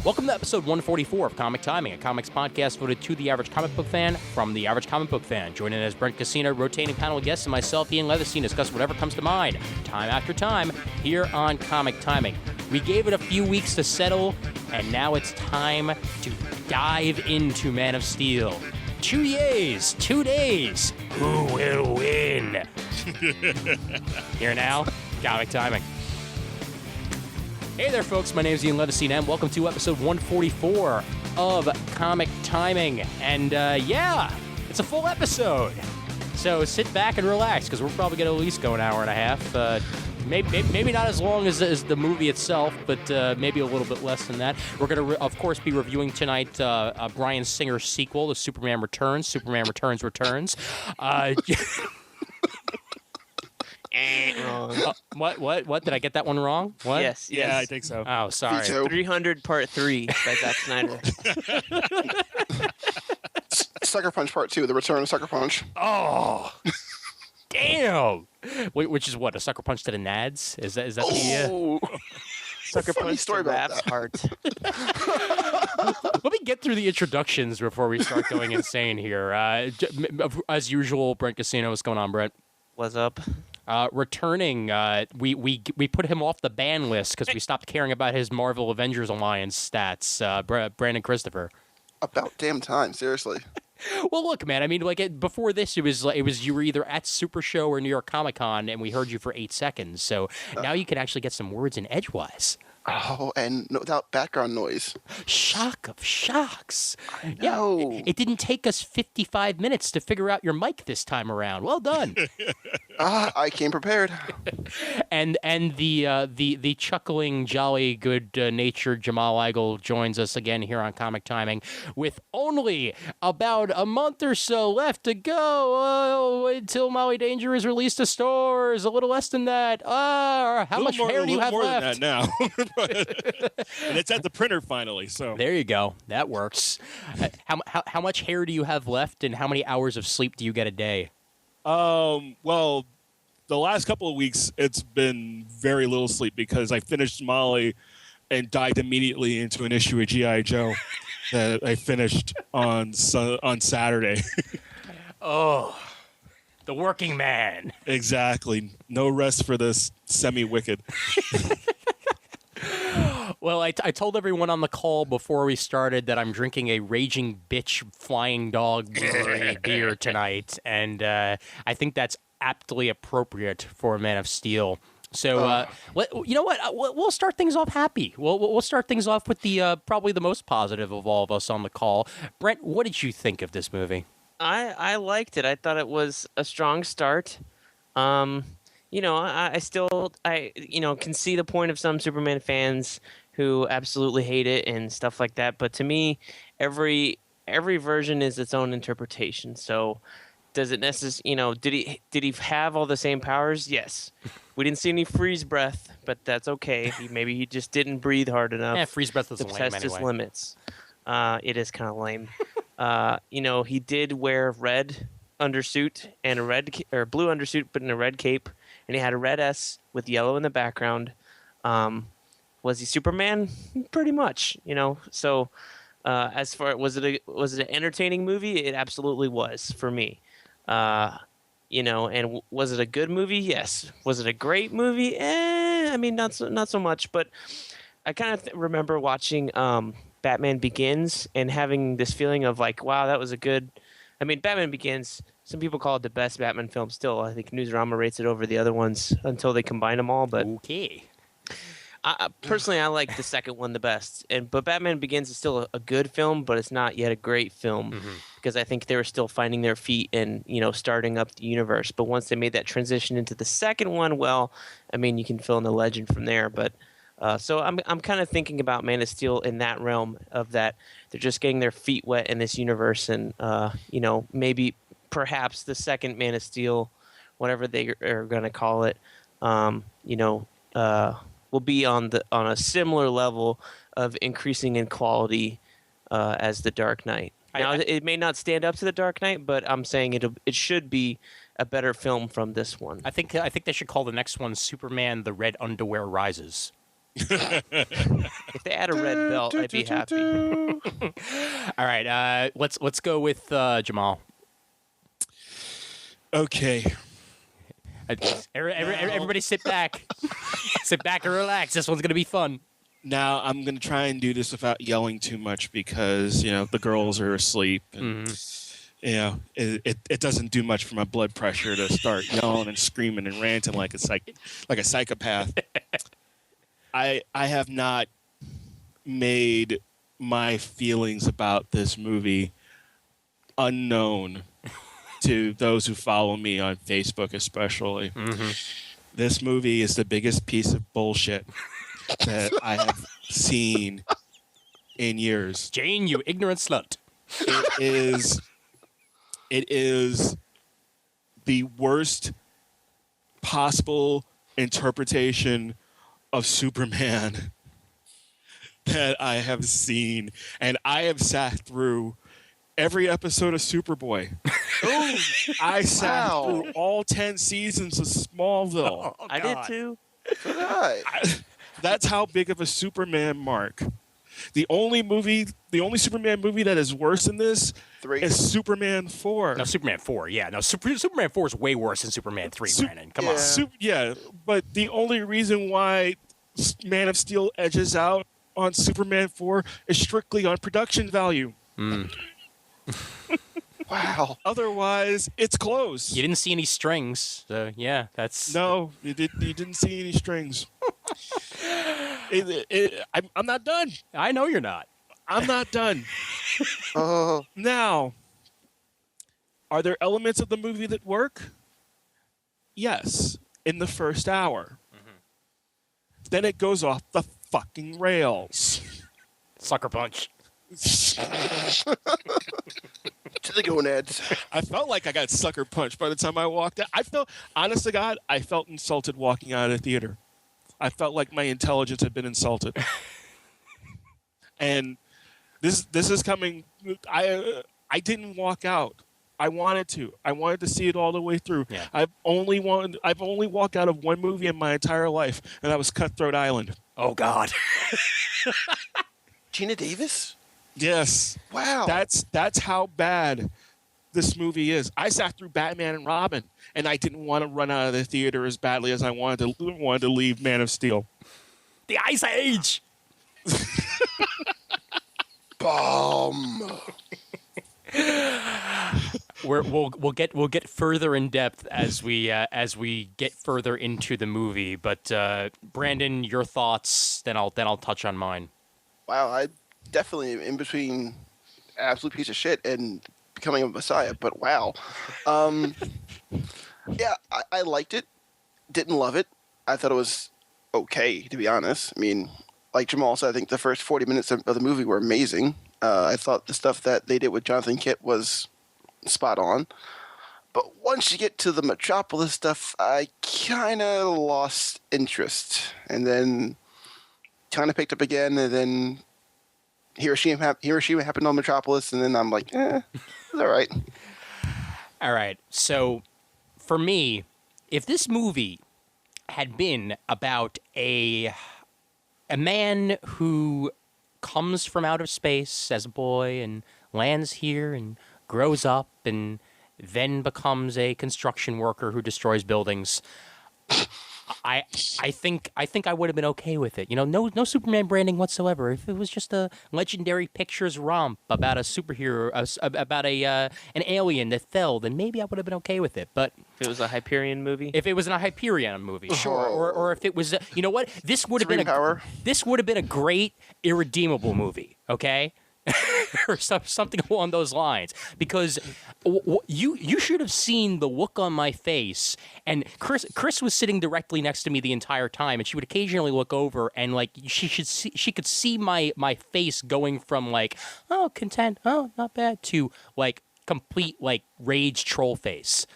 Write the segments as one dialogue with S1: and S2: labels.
S1: Welcome to episode 144 of Comic Timing, a comics podcast devoted to the average comic book fan from the average comic book fan. Joining as Brent Casino, rotating panel of guests, and myself, Ian Leatherstein, discuss whatever comes to mind, time after time, here on Comic Timing. We gave it a few weeks to settle, and now it's time to dive into Man of Steel. 2 days, 2 days. Who will win? Here now, Comic Timing. Hey there, folks. My name is Ian Leatherstein, and welcome to episode 144 of Comic Timing. And, it's a full episode. So sit back and relax, because we're probably going to at least go an hour and a half. Maybe not as long as the movie itself, but maybe a little bit less than that. We're going to, of course, be reviewing tonight Bryan Singer's sequel, The Superman Returns. Superman Returns Returns.
S2: Wrong.
S1: What? Did I get that one wrong? What?
S2: Yes.
S3: Yeah, I think so.
S1: Oh, sorry.
S2: 300 Part 3 by Zack Snyder.
S4: Sucker Punch Part 2, The Return of Sucker Punch.
S1: Oh, damn! Which is what, a sucker punch to the nads? Is that
S4: Oh,
S2: Sucker
S4: Funny
S2: Punch
S4: story
S2: to
S4: about
S2: Raph's
S4: that.
S2: heart.
S1: Let me get through the introductions before we start going insane here. As usual, Brent Casino, what's going on, Brent?
S2: What's up?
S1: Returning, we put him off the ban list because we stopped caring about his Marvel Avengers Alliance stats. Brandon Christopher.
S4: About damn time, seriously.
S1: Well, look, man. I mean, before this, it was you were either at Super Show or New York Comic Con, and we heard you for 8 seconds. So now you can actually get some words in edgewise.
S4: Oh, and without background noise.
S1: Shock of shocks.
S4: know.
S1: Yeah, it didn't take us 55 minutes to figure out your mic this time around. Well done.
S4: I came prepared.
S1: And the chuckling, jolly, good-natured Jamal Igle joins us again here on Comic Timing with only about a month or so left to go until Molly Danger is released to stores. A little less than that. How much hair do you have
S3: more
S1: left?
S3: than that now. And it's at the printer finally. So
S1: There you go. That works. How much hair do you have left, and how many hours of sleep do you get a day?
S3: well, the last couple of weeks it's been very little sleep because I finished Molly and dived immediately into an issue of G.I. Joe that I finished on Saturday.
S1: Oh, the working man.
S3: Exactly. No rest for this semi-wicked.
S1: Well, I told everyone on the call before we started that I'm drinking a Raging Bitch Flying Dog Brewery beer tonight, and I think that's aptly appropriate for Man of Steel. So, you know what? We'll start things off happy. We'll start things off with the probably the most positive of all of us on the call. Brent, what did you think of this movie?
S2: I liked it. I thought it was a strong start. I still can see the point of some Superman fans who absolutely hate it and stuff like that. But to me, every version is its own interpretation. So does it necessarily, did he have all the same powers? Yes. We didn't see any freeze breath, but that's okay. Maybe he just didn't breathe hard enough.
S1: Yeah, freeze breath is
S2: to
S1: lame
S2: test his
S1: anyway.
S2: limits. It is kind of lame. He did wear red undersuit and a blue undersuit, but in a red cape, and he had a red S with yellow in the background. Was he Superman? Pretty much, So, as far was it an entertaining movie? It absolutely was for me. And was it a good movie? Yes. Was it a great movie? Not so much. But I kind of remember watching Batman Begins and having this feeling of like, wow, that was a good. Batman Begins. Some people call it the best Batman film. Still, I think Newsarama rates it over the other ones until they combine them all. But
S1: Okay.
S2: Personally, I like the second one the best. But Batman Begins is still a good film, but it's not yet a great film because I think they were still finding their feet and starting up the universe. But once they made that transition into the second one, well, you can fill in the legend from there. But so I'm kind of thinking about Man of Steel in that realm of that they're just getting their feet wet in this universe, and maybe perhaps the second Man of Steel, whatever they are going to call it, will be on a similar level of increasing in quality as The Dark Knight. Now, it may not stand up to The Dark Knight, but I'm saying it should be a better film from this one.
S1: I think they should call the next one Superman: The Red Underwear Rises.
S2: If they add a red belt, I'd be happy.
S1: All right, let's go with Jamal.
S3: Okay.
S1: Everybody sit back. Sit back and relax. This one's going to be fun.
S3: Now I'm going to try and do this without yelling too much because, the girls are asleep. And, it doesn't do much for my blood pressure to start yelling and screaming and ranting like a psychopath. I have not made my feelings about this movie unknown to those who follow me on Facebook especially.
S1: Mm-hmm.
S3: This movie is the biggest piece of bullshit that I have seen in years.
S1: Jane, you ignorant slut.
S3: It is the worst possible interpretation of Superman that I have seen. And I have sat through every episode of Superboy. I sat through all 10 seasons of Smallville.
S1: Oh,
S2: I did too.
S4: So did I.
S3: That's how big of a Superman mark. The only Superman movie that is worse than this
S4: 3.
S3: is Superman 4.
S1: No, Superman 4. Yeah, no, Superman 4 is way worse than Superman 3, Brandon. Come on.
S3: But the only reason why Man of Steel edges out on Superman 4 is strictly on production value.
S4: Wow.
S3: Otherwise, it's close.
S1: You didn't see any strings, so yeah, that's...
S3: No, you didn't see any strings. I'm not done.
S1: I know you're not.
S3: I'm not done.
S4: Oh,
S3: Now, are there elements of the movie that work? Yes, in the first hour. Then it goes off the fucking rails.
S1: Sucker punch.
S4: to the gonads.
S3: I felt like I got sucker punched by the time I walked out. Honest to God, I felt insulted walking out of the theater. I felt like my intelligence had been insulted. And this is coming. I didn't walk out. I wanted to. I wanted to see it all the way through.
S1: Yeah.
S3: I've only walked out of one movie in my entire life, and that was Cutthroat Island.
S1: Oh, God.
S4: Gina Davis?
S3: Yes.
S4: Wow.
S3: That's how bad this movie is. I sat through Batman and Robin, and I didn't want to run out of the theater as badly as I wanted to leave Man of Steel.
S1: The Ice Age.
S4: Bomb.
S1: We'll get further in depth as we get further into the movie. But Brandon, your thoughts. Then I'll touch on mine.
S4: Wow, I definitely am in between absolute piece of shit and becoming a messiah, but wow. Yeah, I liked it. Didn't love it. I thought it was okay, to be honest. I mean, like Jamal said, I think the first 40 minutes of the movie were amazing. I thought the stuff that they did with Jonathan Kitt was spot on. But once you get to the Metropolis stuff, I kind of lost interest. And then kind of picked up again, and then Hiroshima happened on Metropolis, and then I'm like, it's all right.
S1: All right. So, for me, if this movie had been about a man who comes from outer space as a boy and lands here and grows up and then becomes a construction worker who destroys buildings, I think I would have been okay with it. No Superman branding whatsoever. If it was just a Legendary Pictures romp about a superhero, about an alien that fell, then maybe I would have been okay with it. But
S2: If it was a Hyperion movie.
S1: if it was a Hyperion movie, sure, or if it was, you know what, this would have been this would have been a great Irredeemable movie. Okay. Or something along those lines, because you should have seen the look on my face. And Chris was sitting directly next to me the entire time, and she would occasionally look over, and like she could see my face going from like, oh, content, oh, not bad, to like complete like rage troll face.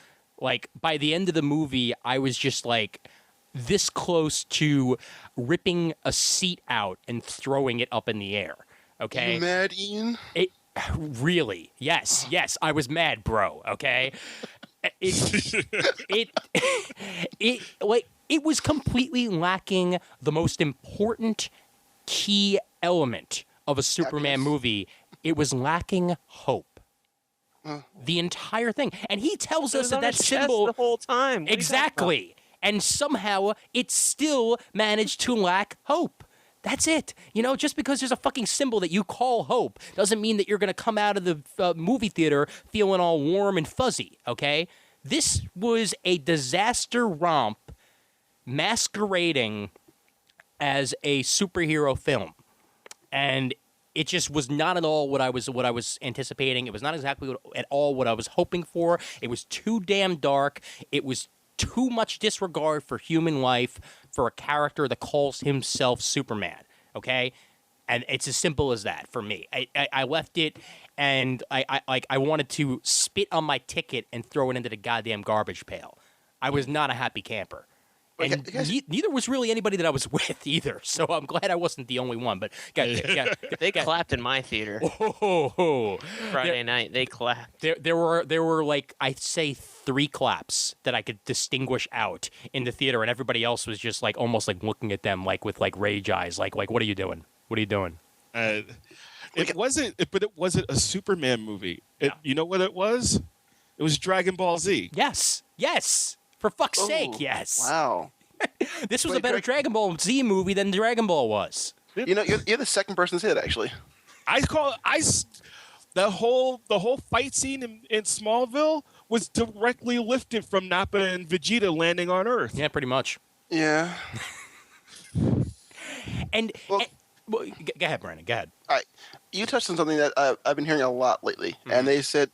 S1: Like by the end of the movie, I was just like this close to ripping a seat out and throwing it up in the air. Okay.
S4: You mad, Ian?
S1: Really? Yes, I was mad, bro. Okay. It like it was completely lacking the most important key element of a Superman movie. It was lacking hope. The entire thing. And he tells us that symbol
S2: the whole time.
S1: exactly. And somehow it still managed to lack hope. That's it. You know, just because there's a fucking symbol that you call hope doesn't mean that you're going to come out of the movie theater feeling all warm and fuzzy, okay? This was a disaster romp masquerading as a superhero film. And it just was not at all what I was anticipating. It was not exactly at all what I was hoping for. It was too damn dark. It was too much disregard for human life for a character that calls himself Superman, okay? And it's as simple as that for me. I left it, and I wanted to spit on my ticket and throw it into the goddamn garbage pail. I was not a happy camper. And neither was really anybody that I was with either, so I'm glad I wasn't the only one. But
S2: They clapped in my theater Friday night. They clapped.
S1: There were like, I'd say 3 claps that I could distinguish out in the theater, and everybody else was just like almost like looking at them like with like rage eyes, like what are you doing? What are you doing?
S3: It wasn't a Superman movie. You know what it was? It was Dragon Ball Z.
S1: Yes. For fuck's sake, yes.
S4: Wow.
S1: This was a better Dragon Ball Z movie than Dragon Ball was.
S4: You know, you're the second person to say it, actually.
S3: The whole fight scene in Smallville was directly lifted from Nappa and Vegeta landing on Earth.
S1: Yeah, pretty much.
S4: Yeah.
S1: And go ahead, Brandon. Go ahead.
S4: All right. You touched on something that I've been hearing a lot lately, and they said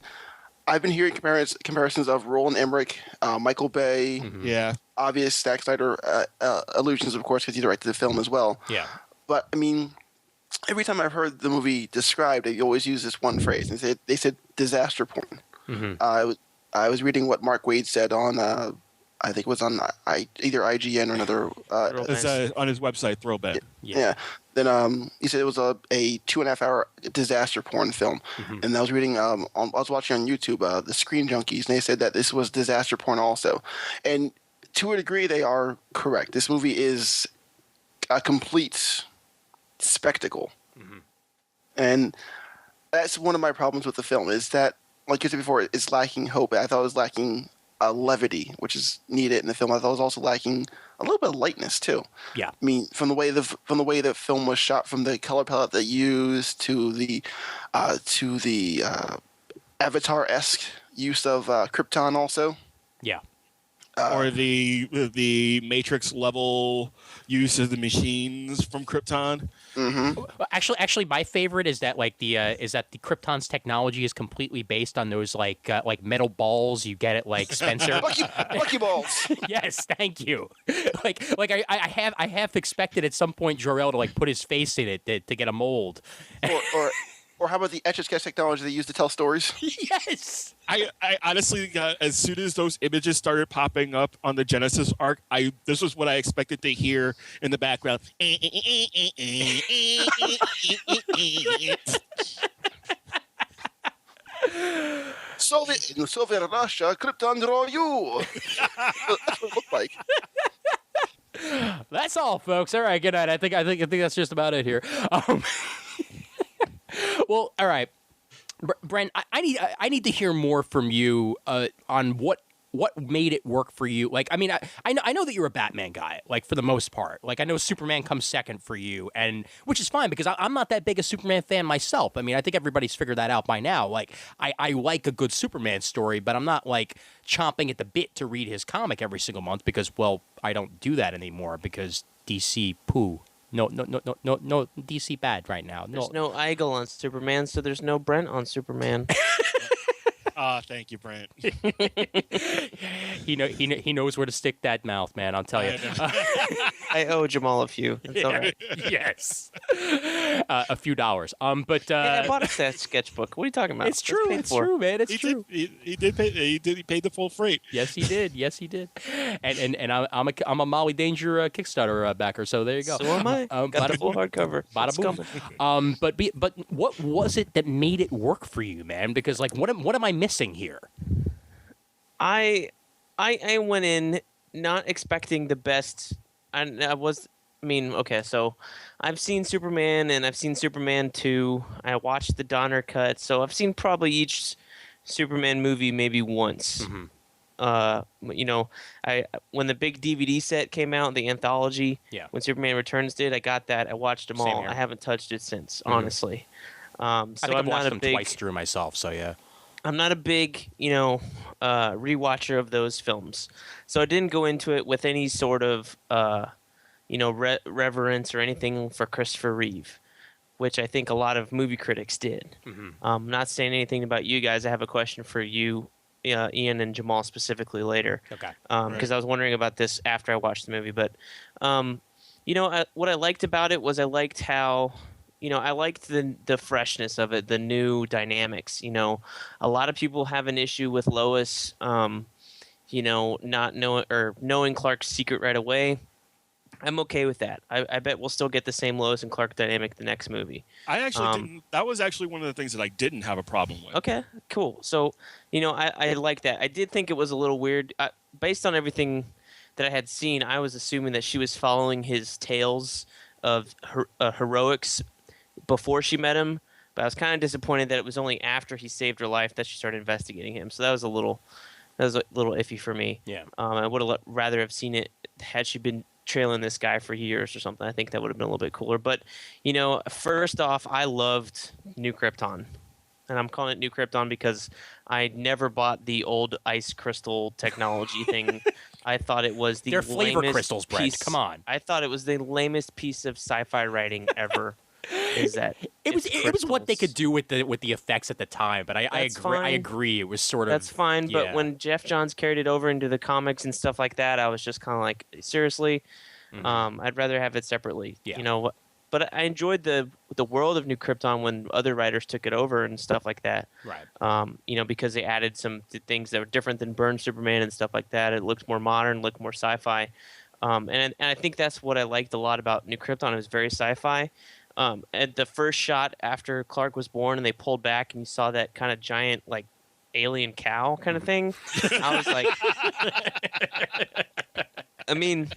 S4: I've been hearing comparisons of Roland Emmerich, Michael Bay, obvious Zack Snyder allusions, of course, because he directed the film as well.
S1: Yeah.
S4: But I mean, every time I've heard the movie described, they always use this one phrase. They said disaster porn. I was reading what Mark Waid said on, I think it was on either IGN or another.
S3: It's on his website, Throwback.
S4: Yeah. Then he said it was a 2.5 hour disaster porn film, and I was reading. I was watching on YouTube the Screen Junkies, and they said that this was disaster porn also. And to a degree, they are correct. This movie is a complete spectacle, and that's one of my problems with the film. Is that, like you said before, it's lacking hope. I thought it was lacking levity, which is needed in the film. I thought it was also lacking a little bit of lightness too.
S1: Yeah,
S4: I mean, from the way the film was shot, from the color palette they used to the Avatar-esque use of Krypton, also.
S1: Yeah.
S3: Or the Matrix level use of the machines from Krypton.
S1: Actually, my favorite is that the Krypton's technology is completely based on those like metal balls you get at like Spencer.
S4: Bucky balls.
S1: Yes, thank you. I have expected at some point Jor-El to like put his face in it to get a mold.
S4: Or how about the Etch-a-Sketch technology they use to tell stories?
S1: Yes.
S3: I honestly, as soon as those images started popping up on the Genesis arc, this was what I expected to hear in the background.
S4: In Soviet Russia, Krypton draw you. That's what it looked like.
S1: That's all, folks. All right, good night. I think that's just about it here. Well, all right, Brent. I need to hear more from you on what made it work for you. Like, I mean, I know that you're a Batman guy, like for the most part. Like, I know Superman comes second for you, and which is fine because I'm not that big a Superman fan myself. I mean, I think everybody's figured that out by now. Like, I like a good Superman story, but I'm not like chomping at the bit to read his comic every single month because, well, I don't do that anymore because DC poo. No, DC bad right now.
S2: There's no Eigel on Superman, so there's no Brent on Superman.
S3: Thank you, Brent.
S1: He knows where to stick that mouth, man. I'll tell you.
S2: I owe Jamal a few. That's all right.
S1: Yes, a few dollars. But
S2: hey, I bought a sketchbook. What are you talking about?
S1: It's true. It's true, man. It's true.
S3: He did pay. He paid the full freight.
S1: Yes, he did. Yes, he did. And I'm a Molly Danger Kickstarter backer. So there you go.
S2: So am I. Got the full hardcover.
S1: Bada boom. But what was it that made it work for you, man? Because like, what am I missing here?
S2: I went in not expecting the best. I mean, okay, so I've seen Superman and I've seen Superman 2. I watched the Donner cut, so I've seen probably each Superman movie maybe once.
S1: Mhm.
S2: You know, I when the big DVD set came out, the anthology,
S1: Yeah.
S2: when Superman Returns did, I got that. I watched them
S1: Same
S2: all.
S1: here.
S2: I haven't touched it since,
S1: Mhm.
S2: honestly. So
S1: I think
S2: I'm
S1: I've
S2: not
S1: watched
S2: a
S1: them
S2: big,
S1: twice through myself. So yeah.
S2: I'm not a big, rewatcher of those films. So I didn't go into it with any sort of, reverence or anything for Christopher Reeve, which I think a lot of movie critics did.
S1: Mhm.
S2: Not saying anything about you guys. I have a question for you, Ian and Jamal specifically later.
S1: Okay.
S2: Because I was wondering about this after I watched the movie. But, what I liked about it was I liked how, I liked the freshness of it, the new dynamics. A lot of people have an issue with Lois, not knowing Clark's secret right away. I'm okay with that. I bet we'll still get the same Lois and Clark dynamic the next movie.
S3: I actually didn't. That was actually one of the things that I didn't have a problem with.
S2: Okay, cool. So, I like that. I did think it was a little weird. Based on everything that I had seen, I was assuming that she was following his tales of heroics before she met him. But I was kind of disappointed that it was only after he saved her life that she started investigating him. So that was a little iffy for me.
S1: Yeah.
S2: I would have rather have seen it had she been trailing this guy for years or something. I think that would have been a little bit cooler. But, first off, I loved New Krypton. And I'm calling it New Krypton because I never bought the old ice crystal technology thing. I thought it was the
S1: They're flavor
S2: lamest
S1: crystals, Brent.
S2: piece-
S1: Come on.
S2: I thought it was the lamest piece of sci-fi writing ever. Is that
S1: It was what they
S2: crystals.
S1: could do with the effects at the time, but I
S2: That's
S1: agree. I
S2: fine.
S1: agree. It was sort of
S2: That's fine,
S1: yeah.
S2: but when Jeff Johns carried it over into the comics and stuff like that, I was just kind of like, seriously.
S1: Mhm.
S2: I'd rather have it separately.
S1: Yeah.
S2: But I enjoyed the world of New Krypton when other writers took it over and stuff like that.
S1: Right.
S2: Because they added some things that were different than Byrne Superman and stuff like that. It looked more modern, looked more sci-fi, and I think that's what I liked a lot about New Krypton. It was very sci-fi. At the first shot after Clark was born, and they pulled back, and you saw that kind of giant like alien cow kind of thing. I was like, I mean,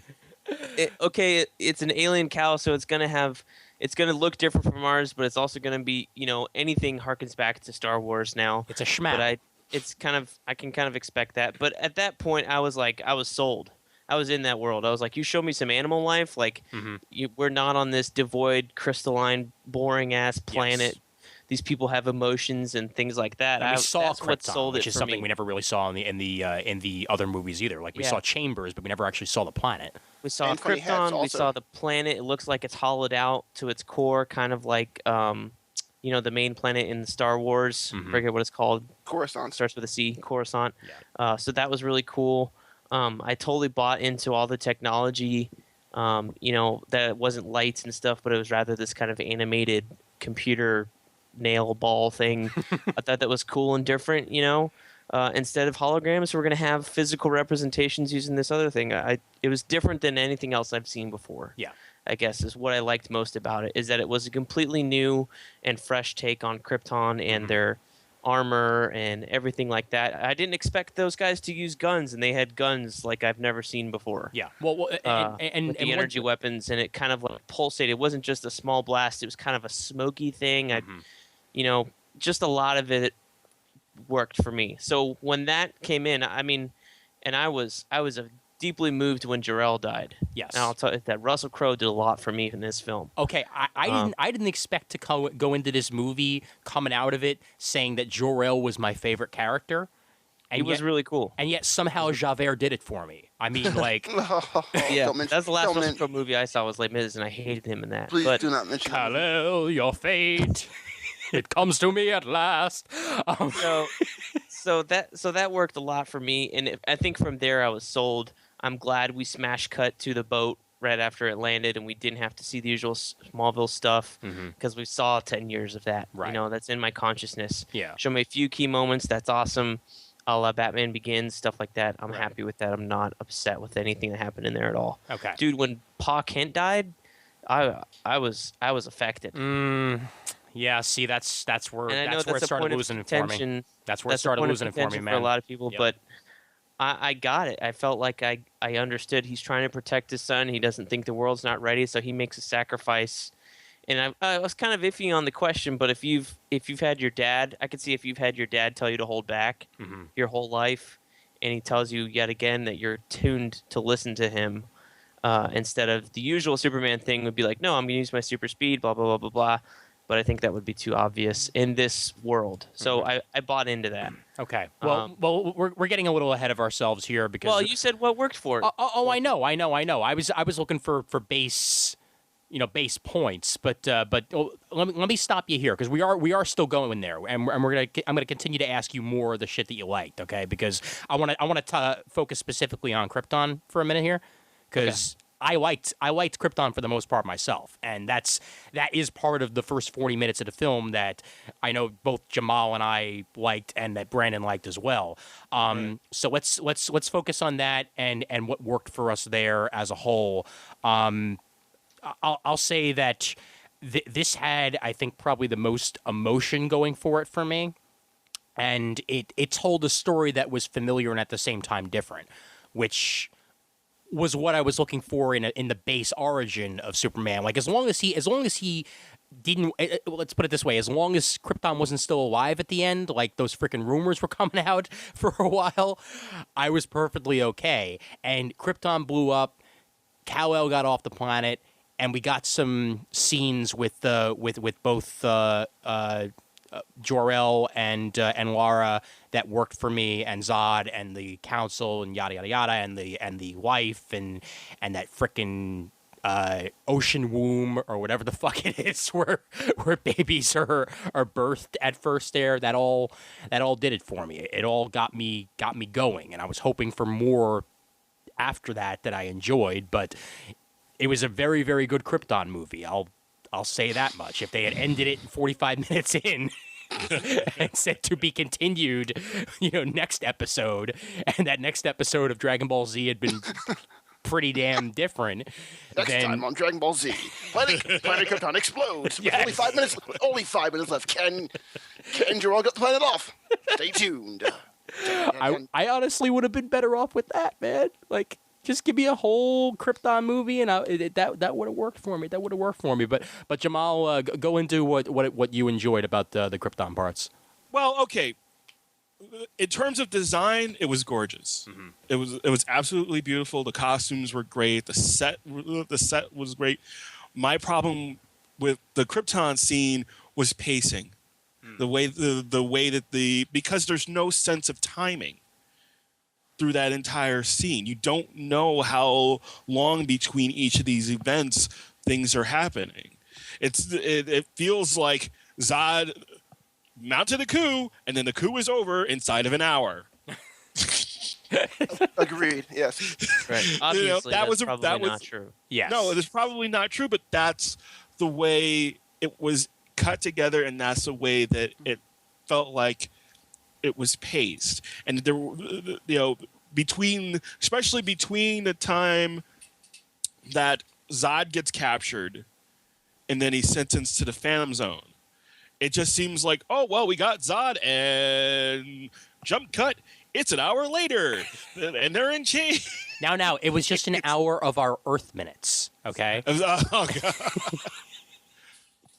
S2: it's an alien cow, so it's gonna look different from ours, but it's also gonna be, anything harkens back to Star Wars now.
S1: It's a schmack.
S2: But I can kind of expect that. But at that point, I was sold. I was in that world. I was like, you show me some animal life, like
S1: Mhm.
S2: we're not on this devoid, crystalline, boring ass planet.
S1: Yes.
S2: These people have emotions and things like that.
S1: And we saw
S2: that's what
S1: Krypton,
S2: sold
S1: which
S2: it
S1: is
S2: for
S1: something
S2: me.
S1: we never really saw in the other movies either. Like we
S2: Yeah.
S1: saw Chambers, but we never actually saw the planet.
S2: We saw
S4: And funny hats
S2: Krypton. We
S4: also.
S2: saw the planet. It looks like it's hollowed out to its core, kind of like the main planet in Star Wars.
S1: Mhm.
S2: I forget what it's called.
S4: Coruscant.
S2: Starts with a C. Coruscant.
S1: Yeah.
S2: So that was really cool. I totally bought into all the technology. That it wasn't lights and stuff, but it was rather this kind of animated computer nail ball thing. I thought that was cool and different. Instead of holograms, we're going to have physical representations using this other thing. It was different than anything else I've seen before.
S1: Yeah.
S2: I guess is what I liked most about it, is that it was a completely new and fresh take on Krypton and
S1: Mhm.
S2: their armor and everything like that. I didn't expect those guys to use guns, and they had guns like I've never seen before.
S1: Yeah. Well,
S2: With the energy weapons, and it kind of like pulsated. It wasn't just a small blast; it was kind of a smoky thing.
S1: Mhm.
S2: Just a lot of it worked for me. So when that came in, I mean, and I was deeply moved when Jor-El died.
S1: Yes.
S2: And I'll tell you that Russell Crowe did a lot for me in this film.
S1: Okay, I didn't expect to go into this movie coming out of it saying that Jor-El was my favorite character. And
S2: He was
S1: yet,
S2: really cool.
S1: and yet somehow Javert did it for me. I mean, like,
S2: Yeah,
S4: Don't mention-
S2: that's the last
S4: don't
S2: Russell
S4: men-
S2: Crowe movie I saw was Les Mis, and I hated him in that.
S4: Please
S2: But
S4: do not mention.
S1: Kal-El, your fate, it comes to me at last.
S2: so that worked a lot for me, and I think from there I was sold. I'm glad we smash cut to the boat right after it landed, and we didn't have to see the usual Smallville stuff
S1: Mhm.
S2: because we saw 10 years of that.
S1: Right.
S2: That's in my consciousness.
S1: Yeah.
S2: Show me a few key moments. That's awesome. A la Batman Begins, stuff like that. I'm
S1: Right.
S2: happy with that. I'm not upset with anything that happened in there at all.
S1: Okay.
S2: Dude, when Pa Kent died, I was affected.
S1: Yeah. See, that's where
S2: And I know
S1: that's where it
S2: that's a
S1: started
S2: point of
S1: losing it for me.
S2: contention.
S1: That's where it
S2: That's a
S1: started
S2: point of
S1: losing it for me,
S2: contention
S1: man.
S2: for a lot of people,
S1: Yep.
S2: but I got it. I felt like I understood. He's trying to protect his son. He doesn't think the world's not ready, so he makes a sacrifice. And I was kind of iffy on the question, but if you've had your dad, I could see if you've had your dad tell you to hold back your whole life, and he tells you yet again that you're tuned to listen to him, instead of the usual Superman thing would be like, no, I'm going to use my super speed, blah blah blah blah blah. But I think that would be too obvious in this world, so I bought into that.
S1: Okay. Well, we're getting a little ahead of ourselves here because.
S2: Well, you said what worked for it.
S1: I know. I was looking for base, base points, but let me stop you here because we are still going there, and I'm gonna continue to ask you more of the shit that you liked, okay? Because I want to focus specifically on Krypton for a minute here, because. Okay. I liked Krypton for the most part myself, and that is part of the first 40 minutes of the film that I know both Jamal and I liked, and that Brandon liked as well. So let's focus on that and what worked for us there as a whole. I'll say that this had, I think, probably the most emotion going for it for me, and it told a story that was familiar and at the same time different, which was what I was looking for in the base origin of Superman. Like as long as he didn't, let's put it this way, as long as Krypton wasn't still alive at the end, like those freaking rumors were coming out for a while, I was perfectly okay. And Krypton blew up, Kal-El got off the planet, and we got some scenes with both Jor-El and Lara that worked for me, and Zod and the council and yada yada yada, and the wife and that frickin' ocean womb or whatever the fuck it is where babies are birthed at first there. That all did it for me. It all got me going, and I was hoping for more after that I enjoyed, but it was a very, very good Krypton movie. I'll say that much. If they had ended it 45 minutes in and said to be continued, next episode, and that next episode of Dragon Ball Z had been pretty damn different.
S4: Next time on Dragon Ball Z, Planet Krypton explodes. Yes. Only 5 minutes left. Can Jor-El get the planet off? Stay tuned.
S1: I honestly would have been better off with that, man. Like, just give me a whole Krypton movie, and that would have worked for me. But Jamal, go into what you enjoyed about the Krypton parts.
S3: Well, okay. In terms of design, it was gorgeous. Mm-hmm. It was absolutely beautiful. The costumes were great. The set was great. My problem with the Krypton scene was pacing. The way that because there's no sense of timing through that entire scene. You don't know how long between each of these events things are happening. It feels like Zod mounted a coup, and then the coup was over inside of an hour.
S4: Agreed. Yes.
S2: Right. Obviously, that was not true.
S1: Yes.
S3: No, it's probably not true, but that's the way it was cut together, and that's the way that it felt like it was paced. And there, especially between the time that Zod gets captured and then he's sentenced to the Phantom Zone, it just seems like, oh, well, we got Zod, and jump cut, it's an hour later, and they're in chains.
S1: Now, it was just an hour of our Earth minutes, okay?
S3: Oh, God.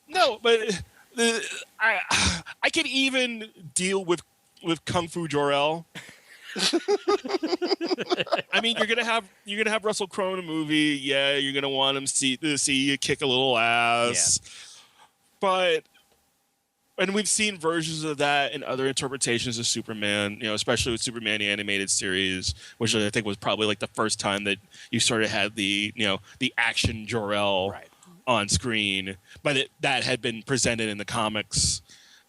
S3: No, but I could even deal with Kung Fu Jor-El. I mean, you're gonna have Russell Crowe in a movie. Yeah, you're gonna want him to see you kick a little ass. Yeah. And we've seen versions of that in other interpretations of Superman. Especially with Superman the animated series, which I think was probably like the first time that you sort of had the action Jor-El on screen, but that had been presented in the comics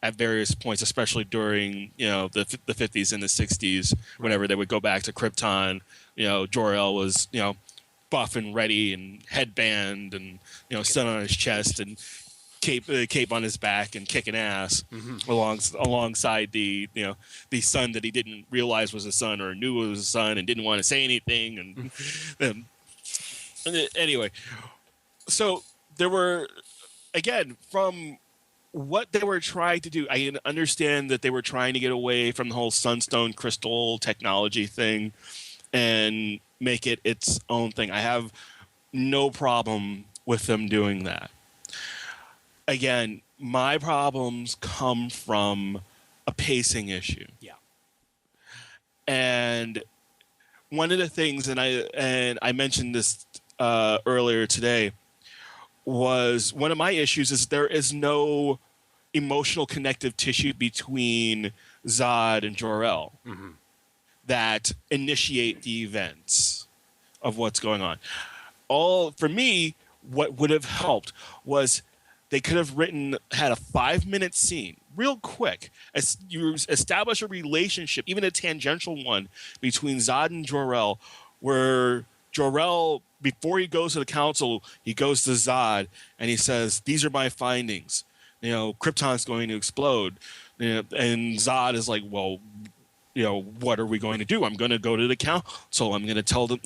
S3: at various points, especially during the 50s and the 60s, whenever they would go back to Krypton. Jor-El was buff and ready and headband and sun on his chest and cape on his back and kicking ass alongside the son that he didn't realize was a son or knew was a son and didn't want to say anything and anyway, so there were, again, from what they were trying to do, I understand that they were trying to get away from the whole sunstone crystal technology thing and make it its own thing. I have no problem with them doing that. Again, my problems come from a pacing issue.
S1: Yeah.
S3: And one of the things, and I mentioned this earlier today, was one of my issues is there is no emotional connective tissue between Zod and Jor-El that initiate the events of what's going on. For me, what would have helped was they could have had a 5-minute scene, real quick, as you establish a relationship, even a tangential one, between Zod and Jor-El, where Jor-El, before he goes to the council, he goes to Zod and he says, "These are my findings. Krypton's going to explode." And Zod is like, "Well, what are we going to do? I'm going to go to the council. I'm going to tell them,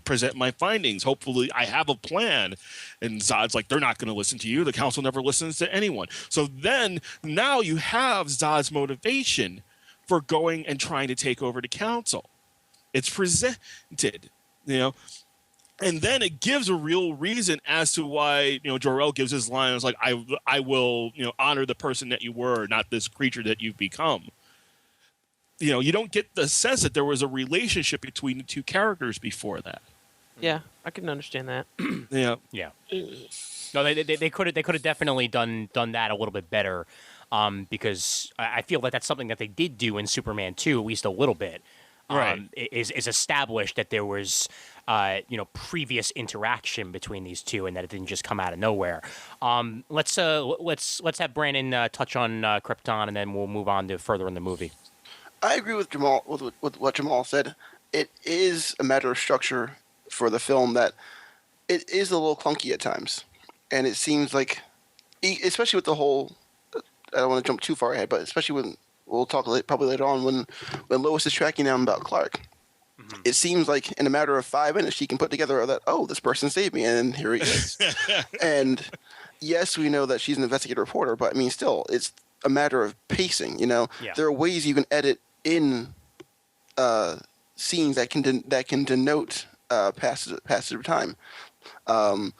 S3: present my findings. Hopefully I have a plan." And Zod's like, "They're not going to listen to you. The council never listens to anyone." So then now you have Zod's motivation for going and trying to take over the council. It's presented, and then it gives a real reason as to why, Jor-El gives his line. It's like, I will, honor the person that you were, not this creature that you've become. You don't get the sense that there was a relationship between the two characters before that.
S2: Yeah, I can understand that.
S3: Yeah.
S1: Yeah. No, they could have definitely done that a little bit better, because I feel like that's something that they did do in Superman 2, at least a little bit.
S3: Right.
S1: Is established that there was previous interaction between these two, and that it didn't just come out of nowhere. Let's have Brandon touch on Krypton, and then we'll move on to further in the movie.
S4: I agree with Jamal with what Jamal said. It is a matter of structure for the film that it is a little clunky at times, and it seems like, especially with the whole. I don't want to jump too far ahead, but especially when we'll talk probably later on when Lois is tracking down about Clark. Mm-hmm. It seems like in a matter of 5 minutes she can put together that, oh, this person saved me, and here he is. And yes, we know that she's an investigative reporter, but I mean, still, it's a matter of pacing. Yeah. There are ways you can edit in scenes that can denote passage of time. I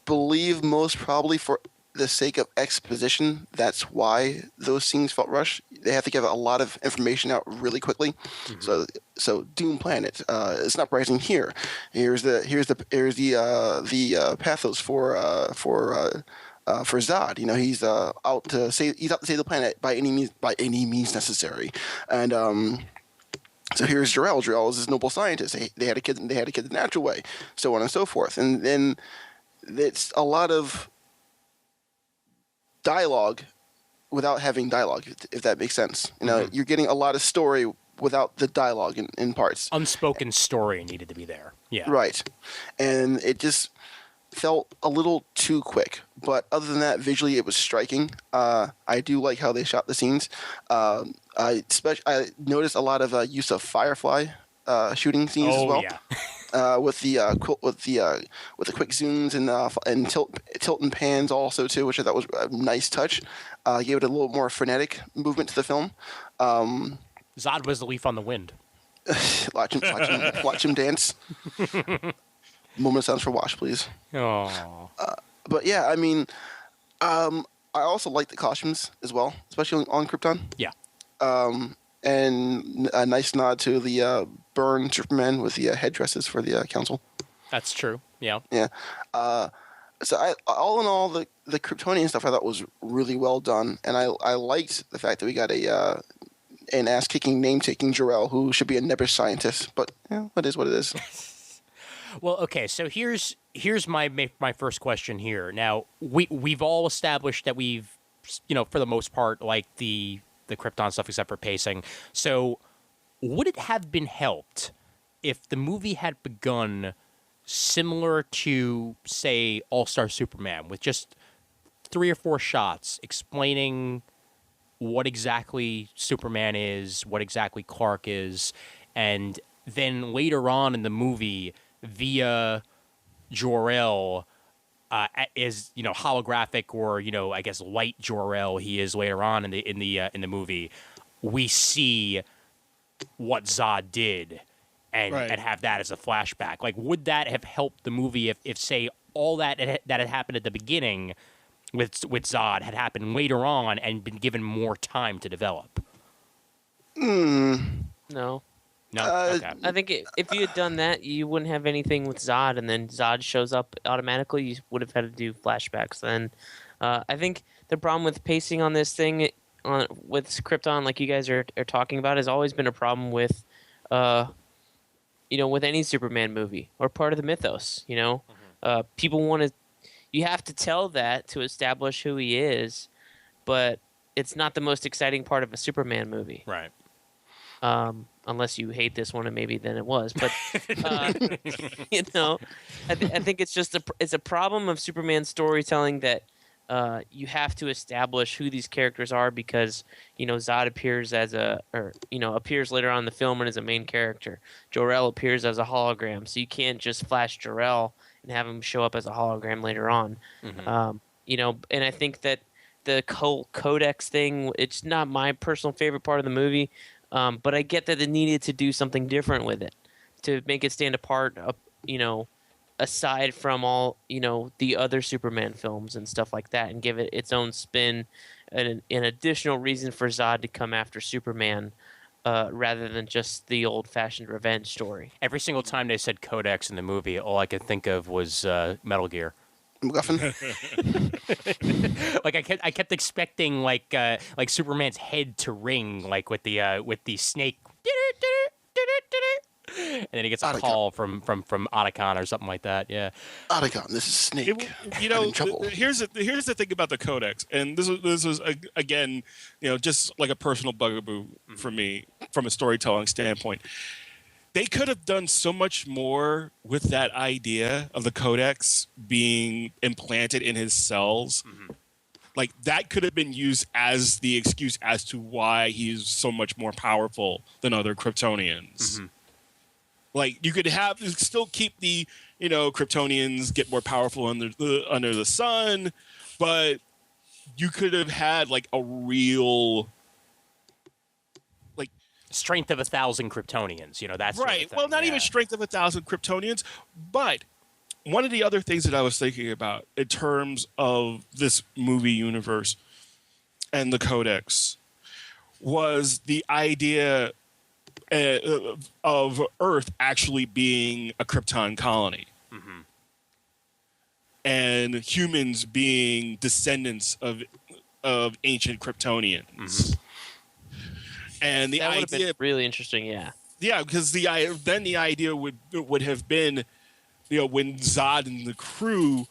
S4: believe most probably for the sake of exposition, that's why those scenes felt rushed. They have to give a lot of information out really quickly. Mm-hmm. So Doom Planet, it's not rising here. Here's the pathos for Zod. He's out to save the planet by any means necessary. And so here's Jor-El. Jor-El is this noble scientist. They had a kid the natural way, so on and so forth. And then it's a lot of dialogue without having dialogue, if that makes sense. You're getting a lot of story without the dialogue in parts.
S1: Unspoken story needed to be there. Yeah. Right.
S4: And it just felt a little too quick. But other than that, visually it was striking. I do like how they shot the scenes. I noticed a lot of use of Firefly shooting scenes as well. Yeah. With the quick zooms and tilt and pans also too, which I thought was a nice touch. Gave it a little more frenetic movement to the film.
S1: Zod was the leaf on the wind.
S4: watch him dance. Moment of silence for Wash, please.
S1: Oh.
S4: But yeah, I mean, I also like the costumes as well, especially on Krypton.
S1: Yeah.
S4: And a nice nod to the Byrne Superman with the headdresses for the council. That's
S1: true. Yeah.
S4: Yeah. So all in all, the Kryptonian stuff I thought was really well done, and I liked the fact that we got an ass-kicking, name-taking Jor-El who should be a nebbish scientist, but what is what it is.
S1: Well, okay, so here's my first question here. Now, we've all established that we've, for the most part, like the Krypton stuff except for pacing. So would it have been helped if the movie had begun similar to, say, All-Star Superman, with just 3 or 4 shots explaining what exactly Superman is, what exactly Clark is, and then later on in the movie, via Jor-El, is holographic or I guess light Jor-El he is later on in the movie, we see what Zod did and have that as a flashback. Like, would that have helped the movie if say all that had happened at the beginning with Zod had happened later on and been given more time to develop?
S2: No.
S1: No. Okay.
S2: I think if you had done that, you wouldn't have anything with Zod, and then Zod shows up automatically. You would have had to do flashbacks then. I think the problem with pacing on this thing, with Krypton, like you guys are talking about, has always been a problem with, with any Superman movie or part of the mythos. People want to. You have to tell that to establish who he is, but it's not the most exciting part of a Superman movie.
S1: Right.
S2: Unless you hate this one, and maybe then it was. But I think it's just it's a problem of Superman storytelling that you have to establish who these characters are because Zod appears appears later on in the film and is a main character. Jor-El appears as a hologram, so you can't just flash Jor-El and have him show up as a hologram later on. And I think that the Codex thing, it's not my personal favorite part of the movie. But I get that it needed to do something different with it to make it stand apart, aside from all, the other Superman films and stuff like that, and give it its own spin and an additional reason for Zod to come after Superman rather than just the old-fashioned revenge story.
S1: Every single time they said Codex in the movie, all I could think of was Metal Gear.
S4: MacGuffin.
S1: Like I kept expecting like Superman's head to ring like with the snake, and then he gets a call from Otacon or something like that. Yeah,
S4: Otacon, this is Snake.
S3: Here's the thing about the Codex, and this was again, just like a personal bugaboo for me from a storytelling standpoint. They could have done so much more with that idea of the Codex being implanted in his cells. Like, that could have been used as the excuse as to why he's so much more powerful than other Kryptonians. Like, you could still keep the, Kryptonians get more powerful under the sun, but you could have had, like, a real...
S1: strength of 1,000 Kryptonians, that's
S3: right. Well, not even strength of 1,000 Kryptonians, but one of the other things that I was thinking about in terms of this movie universe and the Codex was the idea of Earth actually being a Krypton colony, and humans being descendants of ancient Kryptonians. And
S2: that would have been really interesting, yeah,
S3: because the idea would have been, when Zod and the crew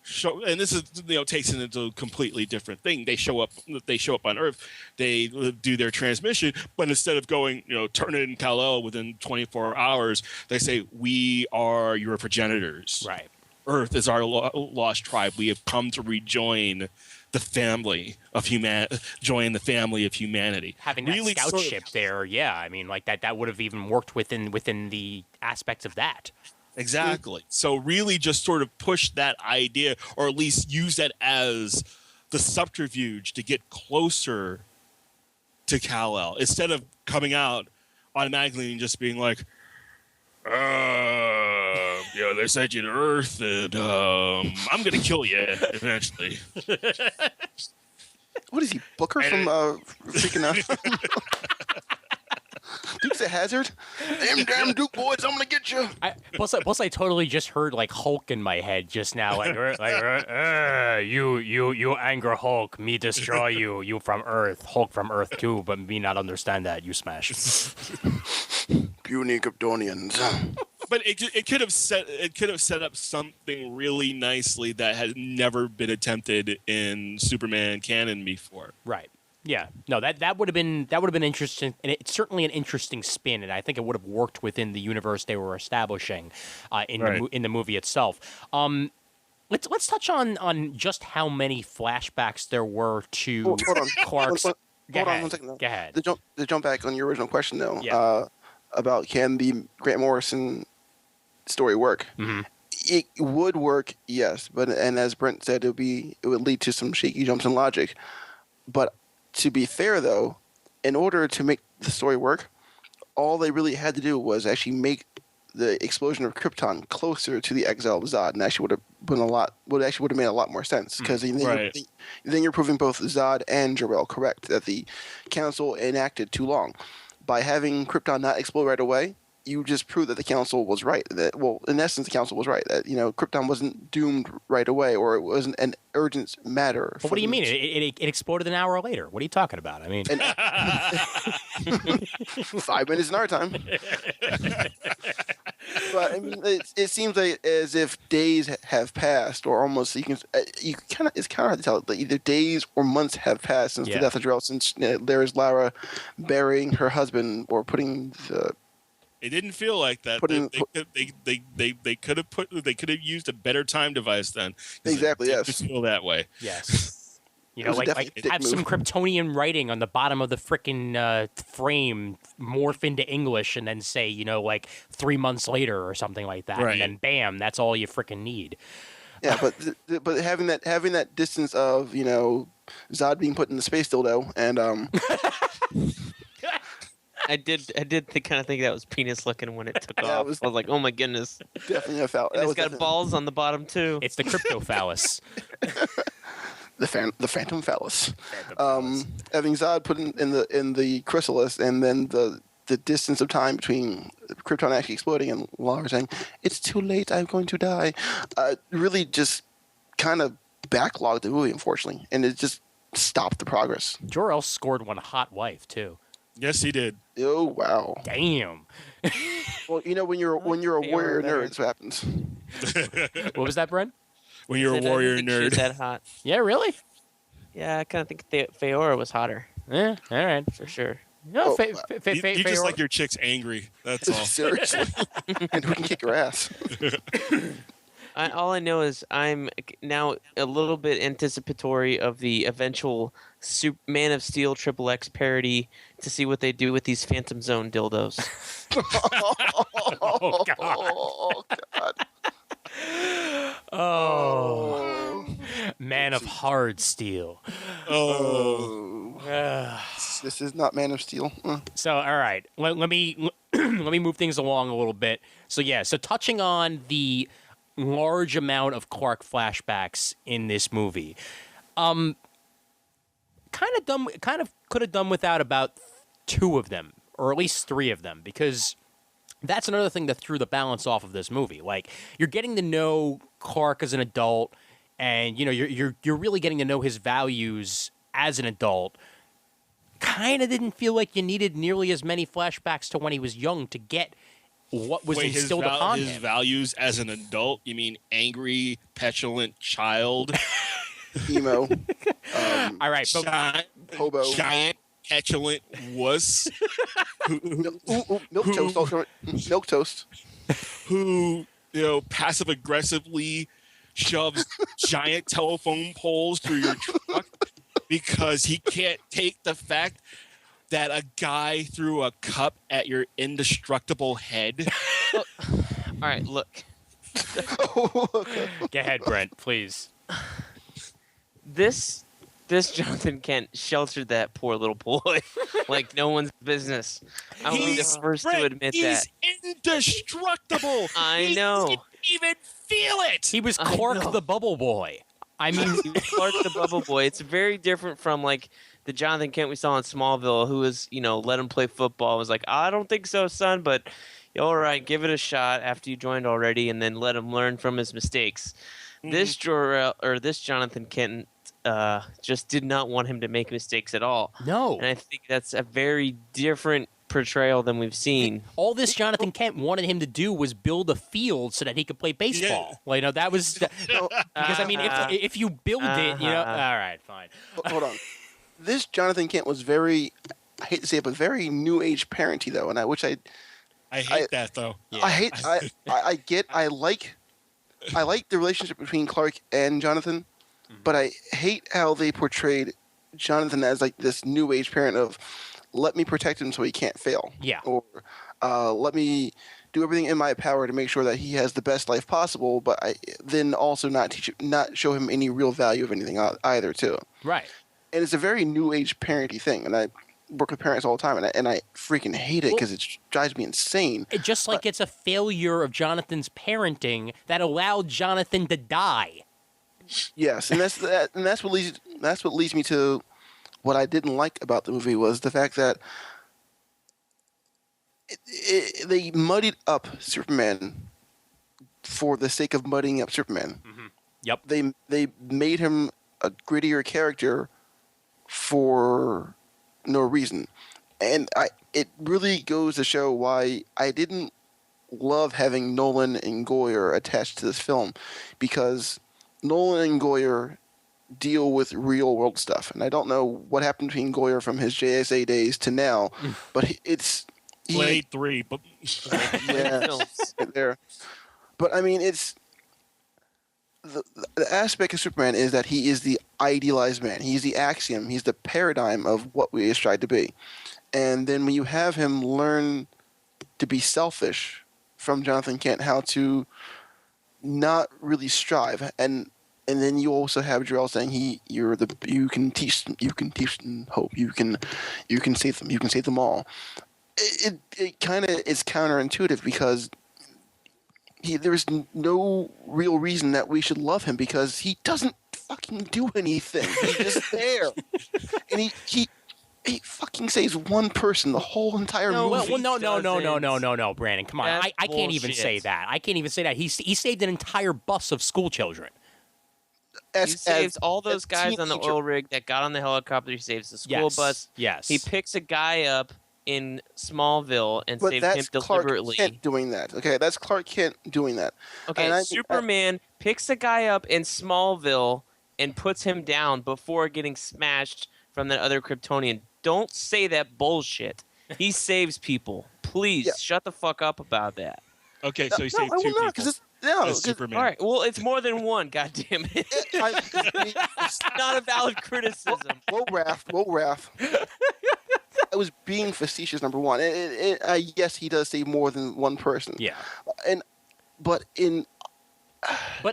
S3: show, and this is takes it into a completely different thing. They show up on Earth, they do their transmission, but instead of going, turn it in Kal-El within 24 hours, they say, we are your progenitors.
S1: Right.
S3: Earth is our lost tribe. We have come to rejoin the family of join the family of humanity.
S1: Having that scout ship there, yeah. I mean, like that would have even worked within the aspects of that.
S3: Exactly. So really just sort of push that idea, or at least use that as the subterfuge to get closer to Kal-El, instead of coming out automatically and just being like, they sent you to Earth, and I'm going to kill you eventually.
S4: What is he, Booker from freaking out? Duke's a Hazard? Damn Duke boys, I'm going to get you.
S1: Plus, I totally just heard like Hulk in my head just now. You anger Hulk, me destroy you. You from Earth, Hulk from Earth too, but me not understand that. You smash.
S4: Puny Kryptonians.
S3: But it could have set up something really nicely that had never been attempted in Superman canon before.
S1: Right. Yeah. No, that would have been interesting, and it's certainly an interesting spin, and I think it would have worked within the universe they were establishing in the movie itself. Let's touch on just how many flashbacks there were to
S4: hold on.
S1: Clark's.
S4: Hold on 1 second.
S1: Go ahead.
S4: To jump back on your original question, though,
S1: Yeah.
S4: about can the Grant Morrison story work?
S1: Mm-hmm.
S4: it would work, yes, but and as Brent said, it would lead to some shaky jumps in logic. But to be fair, though, in order to make the story work, all they really had to do was actually make the explosion of Krypton closer to the exile of Zod, and actually would have made a lot more sense, because then you're proving both Zod and Jor-El correct that the Council enacted too long. By having Krypton not explode right away, you just prove that the Council was right. That, well, in essence, the Council was right. That, Krypton wasn't doomed right away, or it wasn't an urgent matter.
S1: Well, what do you mean? It exploded an hour later. What are you talking about? I mean,
S4: 5 minutes in our time. But I mean, it seems like as if days have passed, or almost it's kind of hard to tell. That either days or months have passed since the death of Jor-El, since there's Lara burying her husband or putting the.
S3: It didn't feel like that. They could have used a better time device then.
S4: Exactly.
S3: It
S4: Yes.
S3: didn't feel that way.
S1: yes. Like have
S4: move.
S1: some Kryptonian writing on the bottom of the frickin' frame morph into English, and then say, 3 months later or something like that,
S3: Right.
S1: and then bam, that's all you frickin' need.
S4: Yeah, but having that distance of Zod being put in the space dildo and
S2: I did kind of think that was penis looking when it took
S4: Yeah,
S2: off.
S4: it was-
S2: I was like, oh my goodness.
S4: definitely a foul.
S2: And it's got balls on the bottom too.
S1: It's the cryptophallus.
S4: the phantom phallus. Having Zod put in the chrysalis, and then the distance of time between Krypton actually exploding and Lara saying, "It's too late, I'm going to die," really just kind of backlogged the movie, unfortunately, and it just stopped the progress.
S1: Jor-El scored one hot wife too.
S3: Yes, he did.
S4: Oh wow!
S1: Damn.
S4: Well, when you're a warrior nerd, that's what happens.
S1: What was that, Brent?
S3: When you're a
S2: I didn't
S3: warrior
S2: think she was
S3: nerd.
S2: that hot.
S1: Yeah, really?
S2: Yeah, I kind of think Feora was hotter
S1: Yeah, all right.
S2: for sure.
S1: No,
S4: Oh,
S3: You just like your chicks angry. That's all.
S4: Seriously, and who can kick your ass?
S2: All I know is I'm now a little bit anticipatory of the eventual Man of Steel Triple X parody to see what they do with these Phantom Zone dildos.
S1: Oh, God.
S4: Oh, God.
S1: Oh, man of hard steel.
S3: Oh.
S4: This is not Man of Steel.
S1: So, all right, let me let me move things along a little bit. So touching on the large amount of Clark flashbacks in this movie, kind of could have done without about 2 of them, or at least 3 of them, because that's another thing that threw the balance off of this movie. Like, you're getting to know Clark as an adult, and you're really getting to know his values as an adult. Kind of didn't feel like you needed nearly as many flashbacks to when he was young to get what was instilled upon
S3: his
S1: him.
S3: values as an adult? You mean angry, petulant child?
S4: Emo.
S1: All right, but
S3: giant,
S4: Hobo.
S3: giant, petulant wuss
S4: Milk toast. Also, milk toast.
S3: who passive aggressively shoves giant telephone poles through your truck because he can't take the fact that a guy threw a cup at your indestructible head.
S2: All right, look.
S1: go ahead, Brent, please.
S2: This Jonathan Kent sheltered that poor little boy like no one's business. I will be the first to admit that.
S3: He's indestructible.
S2: I know.
S3: He didn't even feel it.
S1: He was
S2: I
S1: Clark
S2: know.
S1: the Bubble Boy. I mean,
S2: Clark the Bubble Boy. It's very different from like the Jonathan Kent we saw in Smallville, who was, let him play football. Was like, I don't think so, son, but all right, give it a shot after you joined already, and then let him learn from his mistakes. This Jonathan Kent just did not want him to make mistakes at all.
S1: no.
S2: And I think that's a very different portrayal than we've seen.
S1: All this Jonathan Kent wanted him to do was build a field so that he could play baseball. Like, that was
S4: No,
S1: because I mean, if you build it, all right, fine.
S4: hold on. This Jonathan Kent was very, I hate to say it, but very new age parenty though, and I
S3: hate that though.
S4: I like the relationship between Clark and Jonathan, but I hate how they portrayed Jonathan as like this new age parent of let me protect him so he can't fail.
S1: Yeah.
S4: Or let me do everything in my power to make sure that he has the best life possible, but then also not show him any real value of anything either too.
S1: Right.
S4: And it's a very new age parenty thing, and I work with parents all the time, and I freaking hate it because it drives me insane.
S1: Just like it's a failure of Jonathan's parenting that allowed Jonathan to die.
S4: Yes, and that's what leads me to what I didn't like about the movie was the fact that they muddied up Superman for the sake of muddying up Superman.
S1: Mm-hmm. Yep.
S4: They made him a grittier character for no reason, and it really goes to show why I didn't love having Nolan and Goyer attached to this film, because Nolan and Goyer deal with real world stuff, and I don't know what happened between Goyer from his JSA days to now, but
S3: Blade 3, but
S4: yeah, there. But I mean, it's the aspect of Superman is that he is the idealized man. He's the axiom. He's the paradigm of what we strive to be. And then when you have him learn to be selfish from Jonathan Kent, how to not really strive, and then you also have Jor-El saying you can teach them hope. You can save them. You can save them all. It kind of is counterintuitive because there's no real reason that we should love him because he doesn't fucking do anything. He's just there, and he fucking saves one person the whole entire movie.
S1: No, Brandon, come on. I can't even say that. I can't even say that. He saved an entire bus of school children.
S2: He saves all those guys on the oil rig that got on the helicopter. He saves the school bus.
S1: Yes.
S2: He picks a guy up in Smallville and
S4: but
S2: saves
S4: that's
S2: him deliberately.
S4: Clark Kent doing that. Okay, that's Clark Kent doing that.
S2: Okay, Superman picks a guy up in Smallville and puts him down before getting smashed from that other Kryptonian. Don't say that bullshit. He saves people. Please shut the fuck up about that.
S3: Okay, so he saved two people. Superman.
S2: All right, well, it's more than one. God damn it! It's not a valid criticism.
S4: Whoa, Raph. I was being facetious. Number one, yes, he does save more than one person.
S1: Yeah,
S4: but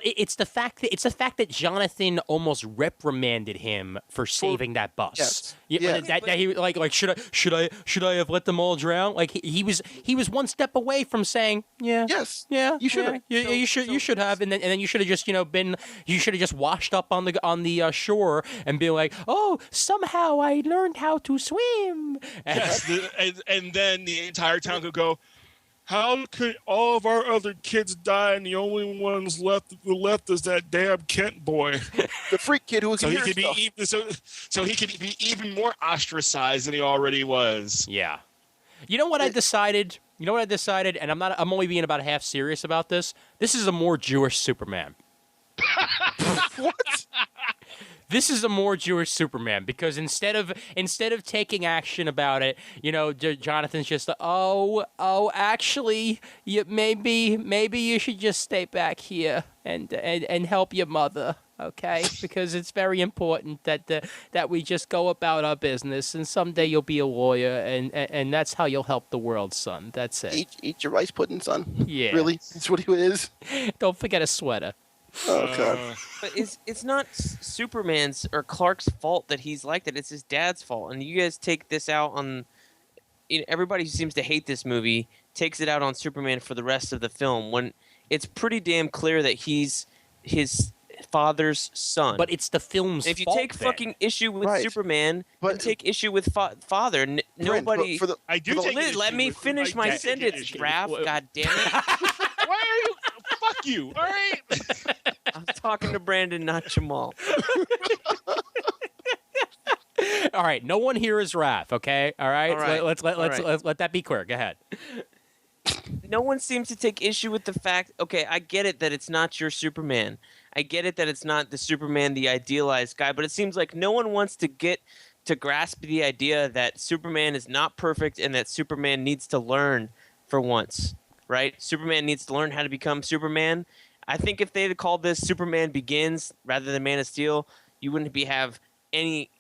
S1: it's the fact that Jonathan almost reprimanded him for saving that bus.
S4: Yes.
S1: Yeah, that he like should I have let them all drown? Like he was one step away from saying
S4: yes, you should have.
S1: You should have, and then you should have just you should have just washed up on the shore and be like, oh, somehow I learned how to swim.
S3: Yes, and then the entire town could go, how could all of our other kids die and the only ones left is that damn Kent boy?
S4: The freak kid who
S3: so he could be even more ostracized than he already was.
S1: Yeah. You know what I decided? And I'm only being about half serious about this. This is a more Jewish Superman.
S4: What?
S1: This is a more Jewish Superman because instead of taking action about it, Jonathan's just actually, maybe you should just stay back here and help your mother, okay? Because it's very important that we just go about our business, and someday you'll be a lawyer, and that's how you'll help the world, son. That's it.
S4: Eat your rice pudding, son.
S1: Yeah,
S4: really, that's what he is.
S1: Don't forget a sweater.
S4: Oh God!
S2: But it's not Superman's or Clark's fault that he's like that. It's his dad's fault. And you guys take this out on everybody who seems to hate this movie takes it out on Superman for the rest of the film when it's pretty damn clear that he's his father's son.
S1: But it's the film's
S2: fault. If you
S1: fault,
S2: take fucking issue with Superman,
S4: but
S2: and take issue with father, nobody. Let me finish my sentence, Raph. God damn it!
S3: Why are you? Fuck you! All right.
S2: I'm talking to Brandon, not Jamal.
S1: All right, no one here is Raph. Okay, all right. Let's let that be clear. Go ahead.
S2: No one seems to take issue with the fact. Okay, I get it that it's not your Superman. I get it that it's not the Superman, the idealized guy. But it seems like no one wants to get to grasp the idea that Superman is not perfect and that Superman needs to learn for once. Right? Superman needs to learn how to become Superman. I think if they had called this Superman Begins rather than Man of Steel, you wouldn't have any.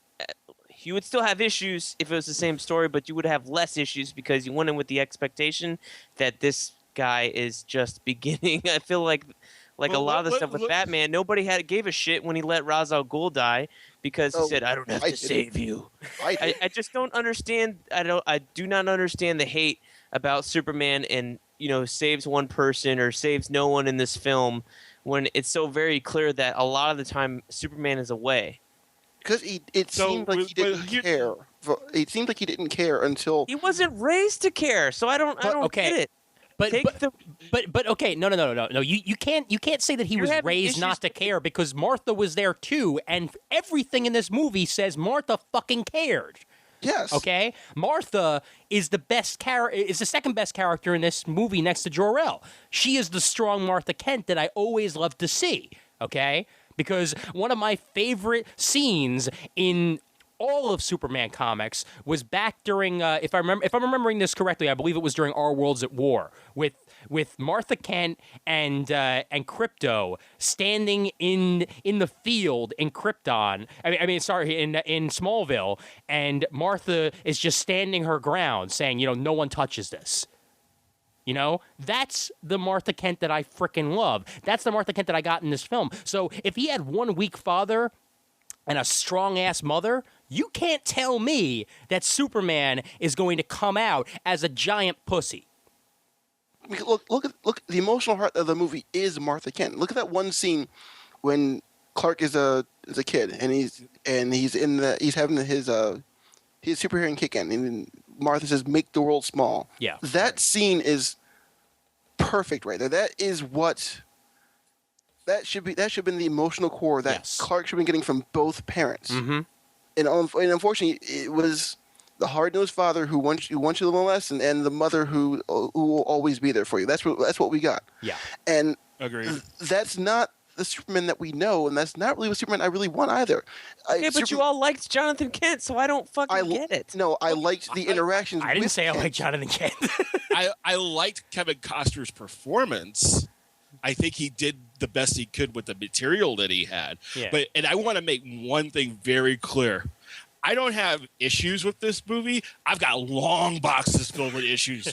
S2: You would still have issues if it was the same story, but you would have less issues because you went in with the expectation that this guy is just beginning. I feel like a
S3: Well,
S2: lot of the
S3: let-
S2: stuff with
S3: let-
S2: Batman, nobody gave a shit when he let Ra's al Ghul die because he
S4: Oh,
S2: said, "I don't have
S4: I
S2: to
S4: didn't.
S2: save you."
S4: I
S2: I just don't understand. I do not understand the hate about Superman and saves one person or saves no one in this film when it's so very clear that a lot of the time Superman is away.
S4: because it
S3: So,
S4: seemed like he didn't care. It seemed like he didn't care until
S2: He wasn't raised to care, so I don't
S1: okay.
S2: get it.
S1: But
S2: Take
S1: but,
S2: the
S1: but okay, no. You can't say that he
S2: You're
S1: was
S2: having
S1: raised
S2: issues
S1: not to care because Martha was there too, and everything in this movie says Martha fucking cared.
S4: yes.
S1: Okay, Martha is the second best character in this movie next to Jor-El. She is the strong Martha Kent that I always love to see. Okay, because one of my favorite scenes in all of Superman comics was back during, if I'm remembering this correctly, I believe it was during Our Worlds at War with Martha Kent and Krypto standing in the field in Krypton. In Smallville, and Martha is just standing her ground, saying, no one touches this. That's the Martha Kent that I frickin' love. That's the Martha Kent that I got in this film. So if he had one weak father and a strong-ass mother, you can't tell me that Superman is going to come out as a giant pussy.
S4: I mean, look at the emotional heart of the movie is Martha Kent. Look at that one scene when Clark is a kid and he's having his superhero kick in, and Martha says, "Make the world small."
S1: Yeah.
S4: That scene is perfect right there. That is what that should have been the emotional core that
S1: Yes.
S4: Clark should have been getting from both parents.
S1: Mm-hmm.
S4: And unfortunately, it was the hard-nosed father who wants you to learn a lesson, and the mother who will always be there for you. That's what we got.
S1: Yeah.
S4: And
S3: Agreed.
S4: that's not the Superman that we know, and that's not really what Superman I really want either.
S2: Yeah, but you all liked Jonathan Kent, so I don't fucking get it.
S4: No, I liked the interactions.
S1: I didn't
S4: with
S1: say I
S4: Kent.
S1: like Jonathan Kent.
S3: I liked Kevin Costner's performance. I think he did the best he could with the material that he had.
S1: Yeah.
S3: And I want to make one thing very clear. I don't have issues with this movie. I've got long boxes filled with issues.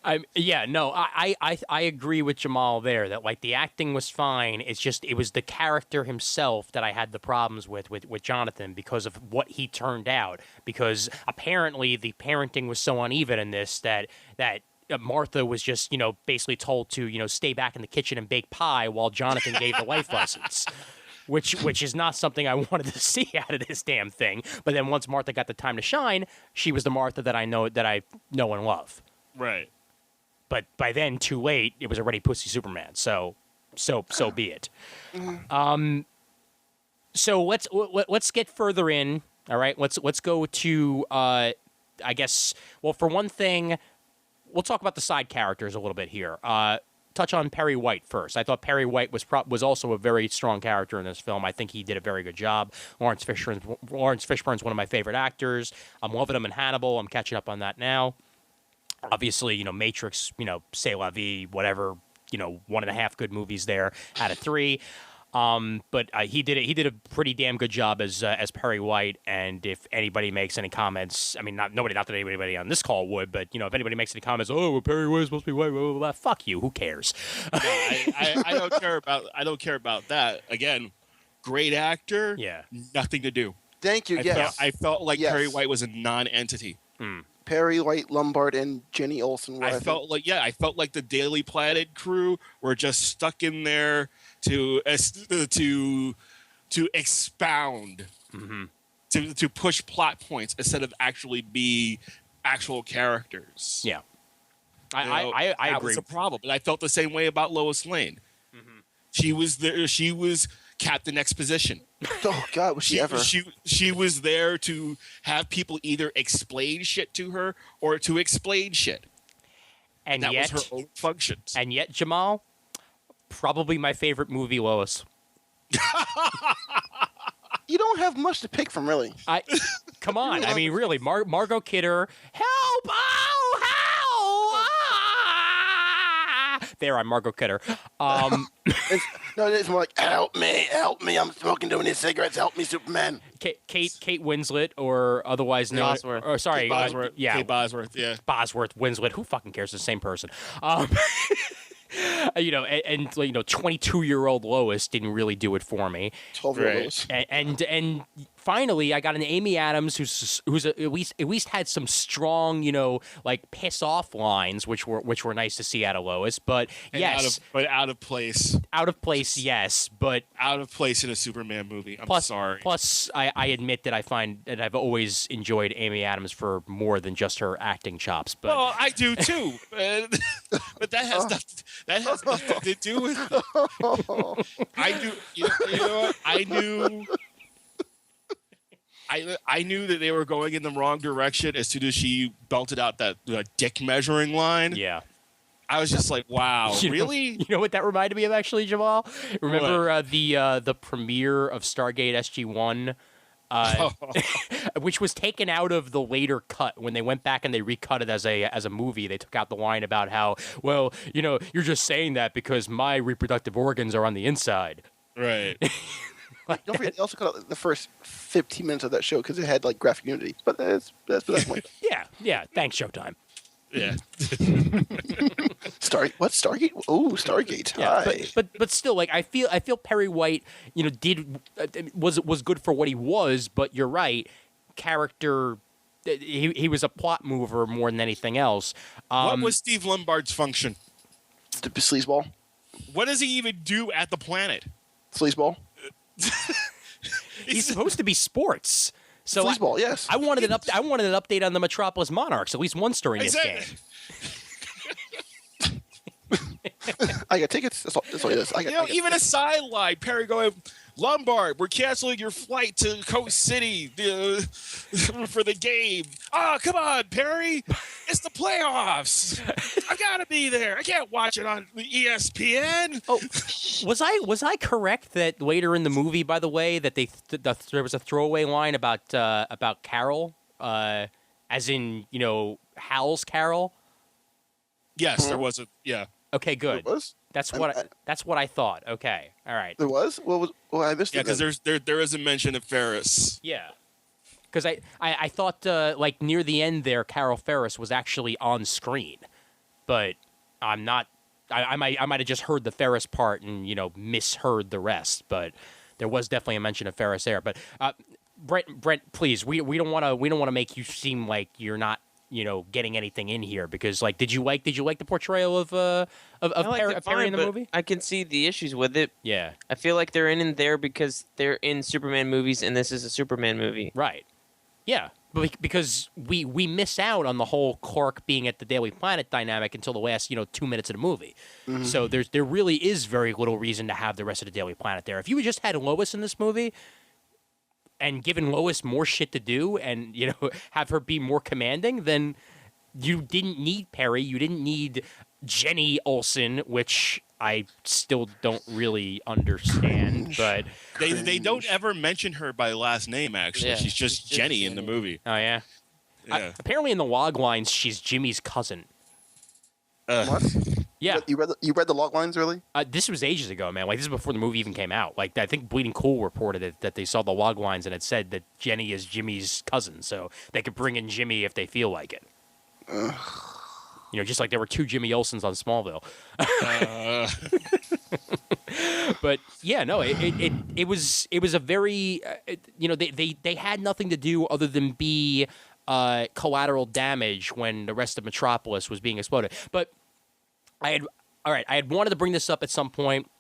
S1: I agree with Jamal there that like the acting was fine. It was the character himself that I had the problems with Jonathan because of what he turned out. Because apparently the parenting was so uneven in this that Martha was just, basically told to, stay back in the kitchen and bake pie while Jonathan gave the life lessons. Which is not something I wanted to see out of this damn thing. But then once Martha got the time to shine, she was the Martha that I know and love.
S3: Right.
S1: But by then, too late, it was already Pussy Superman. So be it. So let's get further in. All right, let's go to I guess. Well, for one thing, we'll talk about the side characters a little bit here. Touch on Perry White first. I thought Perry White was also a very strong character in this film. I think he did a very good job. Lawrence Fishburne's one of my favorite actors. I'm loving him in Hannibal. I'm catching up on that now. Obviously, Matrix, C'est La Vie, whatever, 1.5 good movies there out of 3. But he did a pretty damn good job as Perry White. And if anybody makes any comments, I mean, not that anybody on this call would, but if anybody makes any comments, well, Perry White's supposed to be white, blah, blah, blah, fuck you. Who cares?
S3: I don't care about that. Again, great actor.
S1: Yeah.
S3: Nothing to do.
S4: Thank you.
S3: I felt like
S4: Yes.
S3: Perry White was a non-entity.
S4: Perry White, Lombard, and Jenny Olsen.
S3: I felt like the Daily Planet crew were just stuck in there to expound, to push plot points instead of actually be actual characters.
S1: Yeah. I
S3: That
S1: agree.
S3: was a problem, and I felt the same way about Lois Lane. She was there. She was Captain Exposition.
S4: Oh God, was she ever?
S3: She was there to have people either explain shit to her or to explain shit.
S1: And
S3: That
S1: yet,
S3: was her own functions.
S1: and yet, Jamal, probably my favorite movie, Lois.
S4: You don't have much to pick from, really.
S1: Come on. I mean, really, Margot Kidder. Help! Oh, help! Ah! There, I'm Margot Kidder.
S4: No, No, it's more like, help me, I'm smoking too many cigarettes, help me, Superman.
S1: Kate Winslet, or otherwise known,
S2: Bosworth.
S1: or sorry,
S3: Kate Bosworth.
S1: yeah,
S3: Kate Bosworth. Yeah.
S1: Bosworth, Winslet. Who fucking cares? It's the same person. You know, and 22-year-old Lois didn't really do it for me.
S4: 12-year-old.
S3: Right.
S1: And finally, I got an Amy Adams who's at least had some strong, like piss off lines, which were nice to see out of Lois. But
S3: And
S1: yes,
S3: out of place.
S1: out of place, yes. But
S3: Out of place in a Superman movie. I'm
S1: plus,
S3: sorry.
S1: Plus, I admit that I find that I've always enjoyed Amy Adams for more than just her acting chops. But
S3: Well, I do too, but that has nothing to do with it. I do. You know what? I knew that they were going in the wrong direction as soon as she belted out that dick measuring line.
S1: yeah.
S3: I was just like, wow,
S1: You know-
S3: really?
S1: You know what that reminded me of, actually, Jamal? Remember the premiere of Stargate SG-1, which was taken out of the later cut when they went back and they recut it as a movie. They took out the line about how, well, you're just saying that because my reproductive organs are on the inside.
S3: Right.
S4: Don't forget, they also cut out the first 15 minutes of that show because it had like graphic nudity. But that's my point.
S1: Yeah. Thanks, Showtime.
S3: Yeah.
S4: Stargate? Oh, Stargate.
S1: Yeah,
S4: Hi.
S1: but still, like I feel Perry White, was good for what he was. But you're right, character. He was a plot mover more than anything else.
S3: What was Steve Lombard's function?
S4: The sleazeball.
S3: What does he even do at the planet?
S4: Sleazeball.
S1: He's supposed to be sports. So
S4: Sleazeball, yes.
S1: I wanted an update on the Metropolis Monarchs. At least once during this game.
S4: I got tickets. That's all it is. I got
S3: Even a sideline, Perry going, Lombard, we're canceling your flight to Coast City for the game. Oh, come on, Perry. It's the playoffs. I got to be there. I can't watch it on ESPN.
S1: Oh, was I correct that later in the movie, by the way, that there was a throwaway line about Carol, as in Hal's Carol?
S3: Yes, there was yeah.
S1: Okay, good.
S4: There was?
S1: That's what I thought. Okay, all right.
S4: There was? I missed
S3: Yeah,
S4: it.
S3: because there is a mention of Ferris.
S1: Yeah, because I thought like near the end there, Carol Ferris was actually on screen, but I'm not. I might have just heard the Ferris part and misheard the rest, but there was definitely a mention of Ferris there. But Brent, please, we don't want to make you seem like you're not getting anything in here, because like did you like the portrayal of Perry in the movie?
S2: I can see the issues with it.
S1: Yeah,
S2: I feel like they're in there because they're in Superman movies, and this is a Superman movie.
S1: right. Yeah, but because we miss out on the whole Clark being at the Daily Planet dynamic until the last 2 minutes of the movie.
S4: Mm-hmm.
S1: So there really is very little reason to have the rest of the Daily Planet there. If you just had Lois in this movie and given Lois more shit to do and have her be more commanding, then you didn't need Perry. You didn't need Jenny Olsen, which I still don't really understand. But
S3: They don't ever mention her by last name, actually.
S2: Yeah,
S3: She's just Jenny in the movie.
S1: oh yeah,
S3: Yeah.
S1: apparently in the log lines she's Jimmy's cousin.
S4: What?
S1: Yeah.
S4: You read the log lines, really?
S1: This was ages ago, man. Like, this is before the movie even came out. Like, I think Bleeding Cool reported it, that they saw the log lines and it said that Jenny is Jimmy's cousin, so they could bring in Jimmy if they feel like it. Just like there were two Jimmy Olsens on Smallville. But yeah, no, it was a very they had nothing to do other than be collateral damage when the rest of Metropolis was being exploded. But I had wanted to bring this up at some point.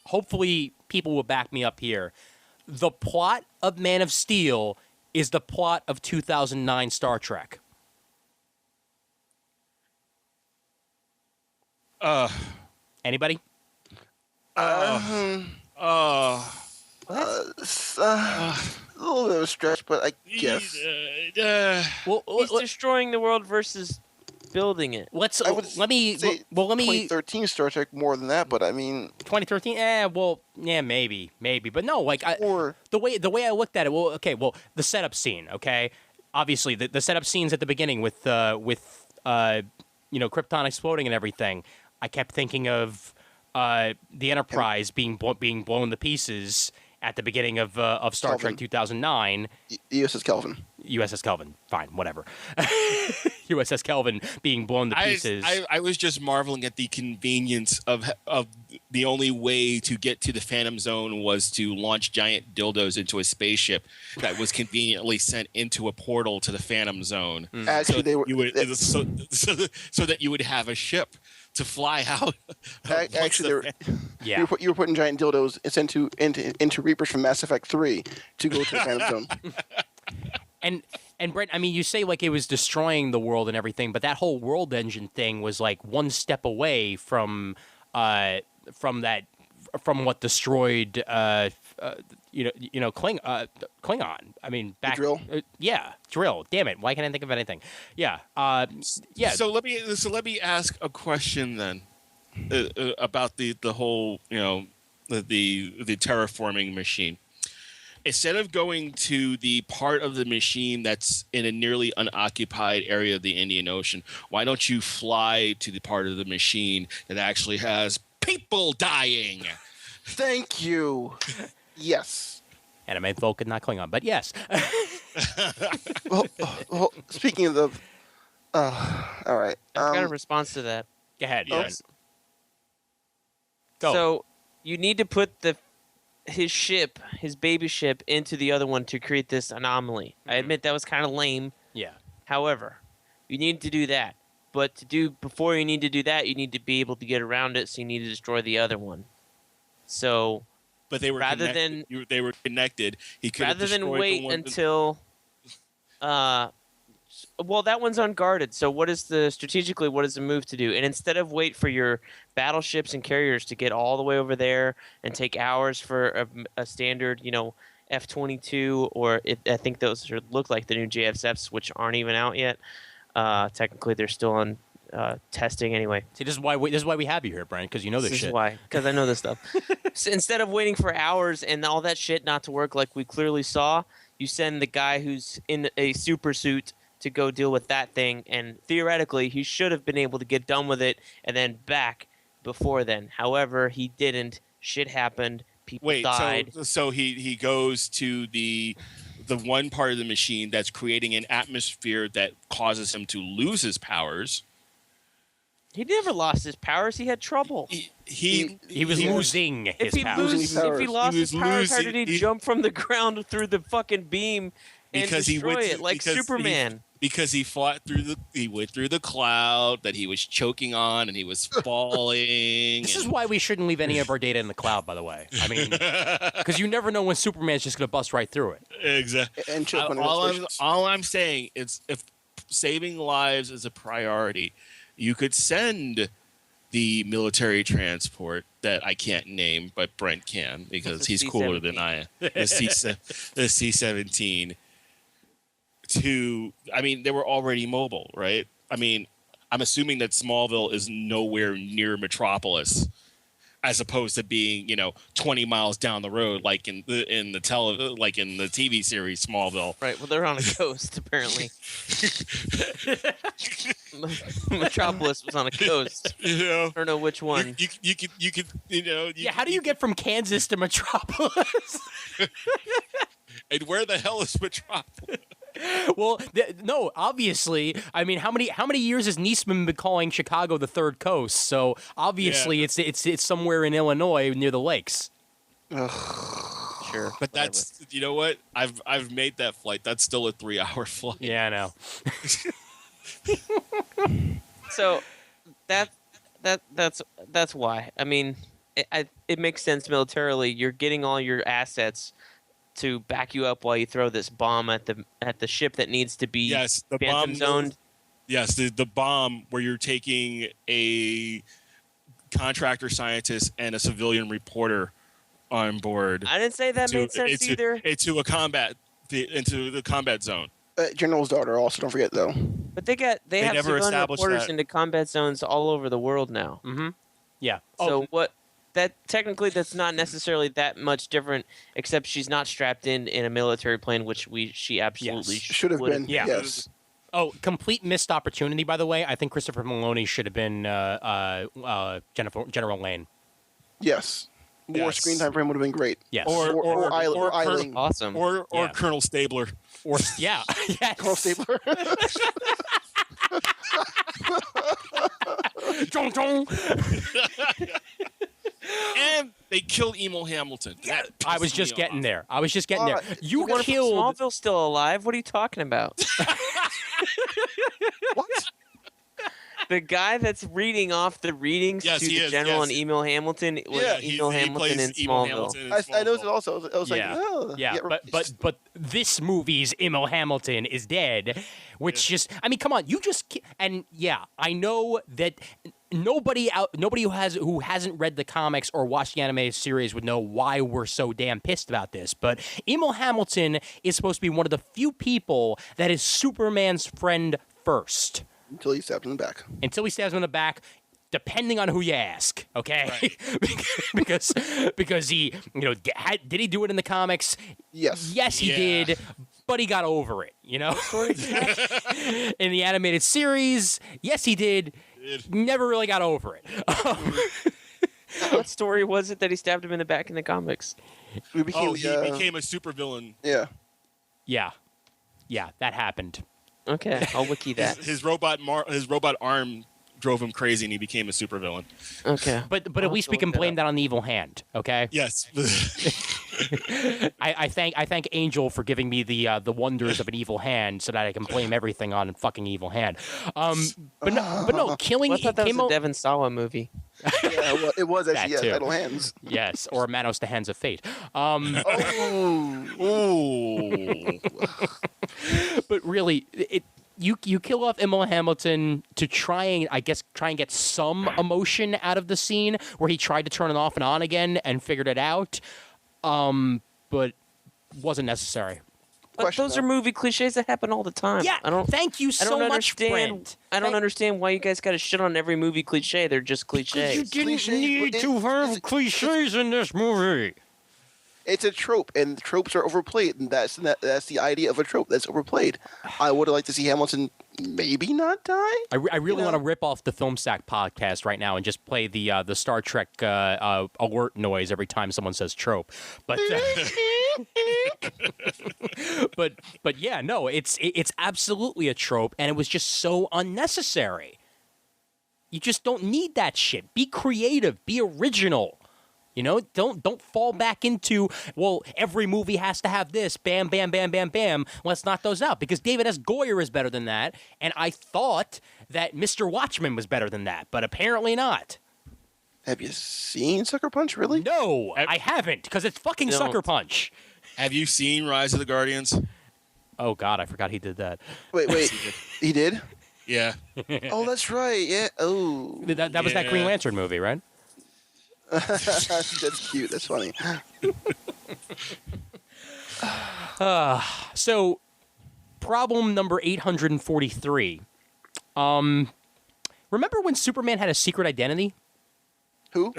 S1: Hopefully people will back me up here. The plot of Man of Steel is the plot of 2009 Star Trek. Anybody?
S4: It's, a little bit of a stretch, but I guess.
S1: Well,
S2: He's destroying the world versus building it.
S4: I would
S1: let me
S4: say
S1: well let me
S4: 2013 Star Trek more than that, but I mean,
S1: 2013. Maybe, but no, like
S4: or
S1: the way I looked at it. Well, okay, well the setup scene. Okay, obviously the setup scenes at the beginning with Krypton exploding and everything. I kept thinking of the Enterprise being blown to pieces at the beginning of Star
S4: Kelvin.
S1: Trek 2009.
S4: USS Kelvin.
S1: USS Kelvin, fine, whatever. USS Kelvin being blown to pieces.
S3: I was just marveling at the convenience of the only way to get to the Phantom Zone was to launch giant dildos into a spaceship that was conveniently sent into a portal to the Phantom Zone.
S4: Actually, they were.
S3: So that you would have a ship to fly out.
S4: Actually,
S1: Yeah.
S4: you were putting giant dildos into Reapers from Mass Effect 3 to go to the Phantom Zone.
S1: And Brent, I mean, you say like it was destroying the world and everything, but that whole world engine thing was like one step away from what destroyed Klingon. I mean, back
S4: Drill?
S1: Drill. Damn it! Why can't I think of anything? Yeah. Yeah.
S3: So let me ask a question then about the whole the terraforming machine. Instead of going to the part of the machine that's in a nearly unoccupied area of the Indian Ocean, why don't you fly to the part of the machine that actually has people dying?
S4: Thank you. Yes.
S1: And I meant Vulcan, not Klingon, but yes.
S4: Well, speaking of the, all right.
S2: I've got a response to that.
S1: Go ahead.
S3: Yes.
S1: Go.
S2: So you need to put his baby ship into the other one to create this anomaly. I admit that was kind of lame.
S1: Yeah.
S2: However, you need to do that. But before you need to do that, you need to be able to get around it, so you need to destroy the other one. So
S3: But they were they were connected. He could have
S2: rather than
S3: destroyed
S2: wait
S3: the one
S2: until well, that one's unguarded. So what is the move to do? And instead of wait for your battleships and carriers to get all the way over there and take hours for a standard, F-22, or I think those look like the new JSFs, which aren't even out yet. Technically, they're still on testing anyway.
S1: See, this is why we have you here, Brian, because you know this
S2: This
S1: shit.
S2: is why, because I know this stuff. So instead of waiting for hours and all that shit not to work like we clearly saw, you send the guy who's in a super suit to go deal with that thing, and theoretically he should have been able to get done with it and then back before then. However, he didn't. Shit happened. People died.
S3: So he goes to the one part of the machine that's creating an atmosphere that causes him to lose his powers.
S2: He never lost his powers. He had trouble.
S1: He was losing his
S2: If he
S1: powers.
S2: if he lost
S3: He
S2: his
S3: was
S2: powers, how
S3: losing-
S2: did he
S3: he-
S2: jump from the ground through the fucking beam and
S3: Because he
S2: destroy
S3: went
S2: it like
S3: because
S2: Superman?
S3: Because he went through the cloud that he was choking on and he was falling.
S1: This is why we shouldn't leave any of our data in the cloud, by the way. I mean, because you never know when Superman's just going to bust right through it.
S3: Exactly.
S4: And choke on administrations.
S3: All I'm saying is, if saving lives is a priority, you could send the military transport that I can't name, but Brent can because
S2: The
S3: he's
S2: C-17.
S3: cooler than I am. The C-17. I mean, they were already mobile, right? I mean, I'm assuming that Smallville is nowhere near Metropolis, as opposed to being 20 miles down the road, like in the TV series Smallville.
S2: Right. Well, they're on a coast apparently. Metropolis was on a coast. I don't know which one.
S3: You could
S1: How do you get from Kansas to Metropolis?
S3: And where the hell is Metropolis?
S1: Well, no, obviously. I mean, how many years has Niesman been calling Chicago the Third Coast? So obviously, it's somewhere in Illinois near the lakes.
S2: Sure.
S3: But that's what I've made that flight. That's still a 3-hour flight.
S1: Yeah, I know.
S2: So that's why. I mean, it makes sense militarily. You're getting all your assets to back you up while you throw this bomb at the ship that needs to be
S3: Yes, the
S2: Phantom
S3: bomb
S2: zoned.
S3: Yes, the bomb where you're taking a contractor scientist and a civilian reporter on board.
S2: I didn't say that made sense either.
S3: Into the combat zone.
S4: General's daughter also, don't forget, though.
S2: But they have
S3: never
S2: civilian
S3: established
S2: reporters
S3: that.
S2: into combat zones all over the world now.
S1: Mm-hmm. Yeah.
S2: So technically that's not necessarily that much different, except she's not strapped in a military plane, which she absolutely
S4: Should have been.
S1: Yeah.
S4: Yes.
S1: Oh, complete missed opportunity, by the way. I think Christopher Maloney should have been General Lane.
S4: Yes. More
S3: Yes.
S4: screen time for him would have been great.
S1: Yes.
S4: Or Eileen.
S2: Awesome.
S3: Or
S1: Yeah.
S3: Colonel Stabler.
S1: Or yeah. Yes.
S4: Colonel Stapler.
S1: Chong, chong.
S3: And they killed Emo Hamilton. That
S1: I was
S3: pissed
S1: just
S3: me
S1: getting
S3: off.
S1: there. I was just getting there. You
S2: What if
S1: killed.
S2: Smallville's still alive? What are you talking about?
S4: What?
S2: The guy that's reading off the readings
S3: Yes,
S2: to
S3: he
S2: the
S3: is,
S2: general
S3: yes.
S2: and Emil Hamilton was
S4: Yeah,
S2: Emil Hamilton in
S3: plays Emo
S2: Smallville.
S3: Hamilton in
S4: I noticed it
S3: Smallville.
S4: also. I was like,
S1: Yeah.
S4: oh,
S1: Yeah, but this movie's Emil Hamilton is dead, which just I mean, come on, you just and yeah, I know that nobody who hasn't read the comics or watched the animated series would know why we're so damn pissed about this, but Emil Hamilton is supposed to be one of the few people that is Superman's friend first
S4: until he stabbed him in the back.
S1: until he stabs him in the back. Depending on who you ask, okay? because he, did he do it in the comics?
S4: Yes.
S1: Yes, he
S3: Yeah.
S1: did, but he got over it, In the animated series, yes, he did. Never really got over it.
S2: What story was it that he stabbed him in the back in the comics?
S4: We became,
S3: Oh, he became a supervillain.
S4: yeah.
S1: Yeah, that happened.
S2: Okay, I'll wiki that.
S3: His robot arm drove him crazy, and he became a supervillain.
S2: Okay.
S1: But at
S2: I'll
S1: least
S2: have
S1: we
S2: to
S1: can
S2: look that
S1: blame
S2: up.
S1: that on the evil hand, okay?
S3: Yes.
S1: I thank Angel for giving me the wonders of an evil hand, so that I can blame everything on fucking evil hand. But no, killing.
S2: Well, I thought that was
S1: Kimo-
S2: a Devon Sawa movie.
S4: Yeah, well, it was
S1: That
S4: actually,
S1: too.
S4: idle hands.
S1: Yes, or Manos the Hands of Fate.
S4: Oh.
S3: Ooh.
S1: But really, you kill off Emil Hamilton to try and get some emotion out of the scene where he tried to turn it off and on again and figured it out, but wasn't necessary.
S2: But
S4: Question,
S2: those are
S4: though.
S2: movie cliches that happen all the time.
S1: Yeah,
S2: I don't.
S1: thank you
S2: I
S1: so
S2: don't
S1: much,
S2: understand.
S1: Brent.
S2: I don't understand why you guys got to shit on every movie cliche. They're just cliches.
S1: You didn't
S4: Cliches,
S1: need
S4: but
S1: to have
S4: it's-
S1: cliches in this movie.
S4: It's a trope, and tropes are overplayed, and that's the idea of a trope that's overplayed. I would have liked to see Hamilton maybe not die.
S1: I really
S4: know?
S1: want to rip off the Film Sack podcast right now and just play the Star Trek alert noise every time someone says trope. But but yeah, no, it's absolutely a trope, and it was just so unnecessary. You just don't need that shit. Be creative. Be original. Don't fall back into, well, every movie has to have this, bam, bam, bam, bam, bam. Let's knock those out. Because David S. Goyer is better than that, and I thought that Mr. Watchmen was better than that, but apparently not.
S4: Have you seen Sucker Punch? Really?
S1: No, I haven't, because it's fucking
S2: Don't.
S1: Sucker Punch.
S3: Have you seen Rise of the Guardians?
S1: Oh, God, I forgot he did that.
S4: Wait. He did?
S3: Yeah.
S4: Oh, that's right. Yeah. Oh,
S1: That was that
S3: Yeah.
S1: Green Lantern movie, right?
S4: that's cute. That's funny.
S1: So, problem number 843. Remember when Superman had a secret identity?
S4: Who?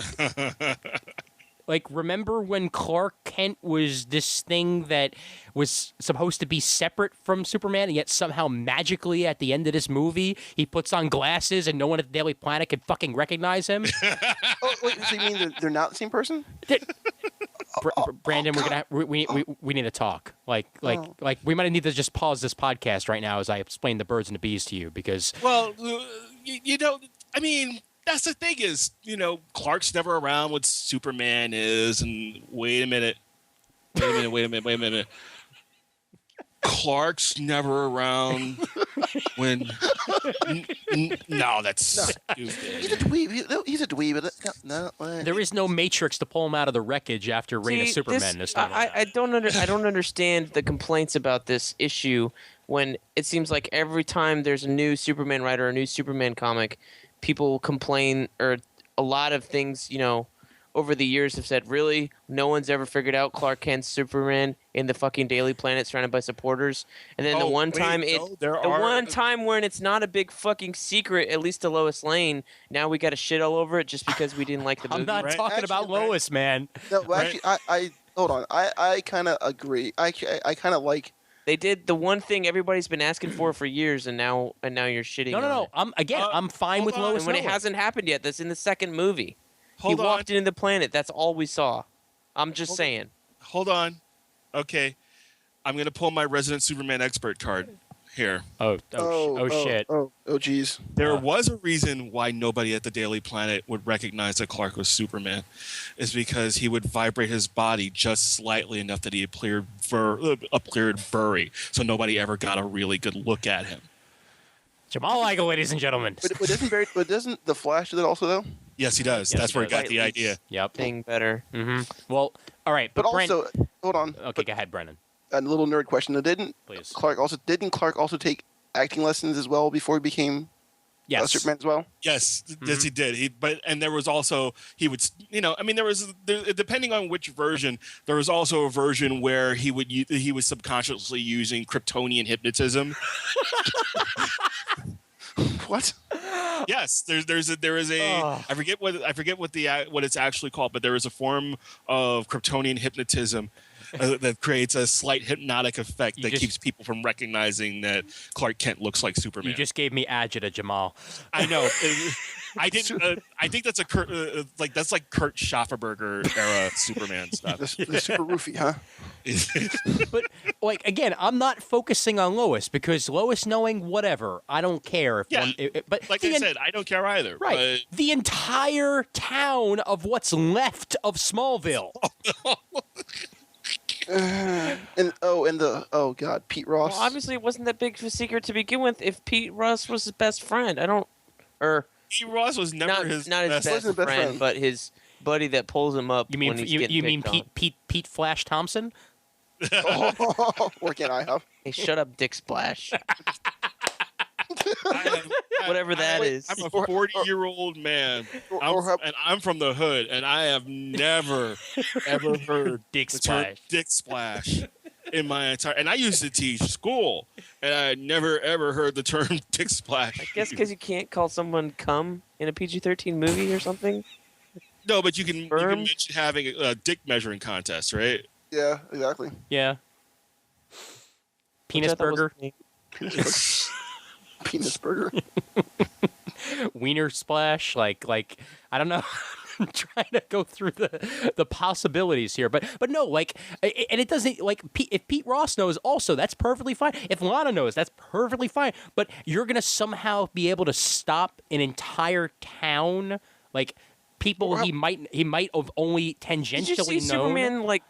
S1: Like, remember when Clark Kent was this thing that was supposed to be separate from Superman, and yet somehow magically at the end of this movie, he puts on glasses and no one at the Daily Planet can fucking recognize him?
S4: Oh, wait. So you mean they're not the same person?
S1: Brandon, we're gonna we need to talk. Like we might need to just pause this podcast right now as I explain the birds and the bees to you, because
S3: Well, you know, I mean, that's the thing is, Clark's never around what Superman is, and wait a minute. Clark's never around when. No, that's stupid.
S4: He's a dweeb. He's a dweeb. No.
S1: there is no Matrix to pull him out of the wreckage after Reign of
S2: See,
S1: Superman.
S2: this-
S1: This time around.
S2: I don't understand the complaints about this issue when it seems like every time there's a new Superman writer, a new Superman comic, people complain, or a lot of things, over the years have said, really, no one's ever figured out Clark Kent's Superman in the fucking Daily Planet surrounded by supporters. And then the
S3: Oh,
S2: one
S3: wait,
S2: time
S3: no, there
S2: the
S3: are-
S2: one time when it's not a big fucking secret, at least to Lois Lane, now we got to shit all over it just because we didn't like the movie.
S1: I'm not
S3: Right?
S1: talking
S4: Actually,
S1: about
S4: right.
S1: Lois, man.
S4: No, well, actually, I hold on. I kind of agree. I kind of like.
S2: They did the one thing everybody's been asking for years, and now you're shitting.
S1: No.
S2: on it.
S1: I'm fine
S3: hold
S1: with
S3: on.
S1: Lois.
S2: And when it
S1: Lane.
S2: hasn't happened yet, that's in the second movie.
S3: Hold on.
S2: walked into the planet. That's all we saw. I'm just saying.
S3: Hold on. Okay. I'm going to pull my resident Superman expert card here.
S1: Shit.
S4: Oh, geez.
S3: There was a reason why nobody at the Daily Planet would recognize that Clark was Superman. Is because he would vibrate his body just slightly enough that he appeared furry, so nobody ever got a really good look at him.
S1: Jamal Igle, ladies and gentlemen.
S4: But doesn't the Flash do that also though?
S3: Yes, he does.
S1: Yes,
S3: That's
S1: he
S3: where he
S1: does.
S3: got the idea.
S1: Yep.
S2: Thing better.
S1: Well, all right,
S4: But
S1: Brent-
S4: also, hold on.
S1: okay,
S4: But
S1: go ahead, Brennan.
S4: a little nerd question. Didn't
S1: Please.
S4: Clark also take acting lessons as well before he became
S1: Yes.
S4: Superman as well?
S3: Yes, yes, he did. And there was also depending on which version, there was also a version where he was subconsciously using Kryptonian hypnotism.
S4: What?
S3: Yes, there is a I forget what it's actually called, but there is a form of Kryptonian hypnotism that creates a slight hypnotic effect that keeps people from recognizing that Clark Kent looks like Superman.
S1: You just gave me agita, Jamal.
S3: I know. I didn't. I think that's that's like Kurt Schafferberger era Superman stuff.
S4: The super roofie, huh?
S1: But again, I'm not focusing on Lois because Lois knowing whatever, I don't care. But
S3: like I said, I don't care either.
S1: Right. The entire town of what's left of Smallville.
S4: God, Pete Ross.
S2: Well, obviously, it wasn't that big of a secret to begin with. If Pete Ross was his best friend,
S3: Pete Ross was never his
S2: best friend, but his buddy that pulls him up.
S1: You mean
S2: when he's getting picked on.
S1: Pete Flash Thompson?
S4: Working IHOP.
S2: Hey, shut up, Dick Splash. Whatever that is.
S3: I'm a 40-year-old man, and I'm from the hood, and I have never ever heard
S1: Dick
S3: the term
S1: Splash.
S3: Dick Splash in my entire. And I used to teach school, and I never ever heard the term Dick Splash.
S2: I guess because you can't call someone cum in a PG-13 movie or something.
S3: No, but you can
S2: Sperm?
S3: mention having a dick measuring contest, right?
S4: Yeah, exactly.
S1: Yeah.
S2: Which
S1: Penis
S2: I thought was
S1: burger.
S2: funny.
S4: Penis burger.
S1: Wiener splash. Like I don't know. I'm trying to go through the possibilities here, but no, and it doesn't if Pete Ross knows also, that's perfectly fine. If Lana knows, that's perfectly fine. But you're gonna somehow be able to stop an entire town, people he might have only tangentially
S2: Did you see
S1: known.
S2: Superman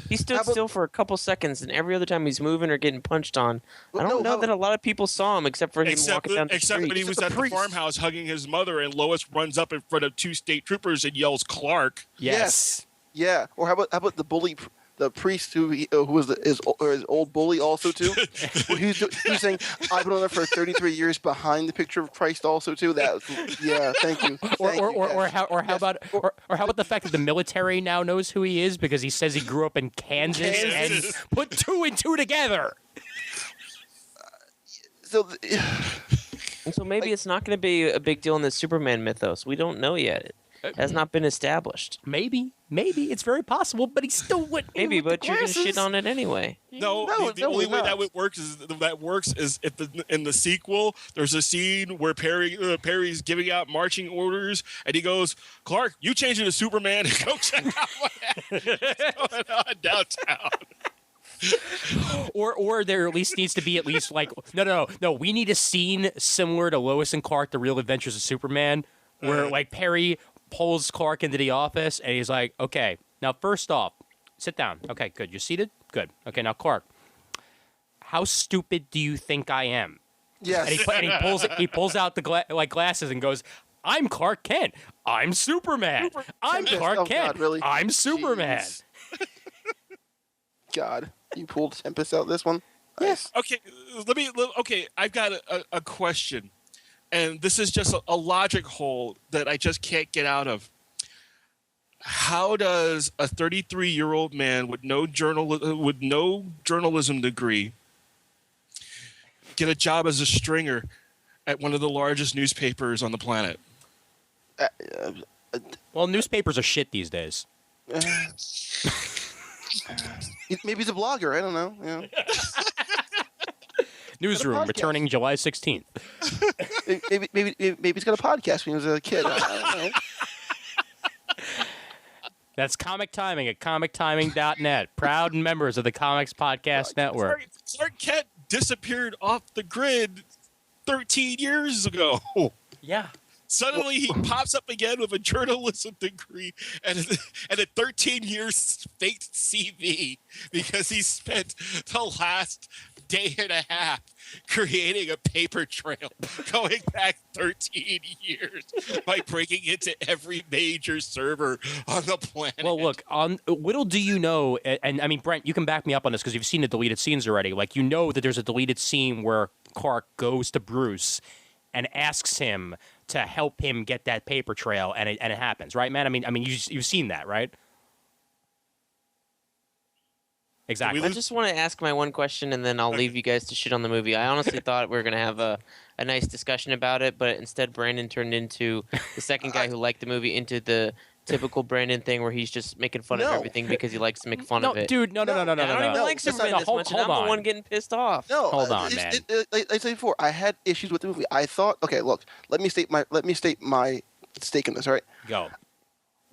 S2: he stood still for a couple seconds, and every other time he's moving or getting punched on. I don't know that a lot of people saw him except for him walking down the
S3: Except
S2: street.
S3: when he was at the farmhouse hugging his mother, and Lois runs up in front of 2 state troopers and yells, "Clark!"
S1: Yes.
S4: Yeah. Or how about the bully, the priest who was his old bully also too? He was saying, "I've been on there for 33 years behind the picture of Christ also too." Thank you.
S1: Or how about the fact that the military now knows who he is because he says he grew up in Kansas and put 2 and 2 together.
S4: So
S2: And so maybe it's not going to be a big deal in the Superman mythos. We don't know yet. It has not been established.
S1: Maybe it's very possible, but he still wouldn't.
S2: Maybe, but you're going to shit on it anyway.
S3: No, the only way that works is if in the sequel there's a scene where Perry's giving out marching orders, and he goes, "Clark, you change into Superman and go check out what's going on downtown."
S1: Or there at least needs to be no. We need a scene similar to Lois and Clark: The Real Adventures of Superman, where Perry pulls Clark into the office and he's like, "Okay, now first off, sit down. Okay, good. You're seated. Good. Okay, now Clark, how stupid do you think I am?"
S4: yes.
S1: And he pulls out the glasses and goes, "I'm Clark Kent. I'm Superman. I'm Clark Kent.
S4: God, really?
S1: I'm Superman."
S4: Jeez. God, you pulled Tempest out this one.
S1: Yes.
S3: Okay, I've got a question, and this is just a logic hole that I just can't get out of. How does a 33-year-old man with no journalism degree get a job as a stringer at one of the largest newspapers on the planet?
S1: Well, newspapers are shit these days.
S4: Maybe he's a blogger. I don't know. Yeah.
S1: Newsroom
S4: podcast.
S1: returning July 16th.
S4: Maybe he's got a podcast when he was a kid. I don't know.
S1: That's Comic Timing at comictiming.net. Proud members of the Comics Podcast Network.
S3: Clark Kent disappeared off the grid 13 years ago.
S1: Yeah.
S3: Suddenly he pops up again with a journalism degree and a 13 years faked CV because he spent the last day and a half creating a paper trail going back 13 years by breaking into every major server on the planet.
S1: Well, look, on little do you know, and I mean, Brent, you can back me up on this because you've seen the deleted scenes already. Like, you know that there's a deleted scene where Clark goes to Bruce and asks him to help him get that paper trail, and it happens, right, man? I mean, you've seen that, right? Exactly.
S2: I just want to ask my one question, and then I'll leave you guys to shit on the movie. I honestly thought we were going to have a nice discussion about it, but instead Brandon turned into the second guy who liked the movie into the typical Brandon thing where he's just making fun of everything because he likes to make fun of it.
S1: Dude, no.
S2: I don't even like Superman this much, and I'm the one getting pissed off.
S4: No,
S1: Hold on, man.
S4: Like I said before, I had issues with the movie. I thought, okay, look, let me state my stake in this. All right,
S1: Go.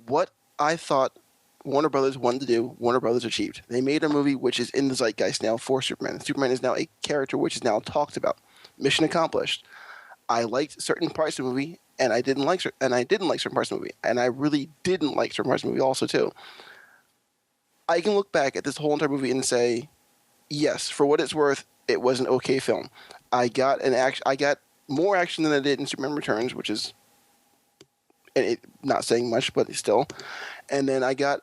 S4: what I thought Warner Brothers wanted to do, Warner Brothers achieved. They made a movie which is in the zeitgeist now for Superman. Superman is now a character which is now talked about. Mission accomplished. I liked certain parts of the movie, and I didn't like certain parts of the movie, and I really didn't like certain parts of the movie also too. I can look back at this whole entire movie and say, yes, for what it's worth, it was an okay film. I got more action than I did in Superman Returns, which is not saying much, but still. And then I got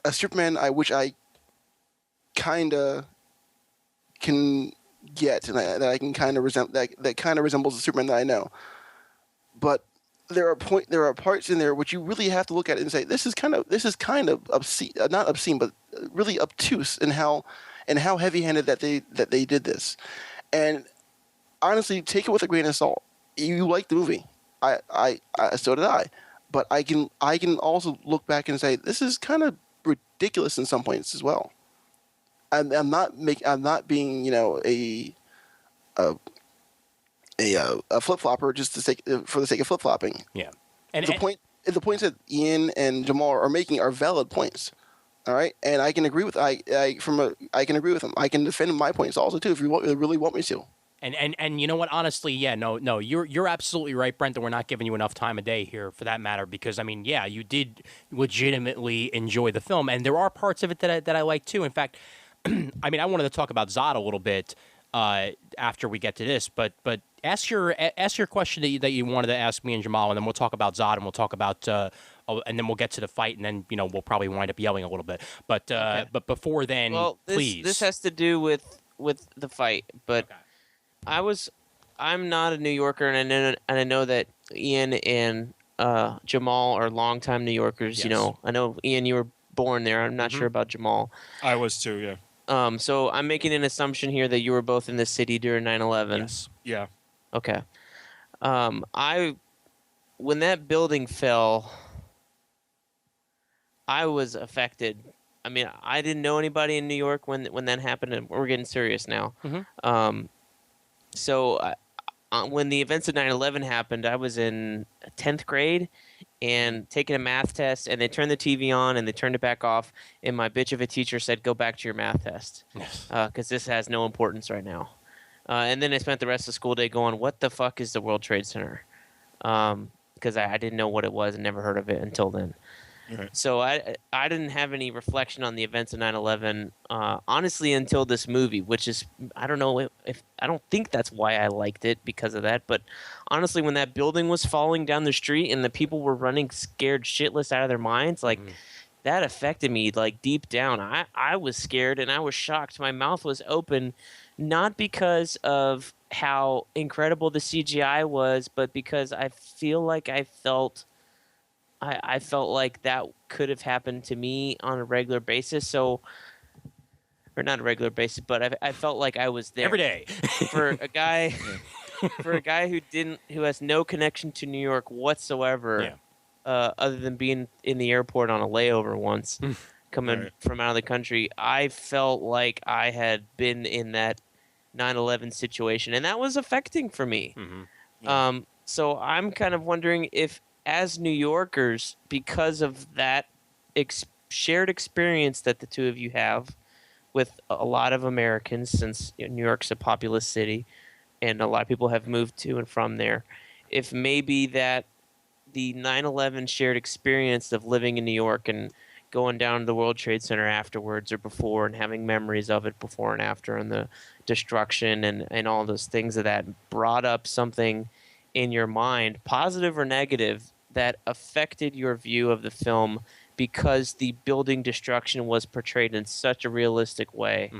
S4: a Superman which I kind of can get, and that I can kind of that kind of resembles the Superman that I know. But there are parts in there which you really have to look at it and say, this is kind of obscene, not obscene, but really obtuse in how heavy-handed that they did this. And honestly, take it with a grain of salt. You like the movie, so did I, but I can also look back and say this is kind of ridiculous in some points as well. I'm not being a flip flopper just for the sake of flip flopping.
S1: Yeah,
S4: the points that Ian and Jamal are making are valid points. All right, and I can agree with I can agree with them. I can defend my points also too if you really want me to.
S1: And you know what? Honestly, yeah, no, you're absolutely right, Brent. That we're not giving you enough time of day here for that matter, because I mean, yeah, you did legitimately enjoy the film, and there are parts of it that I like too. In fact, I mean, I wanted to talk about Zod a little bit after we get to this, but ask your question that you wanted to ask me and Jamal, and then we'll talk about Zod, and we'll talk about and then we'll get to the fight, and then we'll probably wind up yelling a little bit. But okay. But before then, please.
S2: This has to do with the fight, but. Okay. I'm not a New Yorker, and I know that Ian and Jamal are longtime New Yorkers. Yes. I know Ian, you were born there. I'm not sure about Jamal.
S3: I was too, yeah.
S2: So I'm making an assumption here that you were both in the city during 9/11.
S3: Yes. Yeah.
S2: Okay. When that building fell, I was affected. I mean, I didn't know anybody in New York when that happened, and we're getting serious now. Mm-hmm. So when the events of 9/11 happened, I was in 10th grade and taking a math test, and they turned the TV on and they turned it back off, and my bitch of a teacher said, go back to your math test because this has no importance right now. And then I spent the rest of the school day going, what the fuck is the World Trade Center? Because I didn't know what it was and never heard of it until then. Right. So I didn't have any reflection on the events of 9/11, honestly, until this movie, which is, I don't know if I don't think that's why I liked it because of that. But honestly, when that building was falling down the street and the people were running scared shitless out of their minds, like that affected me like deep down. I was scared and I was shocked. My mouth was open, not because of how incredible the CGI was, but because I feel like I felt like that could have happened to me on a regular basis. Or not a regular basis, but I felt like I was there
S1: every day
S2: for a guy who has no connection to New York whatsoever, other than being in the airport on a layover once, coming from out of the country. I felt like I had been in that 9/11 situation, and that was affecting for me. Mm-hmm. Yeah. So I'm kind of wondering if, as New Yorkers, because of that shared experience that the two of you have with a lot of Americans, since New York's a populous city and a lot of people have moved to and from there. If maybe that the 9/11 shared experience of living in New York and going down to the World Trade Center afterwards or before and having memories of it before and after and the destruction and all those things of that brought up something in your mind, positive or negative, that affected your view of the film because the building destruction was portrayed in such a realistic way.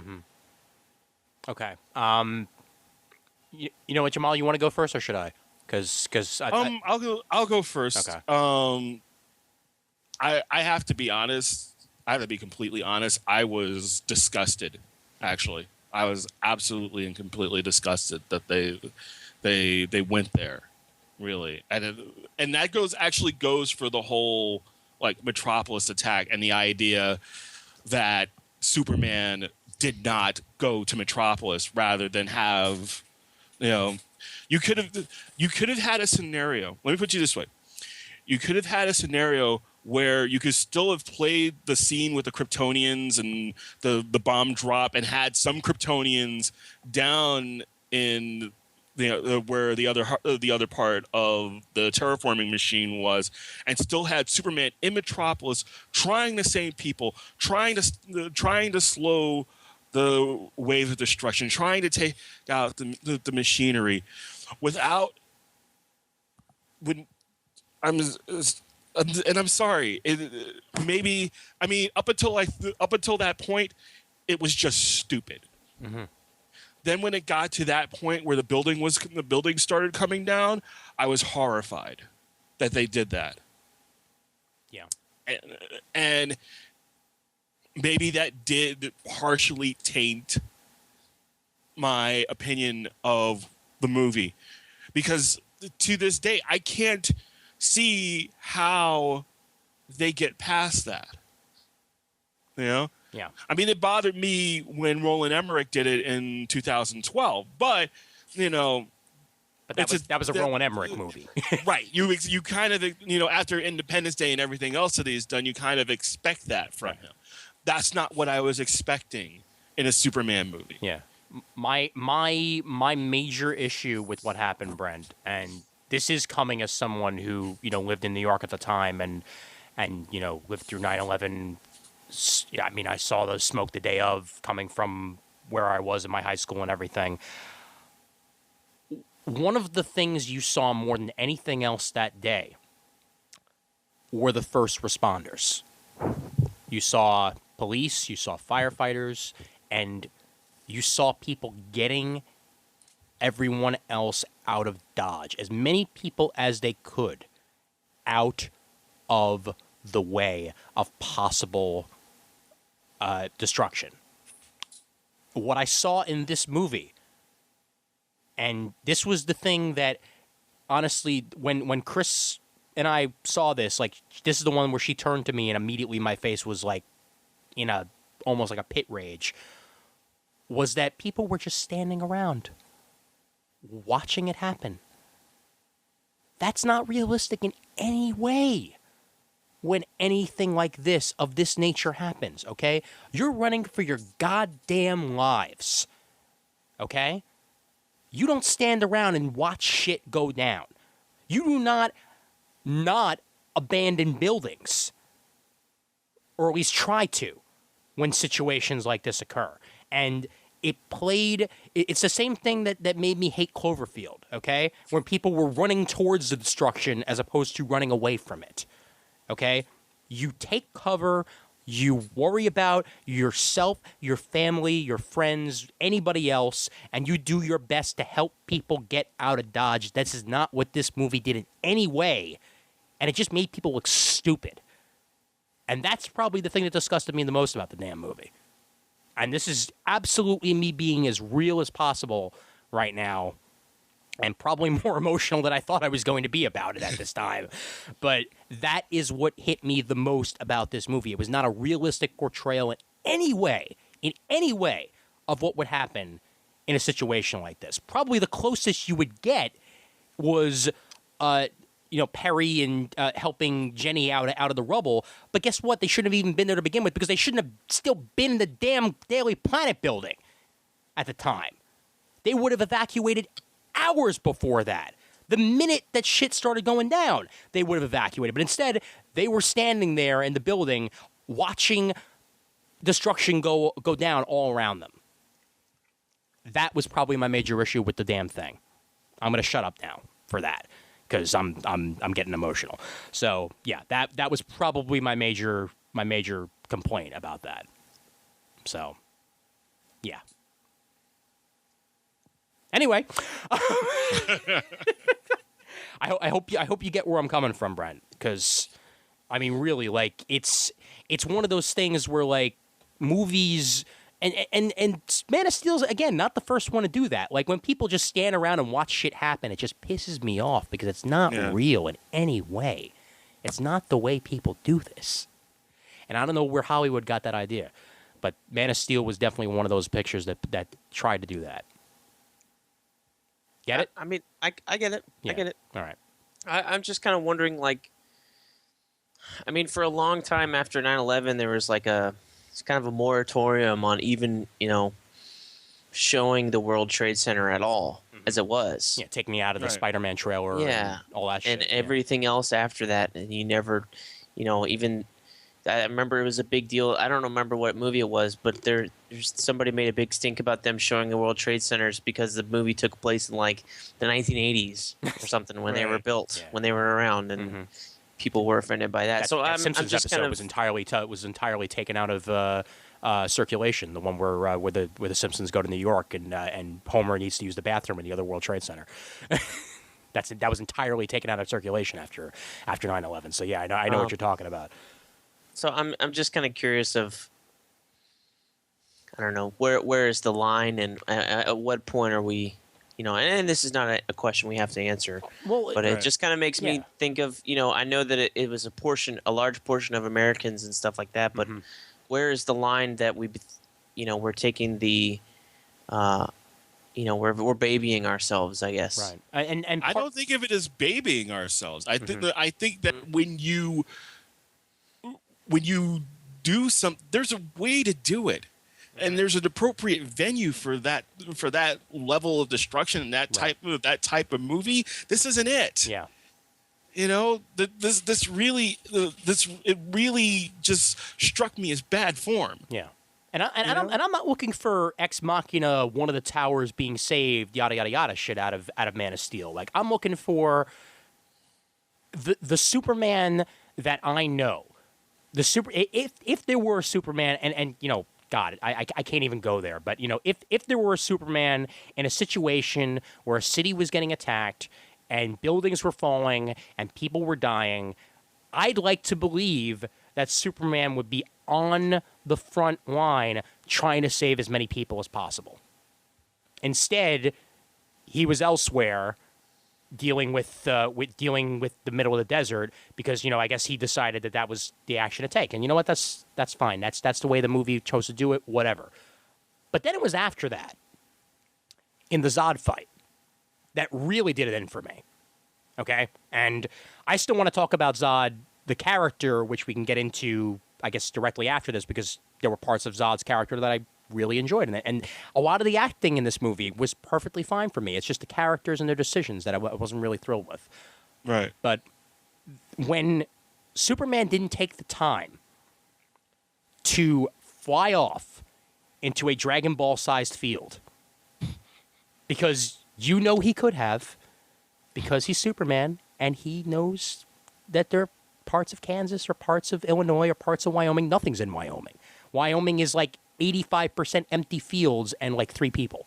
S1: Okay. You know what, Jamal? You want to go first, or should I? Because
S3: I'll go first.
S1: Okay.
S3: I have to be honest. I have to be completely honest. I was disgusted. Actually, I was absolutely and completely disgusted that they went there. Really, and that goes for the whole like Metropolis attack and the idea that Superman did not go to Metropolis rather than have, you could have had a scenario. Let me put you this way: you could have had a scenario where you could still have played the scene with the Kryptonians and the bomb drop and had some Kryptonians down in where the other part of the terraforming machine was, and still had Superman in Metropolis trying to save people, trying to slow the wave of destruction, trying to take out the machinery, without when I'm. And I'm sorry. Up until that point, it was just stupid.
S1: Mm-hmm.
S3: Then when it got to that point where the building started coming down, I was horrified that they did that.
S1: Yeah.
S3: And maybe that did partially taint my opinion of the movie, because to this day I can't see how they get past that.
S1: Yeah.
S3: I mean, it bothered me when Roland Emmerich did it in 2012, but
S1: But that was a Roland Emmerich movie.
S3: right. You kind of, after Independence Day and everything else that he's done, you kind of expect that from him. That's not what I was expecting in a Superman movie.
S1: Yeah. My major issue with what happened, Brent, and this is coming as someone who, lived in New York at the time and lived through 9/11. I mean, I saw the smoke the day of coming from where I was in my high school and everything. One of the things you saw more than anything else that day were the first responders. You saw police, you saw firefighters, and you saw people getting everyone else out of Dodge. As many people as they could out of the way of possible destruction. What I saw in this movie, and this was the thing that, honestly, when Chris and I saw this, like, this is the one where she turned to me and immediately my face was like in almost like a pit rage, was that people were just standing around watching it happen. That's not realistic in any way when anything like this, of this nature, happens, okay? You're running for your goddamn lives, okay? You don't stand around and watch shit go down. You do not abandon buildings, or at least try to, when situations like this occur. And it's the same thing that made me hate Cloverfield, okay? When people were running towards the destruction as opposed to running away from it, okay? You take cover, you worry about yourself, your family, your friends, anybody else, and you do your best to help people get out of Dodge. This is not what this movie did in any way, and it just made people look stupid. And that's probably the thing that disgusted me the most about the damn movie. And this is absolutely me being as real as possible right now, and probably more emotional than I thought I was going to be about it at this time. But that is what hit me the most about this movie. It was not a realistic portrayal in any way, of what would happen in a situation like this. Probably the closest you would get was Perry and helping Jenny out of the rubble. But guess what? They shouldn't have even been there to begin with because they shouldn't have still been in the damn Daily Planet building at the time. They would have evacuated hours before that. The minute that shit started going down, they would have evacuated. But instead, they were standing there in the building watching destruction go down all around them. That was probably my major issue with the damn thing. I'm going to shut up now for that because I'm getting emotional. So, yeah, that was probably my major complaint about that. So, yeah. Anyway, I hope you get where I'm coming from, Brent, because I mean, really, like it's one of those things where like movies and Man of Steel's again not the first one to do that. Like when people just stand around and watch shit happen, it just pisses me off because it's not real in any way. It's not the way people do this, and I don't know where Hollywood got that idea, but Man of Steel was definitely one of those pictures that tried to do that. Get it?
S2: I mean, I get it.
S1: Yeah.
S2: I get it.
S1: All right.
S2: I'm just kind of wondering, like, I mean, for a long time after 9/11, there was like it's kind of a moratorium on even, showing the World Trade Center at all as it was.
S1: Yeah, take me out of the
S3: Right.
S1: Spider-Man trailer and all that shit.
S2: And everything else after that. And you never, even, I remember it was a big deal. I don't remember what movie it was, but there's somebody made a big stink about them showing the World Trade Centers because the movie took place in like the 1980s or something when they were
S3: Right.
S2: built,
S1: Yeah.
S2: when they were around, and people were offended by that. So I'm
S1: Simpsons
S2: just
S1: episode
S2: kind of
S1: was entirely taken out of circulation. The one where the Simpsons go to New York and Homer needs to use the bathroom in the other World Trade Center. That was entirely taken out of circulation after 9/11. So yeah, I know what you're talking about.
S2: So I'm just kind of curious of, I don't know, where is the line, and at what point are we, and this is not a question we have to answer,
S1: Well,
S2: but it
S3: Right.
S2: just kind of makes
S1: Yeah.
S2: me think of, I know that it was a large portion of Americans and stuff like that, but where is the line that we're taking the, we're babying ourselves, I guess.
S1: right. And
S3: I don't think of it as babying ourselves. I think that when you do there's a way to do it, and there's an appropriate venue for that level of destruction and that type of movie. This isn't it.
S1: yeah.
S3: This really just struck me as bad form.
S1: Yeah. And I'm not looking for Ex Machina, one of the towers being saved, yada yada yada shit out of Man of Steel. Like I'm looking for the Superman that I know. If there were a Superman and God, I can't even go there, but if there were a Superman in a situation where a city was getting attacked and buildings were falling and people were dying, I'd like to believe that Superman would be on the front line trying to save as many people as possible. Instead, he was elsewhere dealing with the middle of the desert because I guess he decided that was the action to take. And you know what? That's fine. That's the way the movie chose to do it. Whatever. But then it was after that, in the Zod fight, that really did it in for me. Okay, and I still want to talk about Zod, the character, which we can get into, I guess, directly after this because there were parts of Zod's character that I really enjoyed in it. And a lot of the acting in this movie was perfectly fine for me. It's just the characters and their decisions that I wasn't really thrilled with.
S3: Right.
S1: But when Superman didn't take the time to fly off into a Dragon Ball-sized field, because he could have, because he's Superman, and he knows that there are parts of Kansas or parts of Illinois or parts of Wyoming. Nothing's in Wyoming. Wyoming is like 85% empty fields and like 3 people.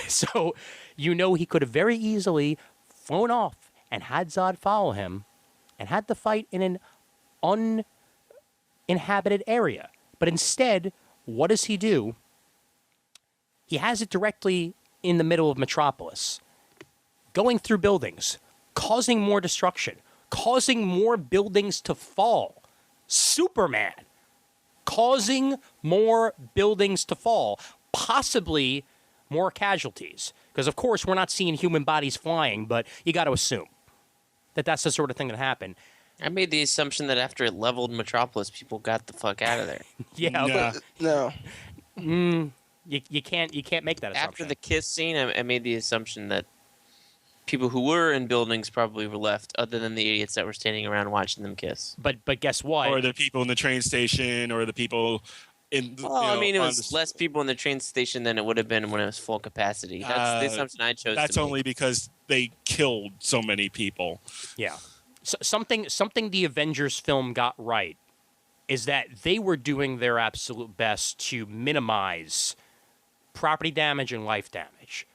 S1: So, he could have very easily flown off and had Zod follow him and had the fight in an uninhabited area. But instead, what does he do? He has it directly in the middle of Metropolis, going through buildings, causing more destruction, causing more buildings to fall. Superman causing more buildings to fall, possibly more casualties. Because, of course, we're not seeing human bodies flying, but you got to assume. that that's the sort of thing that happened.
S2: I made the assumption that after it leveled Metropolis, people got the fuck out of there.
S1: Yeah,
S3: Nah.
S4: No.
S1: you can't make that assumption.
S2: After the kiss scene, I made the assumption that people who were in buildings probably were left, other than the idiots that were standing around watching them kiss.
S1: but guess what?
S3: Or the people in the train station, or the people in.
S2: Well, I mean, it was less people in the train station than it would have been when it was full capacity. That's the assumption I chose.
S3: That's
S2: to
S3: only
S2: make.
S3: because they killed so many people.
S1: Yeah. So, something the Avengers film got right is that they were doing their absolute best to minimize property damage and life damage.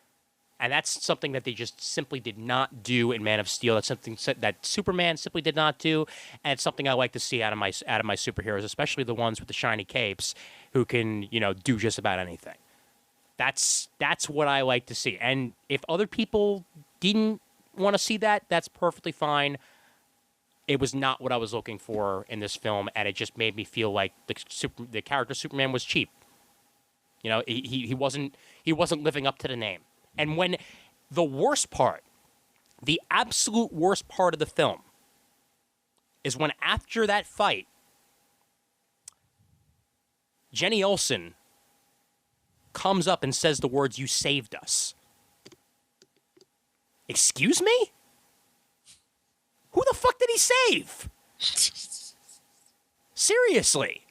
S1: And that's something that they just simply did not do in Man of Steel. That's something that Superman simply did not do, and it's something I like to see out of my superheroes, especially the ones with the shiny capes who can, do just about anything. That's what I like to see. And if other people didn't want to see that, that's perfectly fine. It was not what I was looking for in this film, and it just made me feel like the character Superman was cheap. He wasn't living up to the name. And when the worst part, the absolute worst part of the film, is when after that fight, Jenny Olsen comes up and says the words, "You saved us." Excuse me? Who the fuck did he save? Seriously?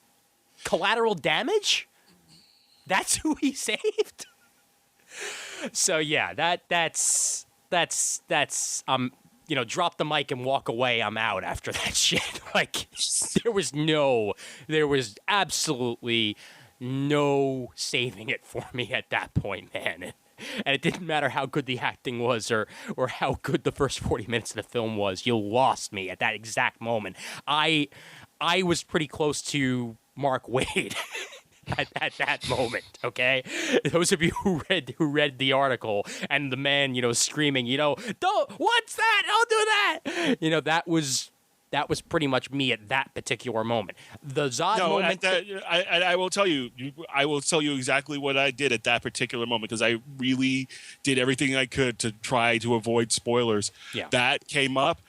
S1: Collateral damage? That's who he saved? So yeah, that's drop the mic and walk away. I'm out after that shit. Like there was absolutely no saving it for me at that point, man. And it didn't matter how good the acting was or how good the first 40 minutes of the film was. You lost me at that exact moment. I was pretty close to Mark Waid at that moment, okay? Those of you who read the article and the man, screaming, "Don't, what's that? Don't do that!" That was pretty much me at that particular moment. The Zod moment.
S3: I will tell you. I will tell you exactly what I did at that particular moment, because I really did everything I could to try to avoid spoilers.
S1: Yeah.
S3: That came up,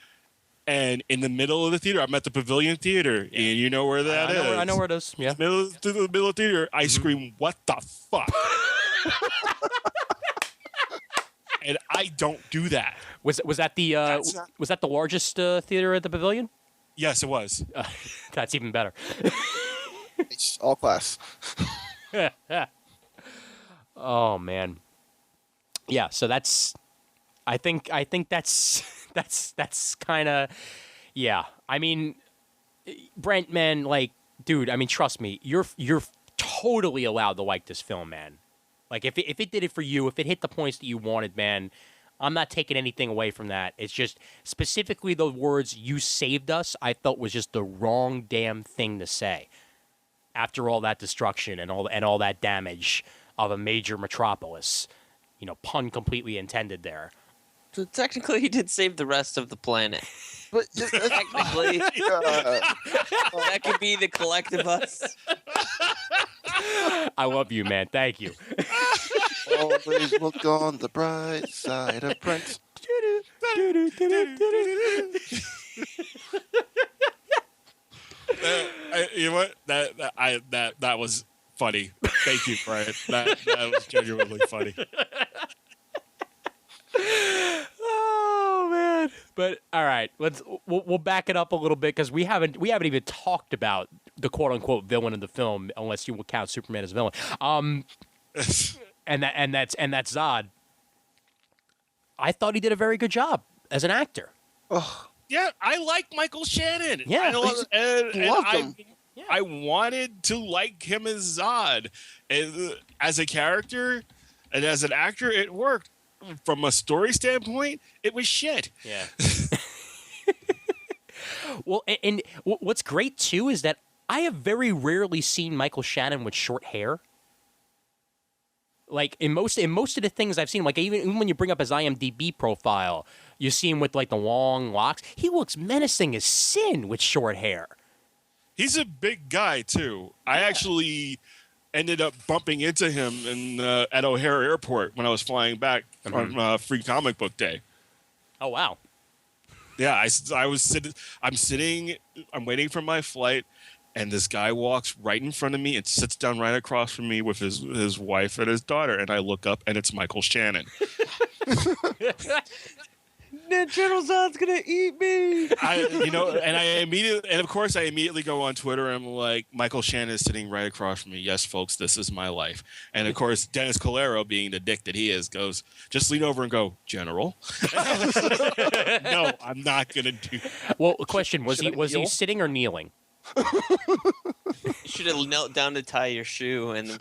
S3: and in the middle of the theater, I'm at the Pavilion Theater, and you know where that is.
S1: I know where it is. Yeah.
S3: Middle of the theater, I scream, "What the fuck!" And I don't do that.
S1: Was that the largest theater at the Pavilion?
S3: Yes, it was.
S1: That's even better.
S4: It's all class.
S1: Oh man. Yeah, so I think that's kind of, yeah. I mean, Brent, man, like, dude, I mean, trust me, you're totally allowed to like this film, man. Like, if it did it for you, if it hit the points that you wanted, man, I'm not taking anything away from that. It's just specifically the words "you saved us" I felt was just the wrong damn thing to say after all that destruction and all that damage of a major metropolis. Pun completely intended there.
S2: So technically, he did save the rest of the planet.
S4: But
S2: Technically, that could be the collective us.
S1: I love you, man. Thank you.
S4: always look on the bright side of Brent.
S3: You know what? That was funny. Thank you, Brian. That was genuinely funny.
S1: Oh man! But all right, we'll back it up a little bit because we haven't even talked about the quote unquote villain of the film, unless you will count Superman as a villain. And that's Zod. I thought he did a very good job as an actor.
S4: Oh,
S3: Yeah, I like Michael Shannon.
S1: Yeah.
S4: Loved him.
S3: I wanted to like him as Zod. And, as a character and as an actor, it worked. From a story standpoint, it was shit.
S1: Yeah. Well, and what's great too is that I have very rarely seen Michael Shannon with short hair. Like in most of the things I've seen, like even when you bring up his IMDb profile, you see him with like the long locks. He looks menacing as sin with short hair.
S3: He's a big guy too. I actually ended up bumping into him at O'Hare Airport when I was flying back on Free Comic Book Day.
S1: Oh wow.
S3: Yeah, I'm sitting, I'm waiting for my flight, and this guy walks right in front of me and sits down right across from me with his wife and his daughter, and I look up, and it's Michael Shannon.
S2: General Zod's gonna eat me.
S3: And of course I immediately go on Twitter and I'm like, Michael Shannon is sitting right across from me. Yes, folks, this is my life. And of course, Dennis Calero, being the dick that he is, goes, just lean over and go, General. No, I'm not gonna do that.
S1: Well, question, was he sitting or kneeling?
S2: You should have knelt down to tie your shoe and.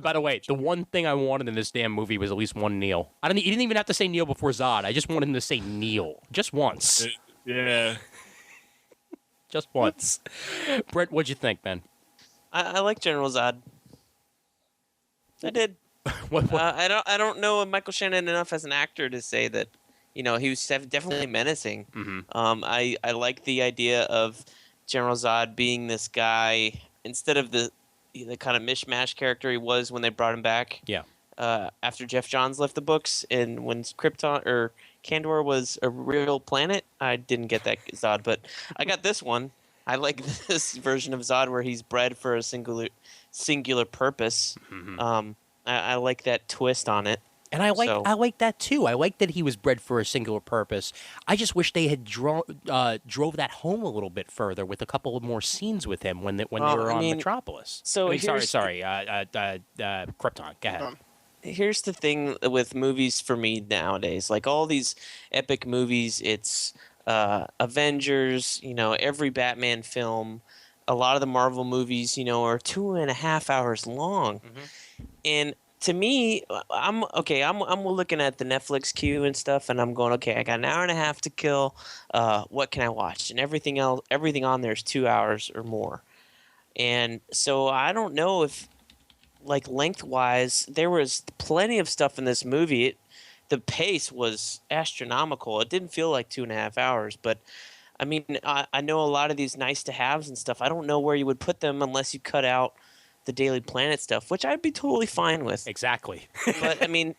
S1: By the way, the one thing I wanted in this damn movie was at least one kneel. He didn't even have to say kneel before Zod. I just wanted him to say kneel. Just once.
S3: Yeah.
S1: Just once. Brett, what'd you think, man?
S2: I like General Zod. I did.
S1: What?
S2: I don't know Michael Shannon enough as an actor to say that, he was definitely menacing.
S1: Mm-hmm.
S2: I like the idea of General Zod being this guy instead of the kind of mishmash character he was when they brought him back.
S1: Yeah.
S2: After Jeff Johns left the books and when Krypton or Kandor was a real planet, I didn't get that Zod, but I got this one. I like this version of Zod where he's bred for a singular purpose.
S1: Mm-hmm.
S2: I like that twist on it.
S1: And I like that too. I like that he was bred for a singular purpose. I just wish they had drove that home a little bit further with a couple of more scenes with him when they were on Metropolis.
S2: So
S1: Krypton. Go ahead.
S2: Here's the thing with movies for me nowadays. Like all these epic movies, it's Avengers. Every Batman film. A lot of the Marvel movies, are 2.5 hours long, and to me, I'm looking at the Netflix queue and stuff, and I'm going, okay, I got an hour and a half to kill. What can I watch? And everything on there is 2 hours or more. And so I don't know if, like, lengthwise, there was plenty of stuff in this movie. The pace was astronomical. It didn't feel like 2.5 hours, but I mean, I know a lot of these nice to haves and stuff. I don't know where you would put them unless you cut out the Daily Planet stuff, which I'd be totally fine with.
S1: Exactly.
S2: But I mean,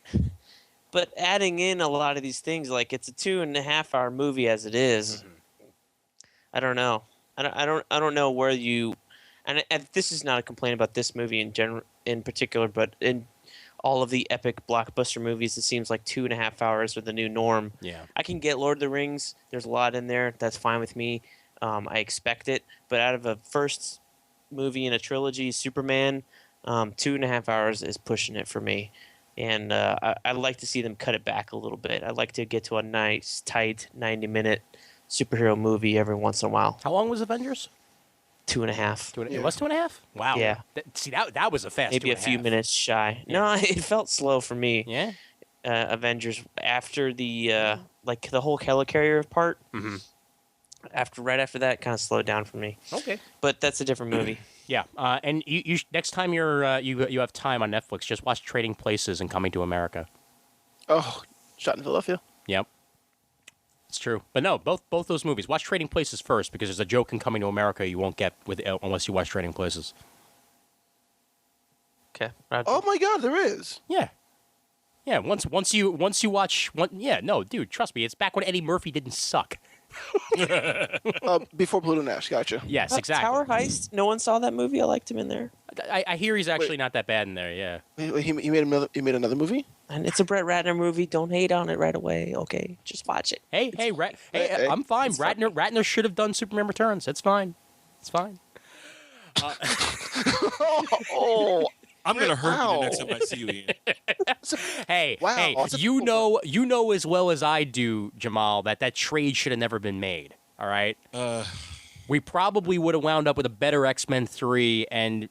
S2: adding in a lot of these things, like it's a 2.5 hour movie as it is. I don't know. I don't know where you, and this is not a complaint about this movie in particular, but in all of the epic blockbuster movies, it seems like 2.5 hours are the new norm.
S1: Yeah.
S2: I can get Lord of the Rings. There's a lot in there. That's fine with me. I expect it. But out of a first movie in a trilogy, Superman, 2.5 hours is pushing it for me. And I'd like to see them cut it back a little bit. I'd like to get to a nice, tight 90-minute superhero movie every once in a while.
S1: How long was Avengers?
S2: 2.5.
S1: It was 2.5? Wow.
S2: Yeah.
S1: That was a fast
S2: Maybe
S1: 2.5.
S2: a few minutes shy.
S1: Yeah.
S2: No, it felt slow for me.
S1: Yeah.
S2: Avengers after the like the whole helicarrier part.
S1: Mm-hmm.
S2: Right after that, kind of slowed down for me.
S1: Okay.
S2: But that's a different movie.
S1: Yeah. And you next time you have time on Netflix, just watch Trading Places and Coming to America.
S4: Oh, shot in Philadelphia.
S1: Yep. It's true. But no, both those movies. Watch Trading Places first because there's a joke in Coming to America you won't get unless you watch Trading Places.
S2: Okay. Roger.
S4: Oh my God, there is.
S1: Yeah. Yeah, once you watch one, yeah, no, dude, trust me, it's back when Eddie Murphy didn't suck.
S4: Before Pluto Nash, gotcha.
S1: Yes, exactly.
S2: Tower Heist. No one saw that movie. I liked him in there.
S1: I hear he's actually not that bad in there. Yeah.
S4: He made another movie.
S2: And it's a Brett Ratner movie. Don't hate on it right away. Okay, just watch it.
S1: Hey,
S4: Hey,
S1: I'm fine. Ratner should have done Superman Returns. It's fine. It's fine.
S4: Oh,
S3: I'm going to hurt you
S4: Wow.
S3: the next time I see you, Ian.
S1: Hey,
S4: Wow,
S1: hey,
S4: that's a
S1: you
S4: cool
S1: know as well as I do, Jamal, that trade should have never been made. All right. We probably would have wound up with a better X-Men 3 and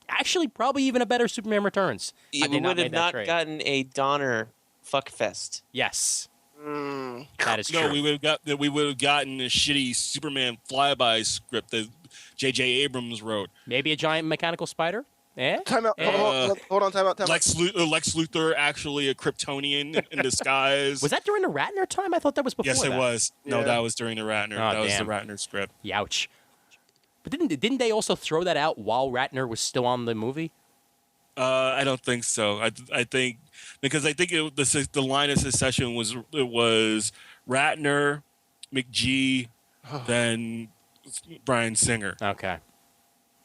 S1: actually probably even a better Superman Returns.
S2: You
S1: had they
S2: would have
S1: made that
S2: not
S1: trade.
S2: gotten a Donner fuckfest.
S1: Yes,
S4: Mm.
S1: that is true.
S3: No, we would have gotten a shitty Superman flyby script that J.J. Abrams wrote.
S1: Maybe a giant mechanical spider. Yeah.
S4: Time out. Hold on. Time out.
S3: Lex Luthor actually a Kryptonian in disguise.
S1: Was that during the Ratner time? I thought that was before.
S3: Yes, it
S1: that.
S3: was. No,
S4: Yeah.
S3: that was during the Ratner.
S1: Oh,
S3: that was
S1: damn.
S3: the Ratner script.
S1: Youch. But didn't they also throw that out while Ratner was still on the movie?
S3: I don't think so. I think because I think the line of succession was Ratner, McGee, then Bryan Singer.
S1: Okay.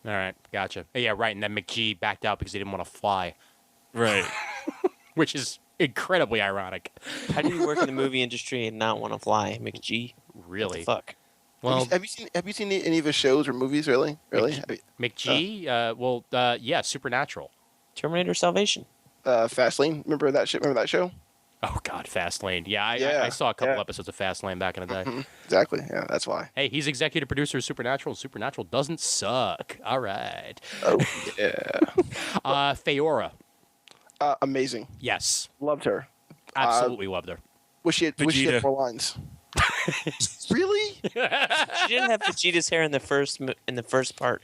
S1: All right. Gotcha. Yeah, right. And then McGee backed out because he didn't want to fly,
S3: Right.
S1: which is incredibly ironic.
S2: How do you work in the movie industry and not want to fly, McGee?
S1: Really.
S2: What the fuck?
S1: Well,
S4: have you seen any of his shows or movies? Really?
S1: McGee, yeah, Supernatural.
S2: Terminator Salvation.
S4: Fastlane. Remember that shit? Remember that show?
S1: Oh, God, Fastlane. Yeah,
S4: Yeah,
S1: I saw a couple
S4: yeah.
S1: episodes of Fastlane back in the day.
S4: Mhm. Exactly. Yeah, that's why.
S1: Hey, he's executive producer of Supernatural. Supernatural doesn't suck. All right.
S4: Oh yeah.
S1: Feora.
S4: Amazing.
S1: Yes.
S4: Loved her.
S1: Absolutely loved her.
S4: Wish she had
S3: Vegeta.
S4: more lines. Really?
S2: She didn't have Vegeta's hair in the first part.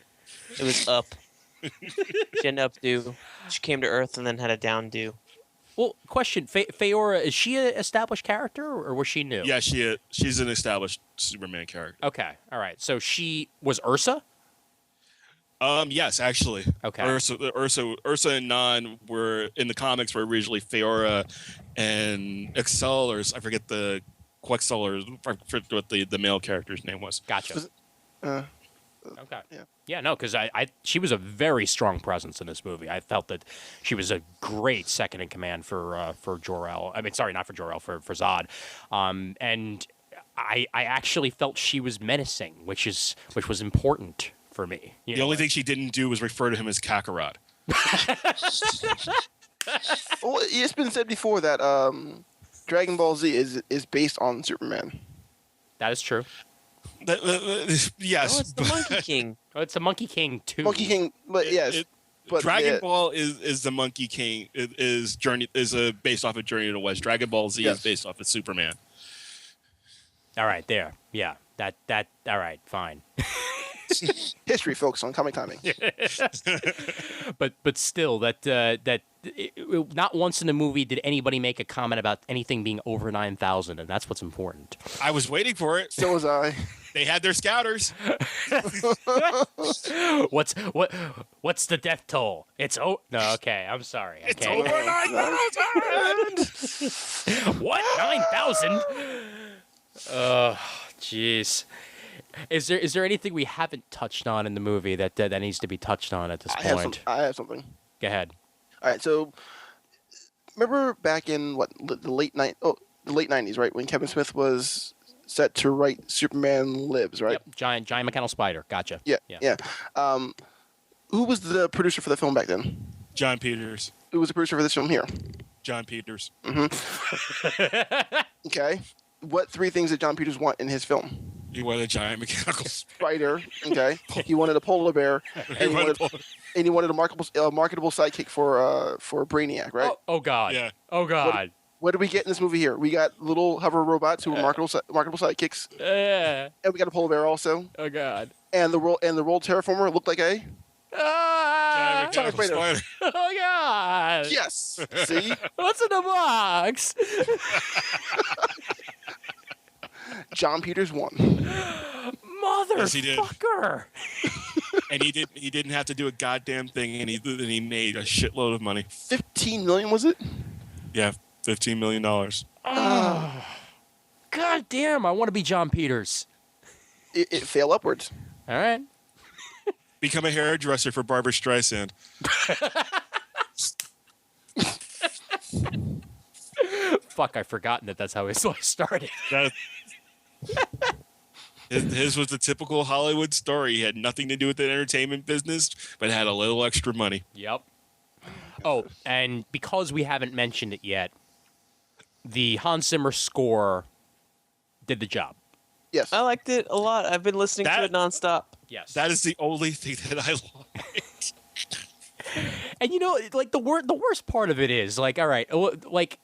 S2: It was up. She had an updo. She came to Earth and then had a downdo.
S1: Well, question. Feora, is she an established character or was she new?
S3: Yeah, she's an established Superman character.
S1: Okay. All right. So she was Ursa?
S3: Yes, actually.
S1: Okay.
S3: Ursa and Non were in the comics were originally Feora and Excel, or I forget the Quexel, or I forget what the male character's name was.
S1: Gotcha.
S4: Uh,
S1: Okay.
S4: Yeah.
S1: Yeah, no, because she was a very strong presence in this movie. I felt that she was a great second in command for Jor-El. I mean, sorry, not for Jor-El, for Zod. And I actually felt she was menacing, which was important for me. You
S3: The
S1: know,
S3: only thing she didn't do was refer to him as Kakarot.
S4: well, it's been said before that Dragon Ball Z is based on Superman.
S1: that is true.
S3: Yes,
S2: Oh, it's the Monkey King.
S1: Oh, it's a Monkey King too.
S4: Monkey King, but yes. But
S3: Dragon
S4: yeah,
S3: Ball is the Monkey King is based off of Journey to the West. Dragon Ball Z
S4: Yes.
S3: is based off of Superman.
S1: All right, there. Yeah, that. All right, fine.
S4: history, folks, on comic timing.
S1: But still, not once in the movie did anybody make a comment about anything being over 9,000, and that's what's important.
S3: I was waiting for it.
S4: So was I.
S3: They had their scouters.
S1: What's the death toll? It's no. Okay, I'm sorry. Okay.
S3: It's over 9,000.
S1: What? 9,000? Oh, jeez. Is there anything we haven't touched on in the movie that needs to be touched on at this point?
S4: I have something.
S1: Go ahead.
S4: All right, so remember back in the late 90s, right, when Kevin Smith was set to write Superman Lives, right?
S1: Yep. Giant mechanical spider. Gotcha.
S4: Yeah. Who was the producer for the film back then?
S3: John Peters.
S4: Who was the producer for this film here?
S3: John Peters.
S4: Okay. What three things did John Peters want in his film?
S3: He wanted a giant mechanical
S4: Spider. Okay. He wanted a polar bear, and he wanted a marketable sidekick for Brainiac, right?
S1: Oh God.
S3: Yeah.
S1: Oh God.
S4: What did we get in this movie here? We got little hover robots who were marketable sidekicks, and we got a polar bear also.
S1: Oh God.
S4: And the world terraformer looked like a
S1: Ah!
S3: giant mechanical
S4: Spider.
S3: spider.
S1: Oh God.
S4: yes. See,
S1: What's in the box?
S4: John Peters won.
S3: Yes, he did.
S1: Motherfucker.
S3: And he didn't have to do a goddamn thing, and he made a shitload of money.
S4: 15 million was it?
S3: Yeah, $15 million.
S1: God damn! I want to be John Peters.
S4: It fell upwards.
S1: All right.
S3: Become a hairdresser for Barbara Streisand.
S1: Fuck! I've forgotten that's how his life started.
S3: That, his was the typical Hollywood story. He had nothing to do with the entertainment business, but had a little extra money.
S1: Yep. Oh, and because we haven't mentioned it yet, the Hans Zimmer score did the job.
S4: Yes.
S2: I liked it a lot. I've been listening to it nonstop.
S1: Yes.
S3: That is the only thing that I like.
S1: And like the worst part of it is like, all right, like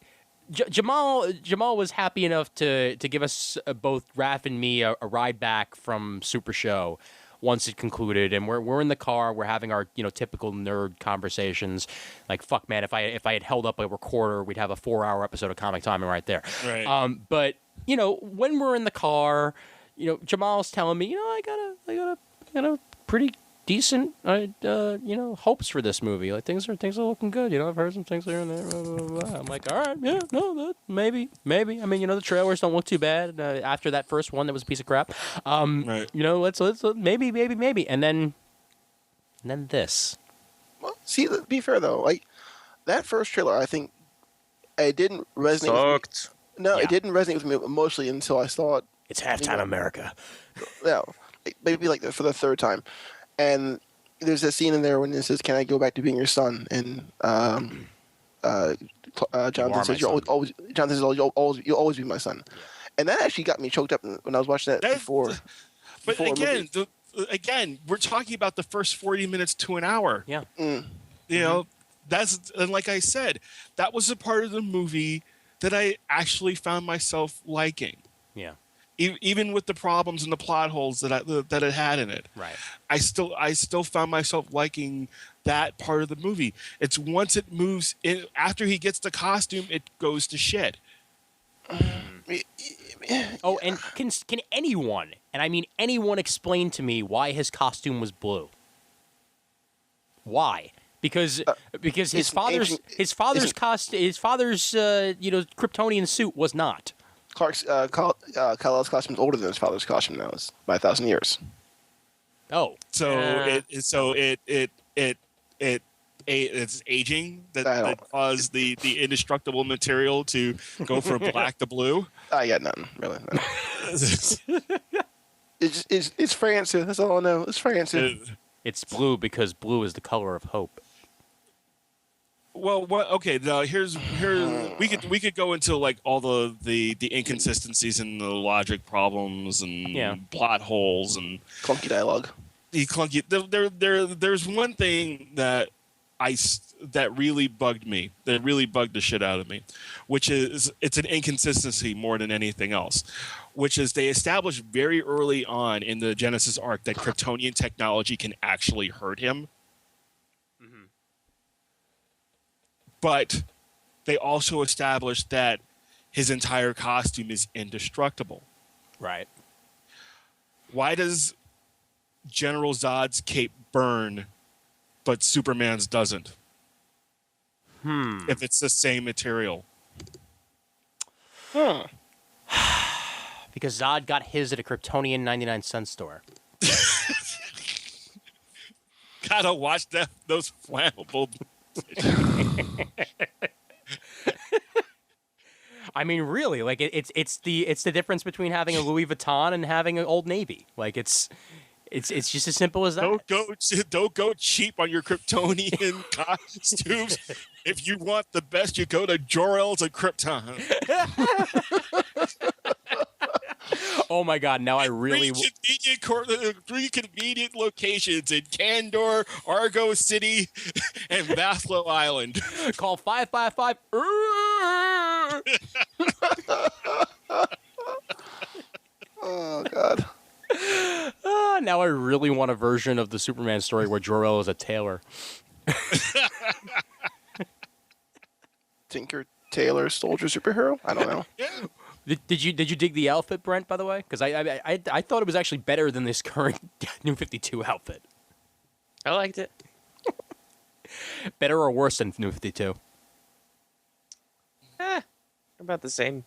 S1: Jamal was happy enough to give us both Raph and me a ride back from Super Show once it concluded, and we're in the car, we're having our typical nerd conversations, like fuck man, if I had held up a recorder, we'd have a 4-hour episode of Comic Timing right there.
S3: Right.
S1: But when we're in the car, Jamal's telling me, I got a pretty decent, hopes for this movie. Like things are looking good. I've heard some things here and there. Blah, blah, blah. I'm like, all right, yeah, no, maybe. I mean, the trailers don't look too bad after that first one that was a piece of crap.
S3: Right.
S1: Let's maybe, and then this.
S4: Well, see, to be fair though, like that first trailer, I think it didn't resonate. With me. No,
S1: Yeah.
S4: it didn't resonate with me emotionally until I saw it.
S1: It's halftime America.
S4: Yeah, maybe like for the third time, and there's a scene in there when it says, "Can I go back to being your son?" And Jonathan says,
S1: my
S4: "You'll always be my son," and that actually got me choked up when I was watching that before.
S3: But
S4: before
S3: again, we're talking about the first 40 minutes to an hour.
S1: Yeah.
S3: You know, and like I said, that was a part of the movie that I actually found myself liking.
S1: Yeah.
S3: Even with the problems and the plot holes that it had in it,
S1: Right.
S3: I still found myself liking that part of the movie. It's once it moves in after he gets the costume, it goes to shit.
S1: Oh, and can anyone, and I mean anyone, explain to me why his costume was blue? Why? Because his father's Kryptonian suit was not.
S4: Kal-El's costume is older than his father's costume now. It's by 1,000 years.
S1: Oh,
S3: It's aging that caused the indestructible material to go from black to blue.
S4: I got nothing really. No. It's fancy. That's all I know. It's fancy.
S1: It's blue because blue is the color of hope.
S3: Well, okay. Now here's we could go into like all the inconsistencies and the logic problems and plot holes and
S4: Clunky dialogue.
S3: There's one thing that that really bugged me. That really bugged the shit out of me, which is it's an inconsistency more than anything else. Which is they established very early on in the Genesis arc that Kryptonian technology can actually hurt him. But they also established that his entire costume is indestructible.
S1: Right.
S3: Why does General Zod's cape burn, but Superman's doesn't? If it's the same material.
S1: Because Zod got his at a Kryptonian 99-cent store.
S3: Gotta watch those flammable...
S1: I mean, really, like it's the difference between having a Louis Vuitton and having an Old Navy. Like it's just as simple as that.
S3: Don't go cheap on your Kryptonian costumes. If you want the best, you go to Jor-El's and Krypton.
S1: Oh my God! Now I really
S3: three convenient locations in Kandor, Argo City, and Vaslo Island.
S1: Call 555.
S4: Oh God!
S1: Now I really want a version of the Superman story where Jor-El is a tailor.
S4: Tinker Tailor soldier superhero? I don't know.
S3: Yeah.
S1: Did you dig the outfit, Brent? By the way, because I thought it was actually better than this current New 52 outfit.
S2: I liked it.
S1: Better or worse than New 52?
S2: About the same.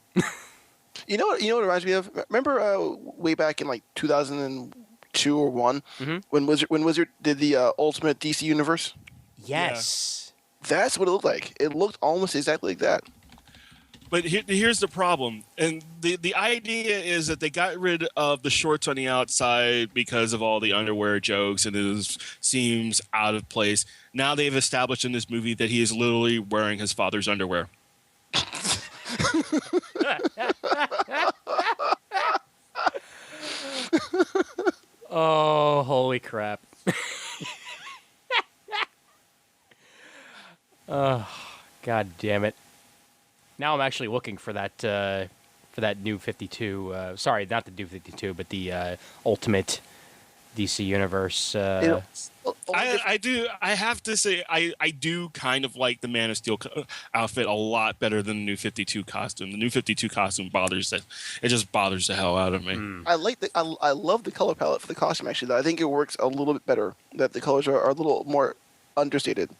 S4: You know what it reminds me of? Remember way back in like 2002 or 1 when Wizard did the Ultimate DC Universe?
S1: Yes.
S4: That's what it looked like. It looked almost exactly like that.
S3: But here's the problem. And the idea is that they got rid of the shorts on the outside because of all the underwear jokes, and it seems out of place. Now they've established in this movie that he is literally wearing his father's underwear.
S1: Oh, holy crap. Oh, God damn it. Now I'm actually looking for that New 52. Sorry, not the New 52, but the Ultimate DC Universe.
S3: I do. I have to say, I do kind of like the Man of Steel outfit a lot better than the New 52 costume. The New 52 costume it just bothers the hell out of me.
S4: I love the color palette for the costume. Actually, though. I think it works a little bit better. That the colors are a little more understated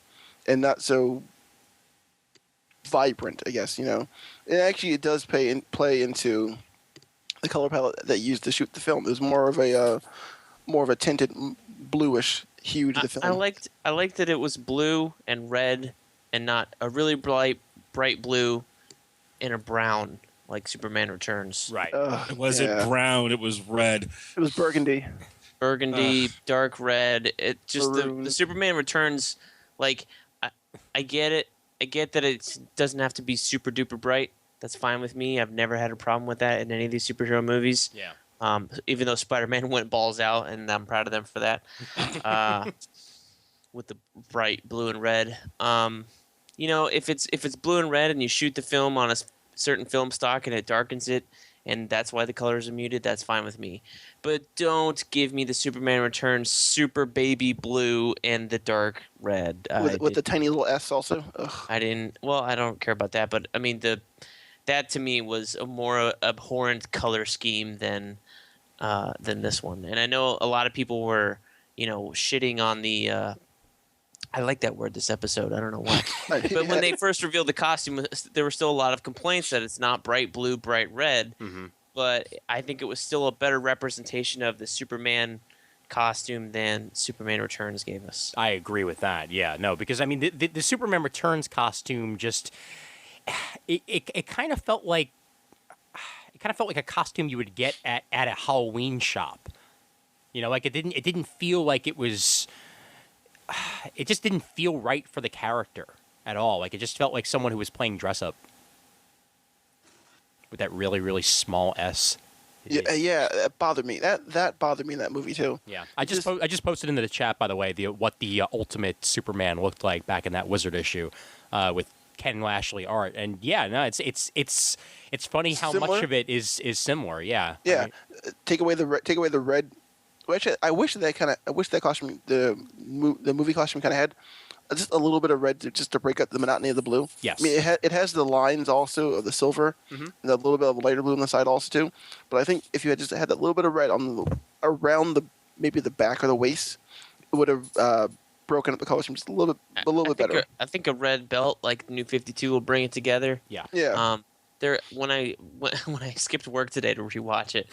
S4: and not so vibrant. I guess and actually it does play into the color palette that used to shoot the film. There's more of a tinted bluish hue to the film.
S2: I liked that it was blue and red and not a really bright blue and a brown like Superman Returns.
S1: Right.
S3: It wasn't brown, it was red.
S4: It was burgundy.
S2: Dark red. It just
S4: Maroon.
S2: the Superman Returns, like I get it. I get that it doesn't have to be super duper bright. That's fine with me. I've never had a problem with that in any of these superhero movies.
S1: Yeah.
S2: Even though Spider-Man went balls out, and I'm proud of them for that. With the bright blue and red. If it's blue and red and you shoot the film on a certain film stock and it darkens it, and that's why the colors are muted, that's fine with me. But don't give me the Superman Returns super baby blue and the dark red.
S4: With the tiny little S also. Ugh.
S2: I don't care about that, but I mean that to me was a more abhorrent color scheme than this one. And I know a lot of people were, shitting on the. I like that word this episode. I don't know why. But when they first revealed the costume, there were still a lot of complaints that it's not bright blue, bright red.
S1: Mm-hmm.
S2: But I think it was still a better representation of the Superman costume than Superman Returns gave us.
S1: I agree with that. Yeah, no, because I mean the Superman Returns costume just it kind of felt like a costume you would get at a Halloween shop. Like it didn't feel like it was. It just didn't feel right for the character at all. Like it just felt like someone who was playing dress up with that really, really small S.
S4: Yeah, that bothered me. That bothered me in that movie too.
S1: Yeah, I just posted into the chat, by the way, what the Ultimate Superman looked like back in that Wizard issue, with Ken Lashley art, and yeah, no, it's funny how
S4: Similar?
S1: much of it is similar. Yeah,
S4: Yeah,
S1: I mean,
S4: take away the red. Which I wish that costume, the movie costume, kind of had just a little bit of red just to break up the monotony of the blue.
S1: Yes.
S4: I mean it has the lines also of the silver and a little bit of lighter blue on the side also too. But I think if you had just had that little bit of red around maybe the back or the waist, it would have broken up the costume just a little bit better.
S2: I think a red belt like the New 52 will bring it together.
S1: yeah.
S4: Yeah.
S2: When I skipped work today to rewatch it,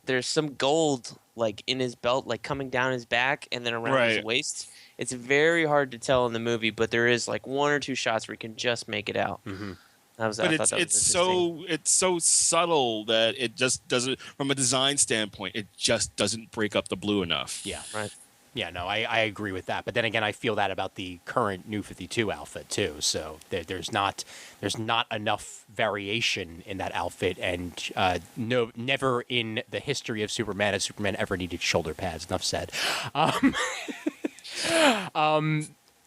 S2: there's some gold like in his belt, like coming down his back and then around his waist. It's very hard to tell in the movie, but there is like one or two shots where you can just make it out.
S1: Mm-hmm.
S3: It's so subtle that it just doesn't, from a design standpoint, it just doesn't break up the blue enough.
S1: Yeah.
S2: Right.
S1: Yeah, no, I agree with that. But then again, I feel that about the current New 52 outfit too. So there's not enough variation in that outfit, and never in the history of Superman has Superman ever needed shoulder pads. Enough said.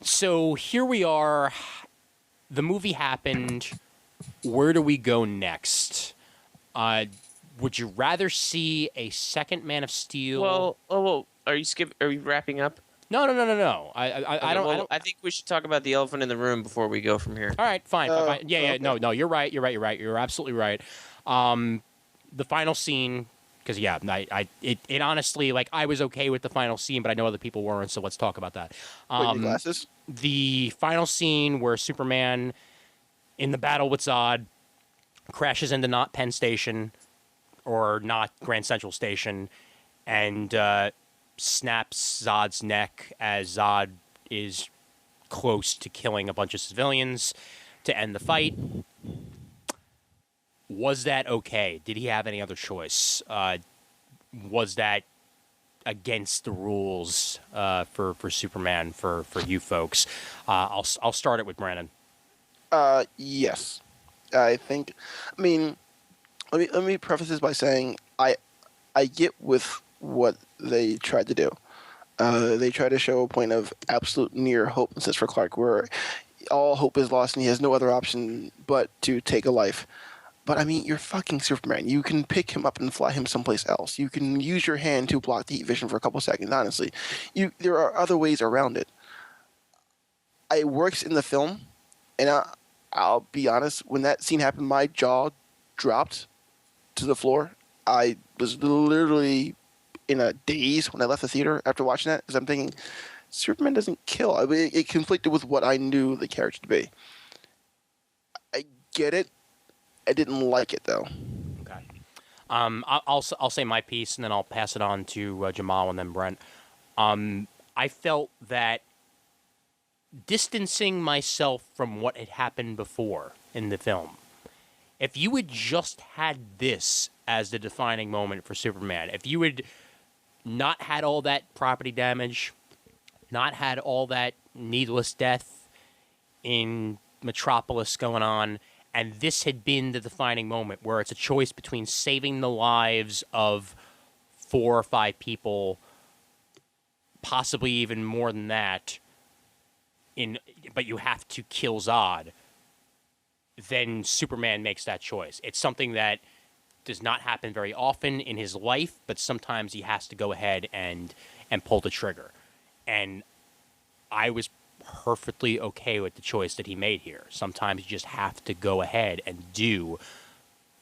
S1: So here we are. The movie happened. Where do we go next? Would you rather see a second Man of Steel?
S2: Well, are you wrapping up?
S1: No. I
S2: think we should talk about the elephant in the room before we go from here.
S1: All right, fine. Yeah,
S4: okay.
S1: no. You're right. You're absolutely right. The final scene, because it honestly, like, I was okay with the final scene, but I know other people weren't. So let's talk about that.
S4: Wait, your glasses?
S1: The final scene where Superman, in the battle with Zod, crashes into not Penn Station or not Grand Central Station, and snaps Zod's neck as Zod is close to killing a bunch of civilians to end the fight. Was that okay? Did he have any other choice? Was that against the rules for Superman for you folks? I'll start it with Brandon.
S4: Yes. I think. I mean, let me preface this by saying I get with what they tried to do. They try to show a point of absolute near hopelessness for Clark, where all hope is lost and he has no other option but to take a life. But I mean, you're fucking Superman. You can pick him up and fly him someplace else. You can use your hand to block the heat vision for a couple seconds. Honestly, there are other ways around it. It works in the film, and I'll be honest. When that scene happened, my jaw dropped to the floor. I was literally in a daze when I left the theater after watching that, because I'm thinking, Superman doesn't kill. I mean, it conflicted with what I knew the character to be. I get it. I didn't like it though.
S1: Okay. I'll say my piece, and then I'll pass it on to Jamal and then Brent. I felt that distancing myself from what had happened before in the film. If you had just had this as the defining moment for Superman, if you had not had all that property damage, not had all that needless death in Metropolis going on, and this had been the defining moment where it's a choice between saving the lives of 4 or 5 people, possibly even more than that, but you have to kill Zod, then Superman makes that choice. It's something that does not happen very often in his life, but sometimes he has to go ahead and pull the trigger. And I was perfectly okay with the choice that he made here. Sometimes you just have to go ahead and do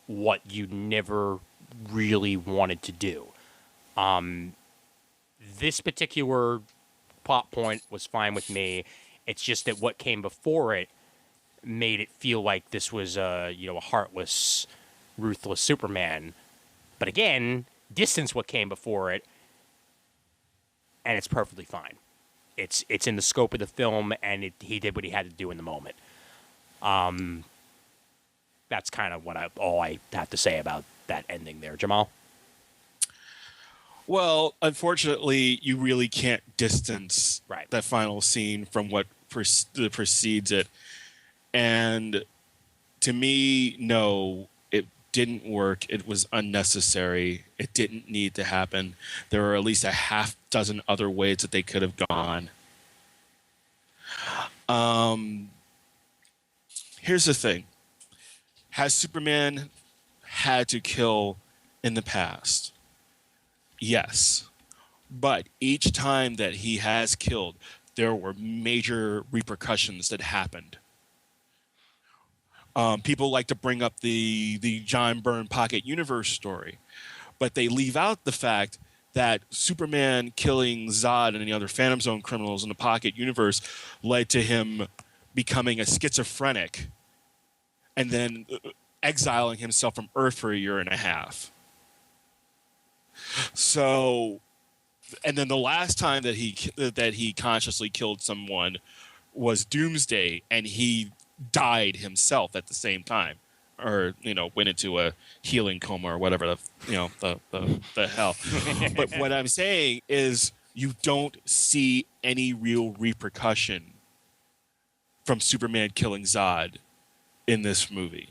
S1: what you never really wanted to do. This particular plot point was fine with me. It's just that what came before it made it feel like this was a heartless, ruthless Superman. But again, distance what came before it, and it's perfectly fine. It's in the scope of the film, and he did what he had to do in the moment. That's kind of all I have to say about that ending there. Jamal?
S3: Well, unfortunately, you really can't distance that final scene from what precedes it. And to me, no, it didn't work. It was unnecessary. It didn't need to happen. There were at least a half dozen other ways that they could have gone. Here's the thing. Has Superman had to kill in the past? Yes. But each time that he has killed, there were major repercussions that happened. People like to bring up the John Byrne Pocket Universe story, but they leave out the fact that Superman killing Zod and the other Phantom Zone criminals in the Pocket Universe led to him becoming a schizophrenic and then exiling himself from Earth for 1.5 years. So, and then the last time that he consciously killed someone was Doomsday, and he died himself at the same time, or went into a healing coma or whatever the hell. But what I'm saying is, you don't see any real repercussion from Superman killing Zod in this movie.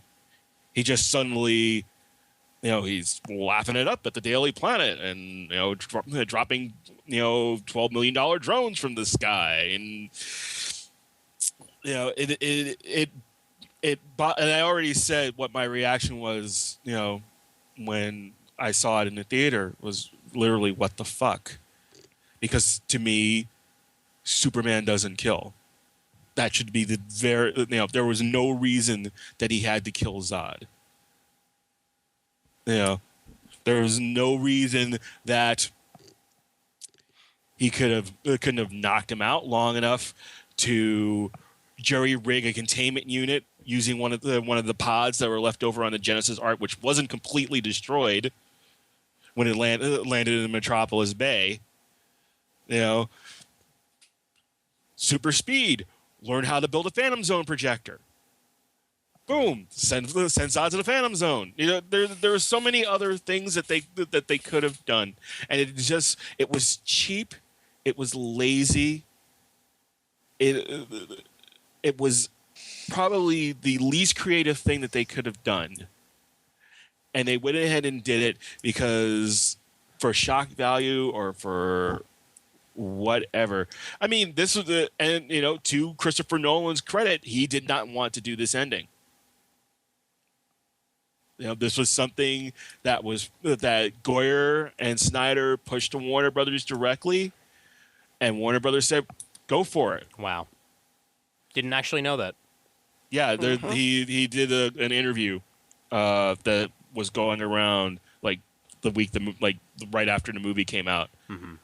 S3: He just suddenly, he's laughing it up at the Daily Planet and dropping $12 million drones from the sky, and and I already said what my reaction was, when I saw it in the theater, was literally, what the fuck? Because to me, Superman doesn't kill. That should be there was no reason that he had to kill Zod. There was no reason that he couldn't have knocked him out long enough to jerry rig a containment unit using one of the pods that were left over on the Genesis Ark, which wasn't completely destroyed when it landed in Metropolis Bay. Super speed. Learn how to build a Phantom Zone projector. Boom! Send Zod to the Phantom Zone. There are so many other things that they could have done, and it was cheap. It was lazy. It was probably the least creative thing that they could have done, and they went ahead and did it because for shock value or for whatever. I mean, this was to Christopher Nolan's credit, he did not want to do this ending. This was something that Goyer and Snyder pushed to Warner Brothers directly, and Warner Brothers said, "Go for it."
S1: Wow. Didn't actually know that.
S3: Yeah, he did an interview that was going around like the week right after the movie came out.
S1: Mm-hmm.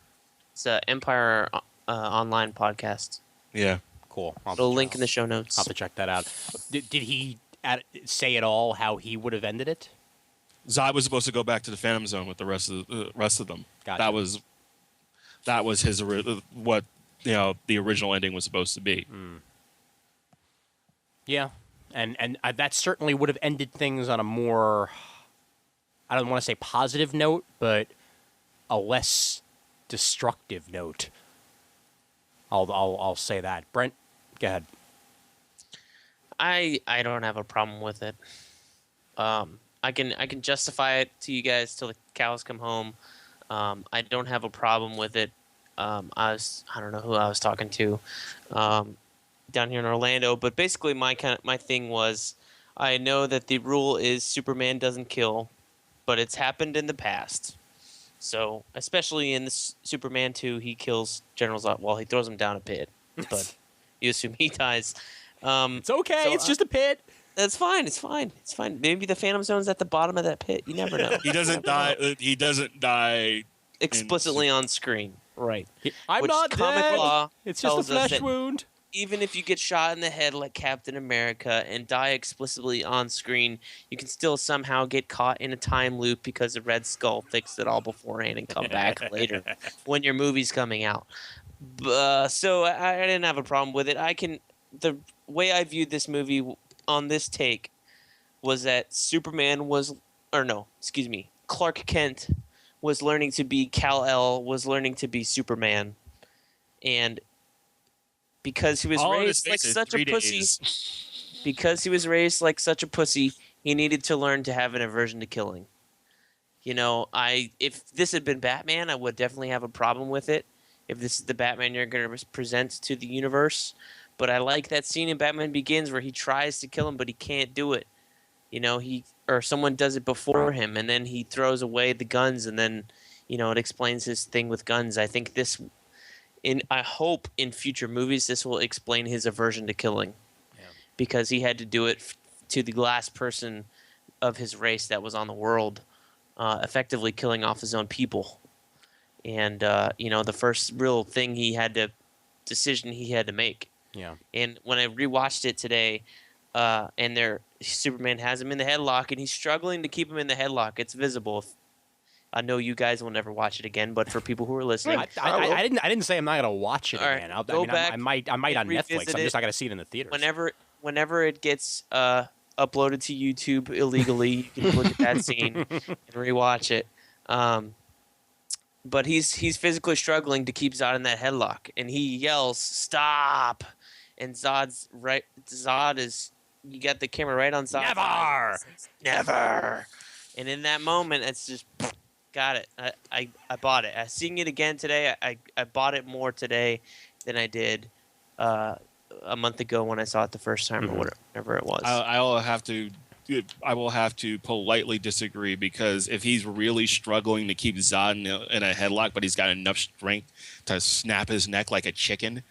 S2: It's an Empire Online podcast.
S3: Yeah,
S1: Cool.
S2: I'll link in the show notes.
S1: I'll have to check that out. Did he say at all how he would have ended it?
S3: Zod was supposed to go back to the Phantom Zone with the rest of them.
S1: Gotcha.
S3: That was his what the original ending was supposed to be.
S1: Yeah, and that certainly would have ended things on a more, I don't want to say positive note, but a less destructive note. I'll say that. Brent, go ahead.
S2: I don't have a problem with it. I can justify it to you guys till the cows come home. I don't have a problem with it. I don't know who I was talking to down here in Orlando, but basically my thing was, I know that the rule is Superman doesn't kill, but it's happened in the past. So especially in this Superman 2, he kills General Zod. Well, he throws him down a pit, but you assume he dies.
S1: It's okay.
S2: So
S1: it's just a pit.
S2: That's fine. It's fine. Maybe the Phantom Zone's at the bottom of that pit. You never know.
S3: He doesn't die. He doesn't die
S2: Explicitly on screen, right?
S1: I'm
S2: Which
S1: not
S2: comic
S1: dead.
S2: law
S1: It's just a
S2: tells us
S1: flesh
S2: that
S1: wound.
S2: even if you get shot in the head like Captain America and die explicitly on screen, you can still somehow get caught in a time loop because the Red Skull fixed it all beforehand and come back later when your movie's coming out. So I didn't have a problem with it. The way I viewed this movie on this take was that Clark Kent was learning to be Kal-El, was learning to be Superman, and because he was raised like such a pussy, he needed to learn to have an aversion to killing. If this had been Batman, I would definitely have a problem with it. If this is the Batman you're going to present to the universe, but I like that scene in Batman Begins where he tries to kill him, but he can't do it. Someone does it before him, and then he throws away the guns, and then, it explains his thing with guns. I think I hope in future movies this will explain his aversion to killing, because he had to do it to the last person of his race that was on the world, effectively killing off his own people. And the first real decision he had to make.
S1: Yeah.
S2: And when I rewatched it today, and Superman has him in the headlock, and he's struggling to keep him in the headlock. It's visible. I know you guys will never watch it again, but for people who are listening,
S1: I didn't say I'm not gonna watch it again.
S2: Go back.
S1: I might on Netflix. I'm just not gonna see it in the theaters.
S2: Whenever it gets uploaded to YouTube illegally, you can look at that scene and rewatch it. But he's physically struggling to keep Zod in that headlock, and he yells, "Stop!" And Zod is, you got the camera right on Zod. Never. And in that moment, it's just, got it. I bought it. Seeing it again today, I bought it more today than I did a month ago when I saw it the first time, or whatever it was.
S3: I will have to politely disagree, because if he's really struggling to keep Zod in a headlock, but he's got enough strength to snap his neck like a chicken.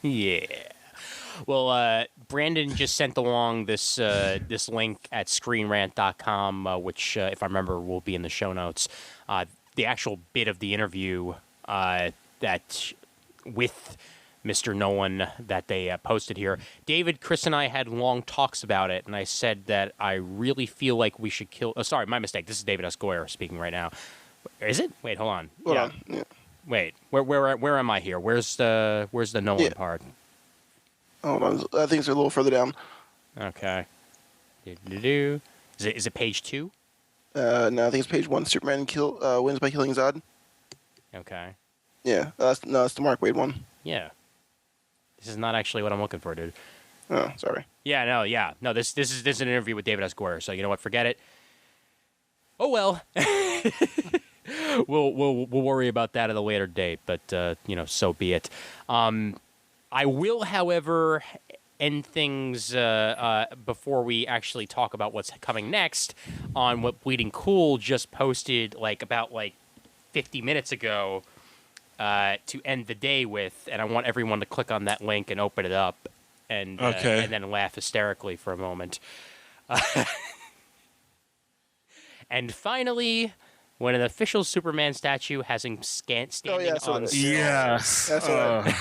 S1: Yeah. Well, Brandon just sent along this link at ScreenRant.com, which, if I remember, will be in the show notes. The actual bit of the interview that with Mr. Nolan that they posted here. David, Chris, and I had long talks about it, and I said that I really feel like we should kill... Oh, sorry, my mistake. This is David S. Goyer speaking right now. Is it? Wait, hold on.
S4: Hold on. Yeah.
S1: Wait, where am I here? Where's the Nolan part?
S4: Hold on. I think it's a little further down.
S1: Okay. Is it page 2?
S4: No, I think it's page 1. Superman wins by killing Zod.
S1: Okay.
S4: Yeah. That's the Mark Waid one.
S1: Yeah. This is not actually what I'm looking for, dude.
S4: Oh, sorry.
S1: Yeah. No, this is an interview with David S. Goyer, so you know what? Forget it. Oh well. We'll worry about that at a later date, but so be it. I will, however, end things before we actually talk about what's coming next on what Bleeding Cool just posted about 50 minutes ago to end the day with, and I want everyone to click on that link and open it up and then laugh hysterically for a moment. And finally, when an official Superman statue has him standing on
S3: Yes.
S4: That's what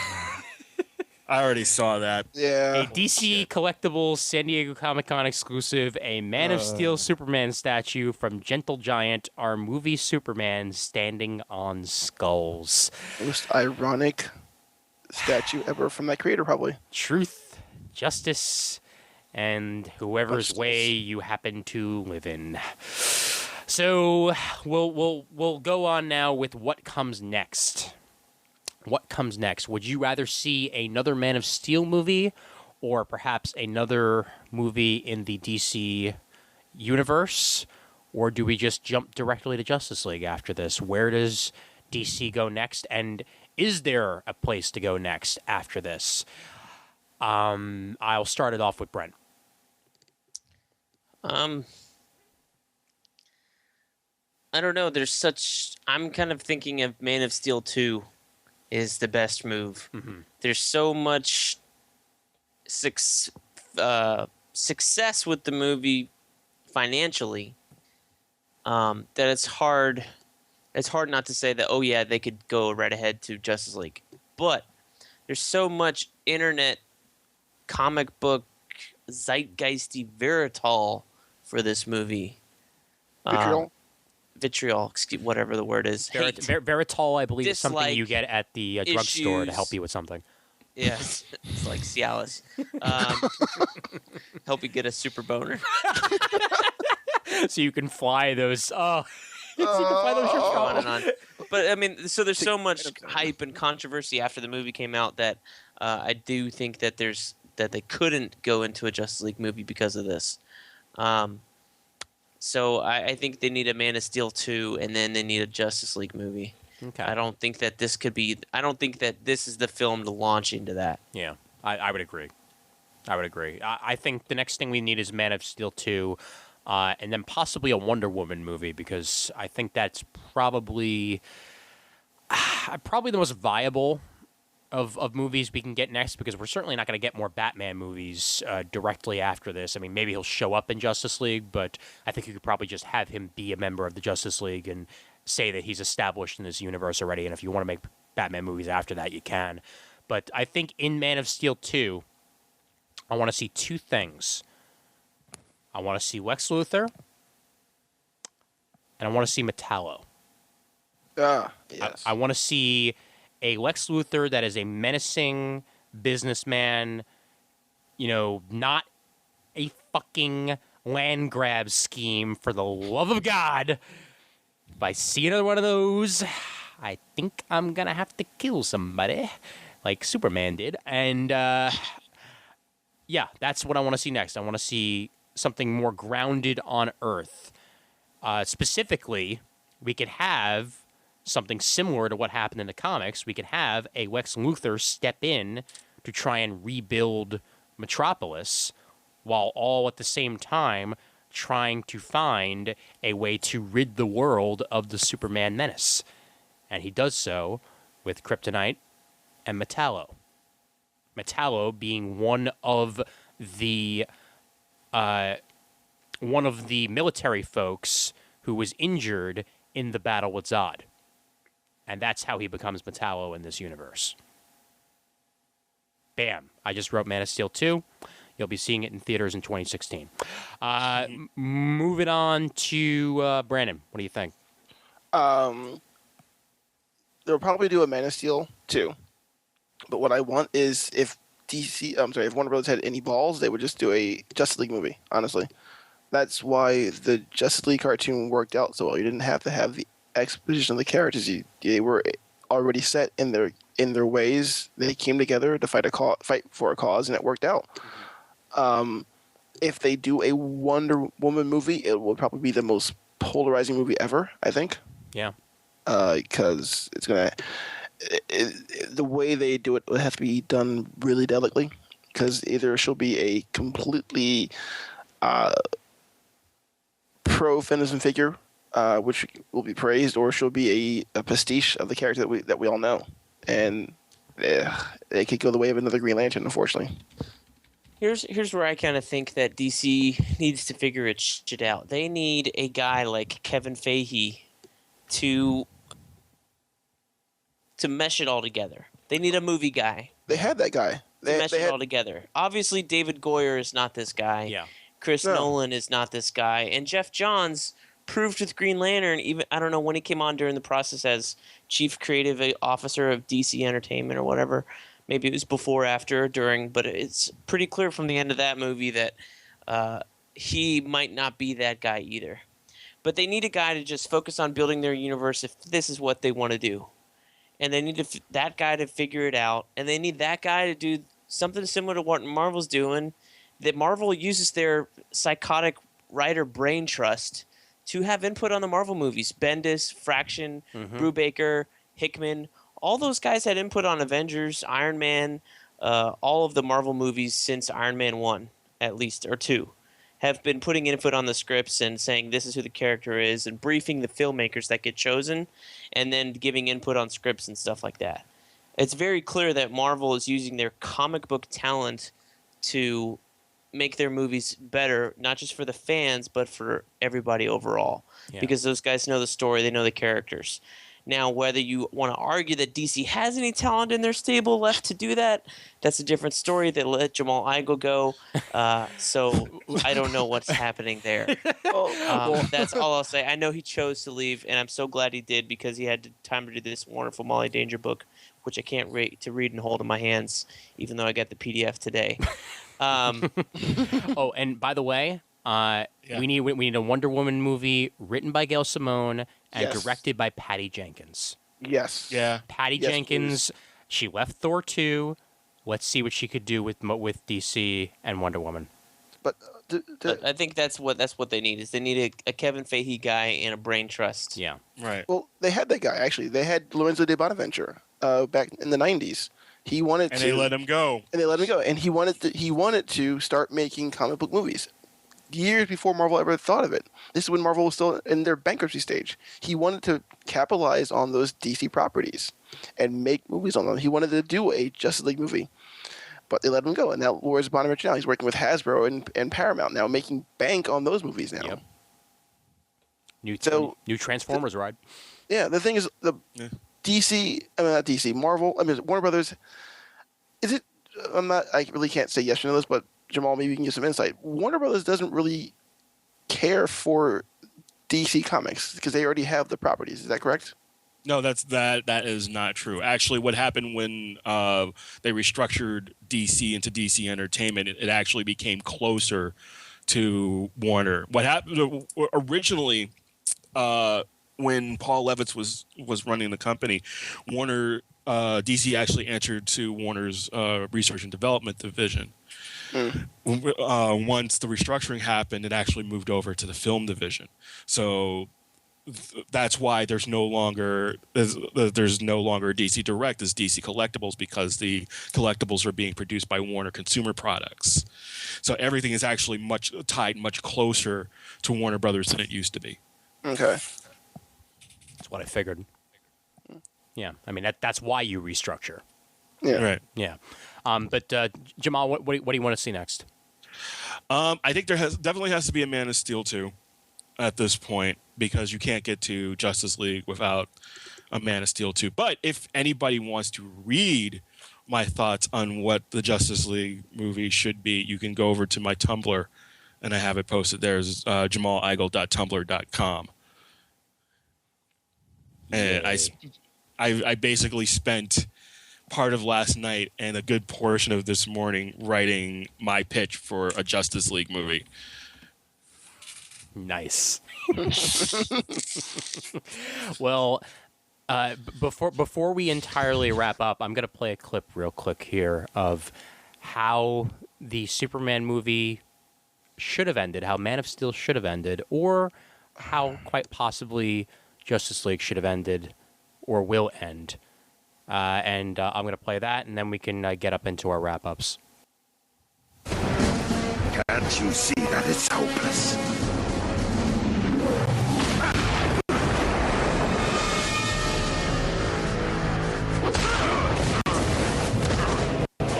S3: I already saw that.
S4: yeah.
S1: a DC Collectibles San Diego Comic-Con exclusive, a Man of Steel Superman statue from Gentle Giant, our movie Superman standing on skulls.
S4: Most ironic statue ever from that creator, probably.
S1: Truth, justice, and whoever's way you happen to live in. So we'll go on now with what comes next. What comes next? Would you rather see another Man of Steel movie or perhaps another movie in the DC universe? Or do we just jump directly to Justice League after this? Where does DC go next? And is there a place to go next after this? I'll start it off with Brent.
S2: I don't know. I'm kind of thinking of Man of Steel 2 is the best move.
S1: Mm-hmm.
S2: There's so much success with the movie financially that it's hard not to say that, oh yeah, they could go right ahead to Justice League. But there's so much internet comic book zeitgeisty vitriol for this movie. Vitriol, whatever the word is.
S1: Veritol, I believe, is something
S2: Dislike
S1: you get at the drugstore to
S2: issues.
S1: help you with something.
S2: Yes, it's like Cialis. Help you get a super boner.
S1: So you can fly those. So you can fly those ships
S2: On and on. But I mean, so there's so much hype and controversy after the movie came out that I do think that they couldn't go into a Justice League movie because of this. So I think they need a Man of Steel 2, and then they need a Justice League movie.
S1: Okay.
S2: I don't think that this is the film to launch into that.
S1: Yeah, I would agree. I think the next thing we need is Man of Steel 2, and then possibly a Wonder Woman movie, because I think that's probably the most viable of movies we can get next, because we're certainly not going to get more Batman movies directly after this. I mean, maybe he'll show up in Justice League, but I think you could probably just have him be a member of the Justice League and say that he's established in this universe already, and if you want to make Batman movies after that, you can. But I think in Man of Steel 2, I want to see two things. I want to see Lex Luthor, and I want to see Metallo.
S4: Yes.
S1: I want to see a Lex Luthor that is a menacing businessman, not a fucking land grab scheme, for the love of God. If I see another one of those, I think I'm going to have to kill somebody, like Superman did. And, yeah, that's what I want to see next. I want to see something more grounded on Earth. Specifically, we could have something similar to what happened in the comics. We could have a Lex Luthor step in to try and rebuild Metropolis, while all at the same time trying to find a way to rid the world of the Superman menace. And he does so with Kryptonite and Metallo. Metallo being one of the military folks who was injured in the battle with Zod. And that's how he becomes Metallo in this universe. Bam. I just wrote Man of Steel 2. You'll be seeing it in theaters in 2016. Moving on to Brandon. What do you think?
S4: They'll probably do a Man of Steel 2. But what I want is if Warner Bros. Had any balls, they would just do a Justice League movie, honestly. That's why the Justice League cartoon worked out so well. You didn't have to have the exposition of the characters. They were already set in their ways. They came together to fight for a cause, and it worked out. If they do a Wonder Woman movie, it will probably be the most polarizing movie ever, I think.
S1: Yeah.
S4: Because it's gonna, the way they do it will have to be done really delicately. because either she'll be a completely pro-feminism figure, which will be praised, or she'll be a pastiche of the character that we all know, and it could go the way of another Green Lantern, unfortunately.
S2: Here's where I kind of think that DC needs to figure its shit out. They need a guy like Kevin Feige to mesh it all together. They need a movie guy
S4: They had that guy.
S2: to mesh it all together. Obviously, David Goyer is not this guy.
S1: Yeah.
S2: Chris
S4: No.
S2: Nolan is not this guy, and Jeff Johns proved with Green Lantern. Even I don't know when he came on during the process as chief creative officer of DC Entertainment or whatever. Maybe it was before, after, or during, but it's pretty clear from the end of that movie that he might not be that guy either. But they need a guy to just focus on building their universe if this is what they want to do. And they need that guy to figure it out. And they need that guy to do something similar to what Marvel's doing, that Marvel uses their psychotic writer brain trust to have input on the Marvel movies. Bendis, Fraction, Brubaker, Hickman, all those guys had input on Avengers, Iron Man, all of the Marvel movies since Iron Man 1, at least, or 2, have been putting input on the scripts and saying this is who the character is and briefing the filmmakers that get chosen and then giving input on scripts and stuff like that. It's very clear that Marvel is using their comic book talent to make their movies better, not just for the fans, but for everybody overall.
S1: Yeah.
S2: Because those guys know the story, they know the characters. Now, whether you want to argue that DC has any talent in their stable left to do that, that's a different story. They let Jamal Igle go, so I don't know what's happening there. That's all I'll say. I know he chose to leave, and I'm so glad he did because he had time to do this wonderful Molly Danger book, which I can't wait to read and hold in my hands, even though I got the PDF today.
S1: Oh, and by the way, we need a Wonder Woman movie written by Gail Simone and
S4: Yes.
S1: directed by Patty Jenkins.
S4: Yes.
S3: Yeah.
S1: Patty
S4: Yes,
S1: Jenkins, she left Thor 2. Let's see what she could do with DC and Wonder Woman.
S4: But
S2: I think that's what they need. Is they need a Kevin Feige guy and a brain trust.
S1: Yeah.
S3: Right.
S4: well, they had that guy actually. They had Lorenzo de Bonaventure back in the '90s. He wanted
S3: And
S4: to,
S3: they let him go.
S4: and they let him go. And he wanted to start making comic book movies years before Marvel ever thought of it. This is when Marvel was still in their bankruptcy stage. He wanted to capitalize on those DC properties and make movies on them. He wanted to do a Justice League movie, but they let him go. And now where's Bonaventure now? He's working with Hasbro and Paramount now, making bank on those movies now.
S1: Yep. New Transformers ride.
S4: Yeah, the thing is, the
S3: Yeah.
S4: not DC, Marvel, Warner Brothers, is it, I really can't say yes or no to this, but Jamal, maybe you can give some insight. Warner Brothers doesn't really care for DC Comics because they already have the properties. Is that correct?
S3: No, that is not true. Actually, what happened when they restructured DC into DC Entertainment, it actually became closer to Warner. What happened originally, when Paul Levitz was running the company, Warner DC actually entered to Warner's research and development division. Once the restructuring happened, it actually moved over to the film division. So that's why there's no longer DC Direct as DC Collectibles, because the collectibles are being produced by Warner Consumer Products. So everything is actually tied much closer to Warner Brothers than it used to be.
S4: Okay.
S1: That's what I figured. Yeah. I mean, that's why you restructure.
S4: Yeah.
S3: Right.
S1: Yeah. But Jamal, what do you want to see next?
S3: I think there definitely has to be a Man of Steel 2 at this point, because you can't get to Justice League without a Man of Steel 2. But if anybody wants to read my thoughts on what the Justice League movie should be, you can go over to my Tumblr, and I have it posted there. It's jamaligle.tumblr.com. And I basically spent part of last night and a good portion of this morning writing my pitch for a Justice League movie.
S1: Nice. Well, before we entirely wrap up, I'm going to play a clip real quick here of how the Superman movie should have ended, how Man of Steel should have ended, or how quite possibly Justice League should have ended or will end. And I'm going to play that, and then we can get up into our wrap-ups.
S5: Can't you see that it's hopeless?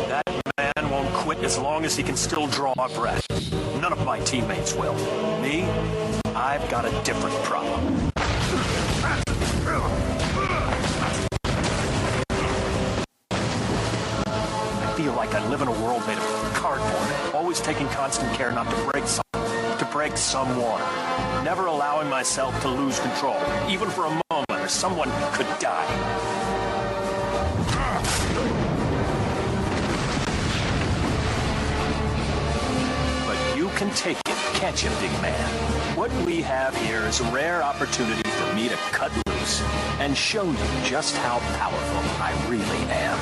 S6: That man won't quit as long as he can still draw a breath. None of my teammates will. Me, I've got a different problem. I feel like I live in a world made of cardboard, always taking constant care not to break someone. Never allowing myself to lose control, even for a moment, or someone could die. But you can take it, can't you, big man? What we have here is a rare opportunity for me to cut loose and show you just how powerful I really am.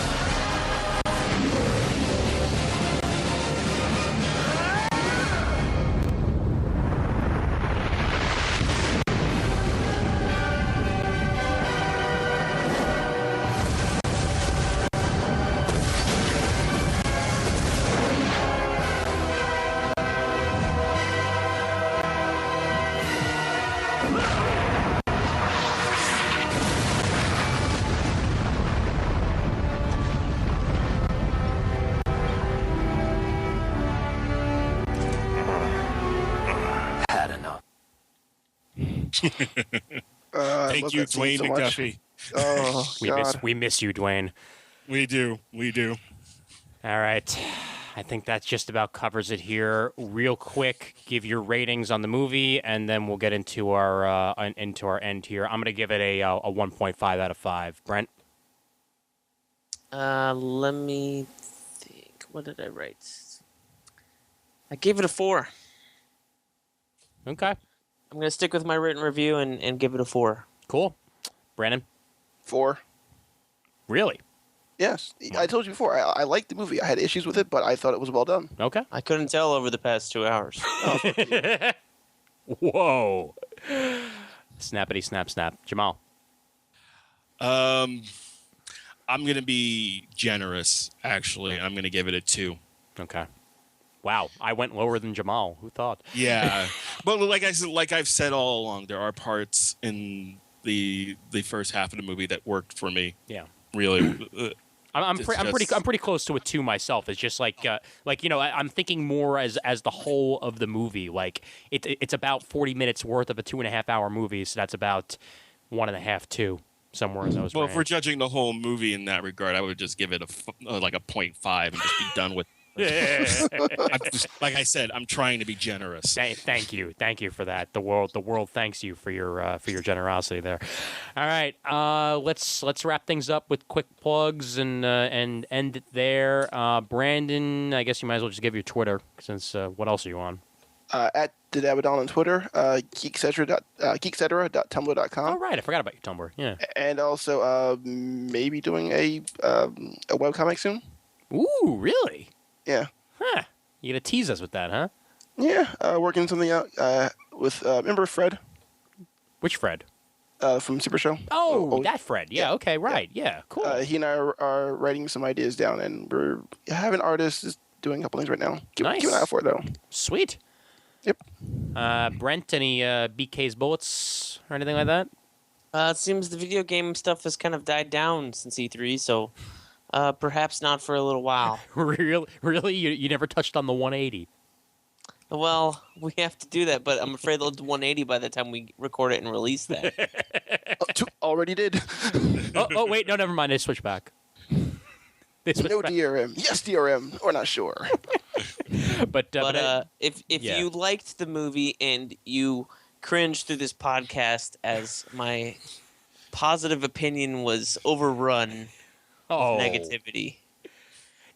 S3: Thank you, Dwayne McDuffie.
S4: Oh, God.
S1: We miss you, Dwayne.
S3: We do.
S1: All right. I think that just about covers it here. Real quick, give your ratings on the movie, and then we'll get into our end here. I'm going to give it a 1.5 out of 5. Brent?
S2: Let me think. What did I write? I gave it a 4.
S1: Okay.
S2: I'm going to stick with my written review and give it a 4.
S1: Cool. Brandon?
S4: 4.
S1: Really?
S4: Yes, I told you before. I liked the movie. I had issues with it, but I thought it was well done.
S1: Okay.
S2: I couldn't tell over the past 2 hours.
S1: Whoa. Snappity snap snap. Jamal?
S3: I'm going to be generous, actually. I'm going to give it a 2.
S1: Okay. Wow, I went lower than Jamal. Who thought?
S3: Yeah. But like I've said all along, there are parts in the first half of the movie that worked for me.
S1: Yeah.
S3: Really.
S1: I'm pretty close to a 2 myself. It's just I'm thinking more as the whole of the movie. Like it's about 40 minutes worth of a 2.5 hour movie, so that's about 1.5, 2, somewhere in those.
S3: Well, if we're judging the whole movie in that regard, I would just give it a 0.5 and just be done with. Like I said, I'm trying to be generous.
S1: Thank you for that. The world thanks you for your generosity there. All right, let's wrap things up with quick plugs and end it there. Brandon, I guess you might as well just give your Twitter since what else are you on?
S4: At Didabadon on Twitter, geekcetera.tumblr.com.
S1: Oh right, I forgot about your Tumblr. Yeah,
S4: and also maybe doing a webcomic soon.
S1: Ooh, really?
S4: Yeah.
S1: Huh. You gonna tease us with that, huh?
S4: Yeah, working something out with remember Fred?
S1: Which Fred?
S4: From Super Show.
S1: Oh, that Fred. Yeah. Okay. Right. Yeah. Cool.
S4: He and I are writing some ideas down, and we're having artists doing a couple things right now. Keep an eye out for it, though.
S1: Sweet.
S4: Yep.
S1: Brent, any BK's bullets or anything like that?
S2: It seems the video game stuff has kind of died down since E3, so perhaps not for a little while.
S1: Really? You never touched on the 180?
S2: Well, we have to do that, but I'm afraid they'll do 180 by the time we record it and release that.
S4: Already did.
S1: oh, wait. No, never mind. They switched back.
S4: No DRM. Yes, DRM. We're not sure.
S2: But if you liked the movie and you cringed through this podcast as my positive opinion was overrun with negativity,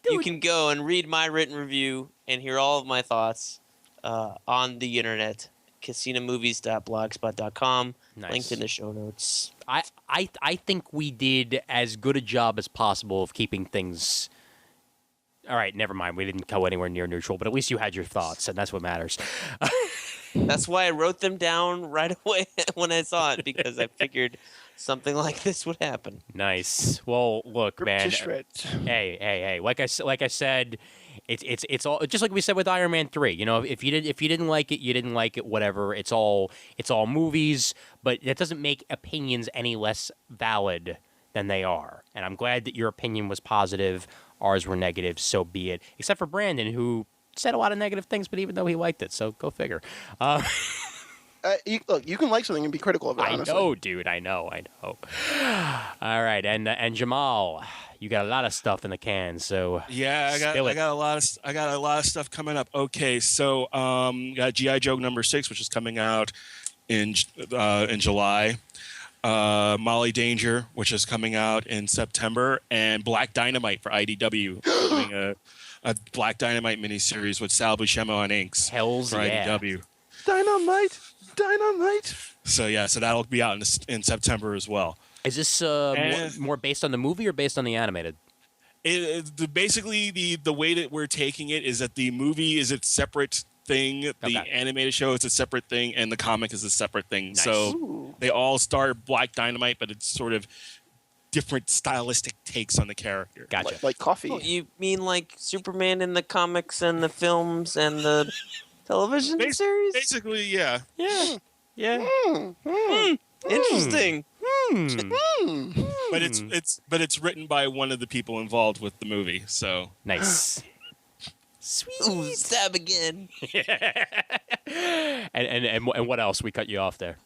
S2: you can go and read my written review and hear all of my thoughts on the internet, casinomovies.blogspot.com, linked in the show notes.
S1: I think we did as good a job as possible of keeping things. All right, never mind. We didn't go anywhere near neutral, but at least you had your thoughts, and that's what matters.
S2: That's why I wrote them down right away when I saw it, because I figured something like this would happen.
S1: Nice. Well, look, man.
S4: To shreds.
S1: Hey. Like I said, It's all just like we said with Iron Man 3. You know, if you didn't like it, you didn't like it. Whatever. It's all movies, but that doesn't make opinions any less valid than they are. And I'm glad that your opinion was positive. Ours were negative. So be it. Except for Brandon, who said a lot of negative things, but even though he liked it, so go figure.
S4: Look, you can like something and be critical of it. Honestly.
S1: I know, dude. I know. All right, and Jamal, you got a lot of stuff in the can, so
S3: Yeah, I got a lot of stuff coming up. Okay, so got G.I. Joe #6, which is coming out in July. Molly Danger, which is coming out in September, and Black Dynamite for IDW, doing a Black Dynamite miniseries with Sal Buscema on inks.
S1: Hells
S3: for
S1: yeah.
S3: IDW.
S4: Dynamite.
S3: So that'll be out in September as well.
S1: Is this more based on the movie or based on the animated?
S3: Basically, the way that we're taking it is that the movie is its separate thing, the animated show is a separate thing, and the comic is a separate thing.
S1: Nice.
S3: So they all star Black Dynamite, but it's sort of different stylistic takes on the character.
S1: Gotcha.
S4: Like coffee.
S2: Oh, you mean like Superman in the comics and the films and the television series?
S3: Basically, yeah.
S2: Yeah. Interesting.
S3: But it's written by one of the people involved with the movie. So
S1: Nice. Sweet.
S2: Ooh, stab again.
S1: And what else? We cut you off there.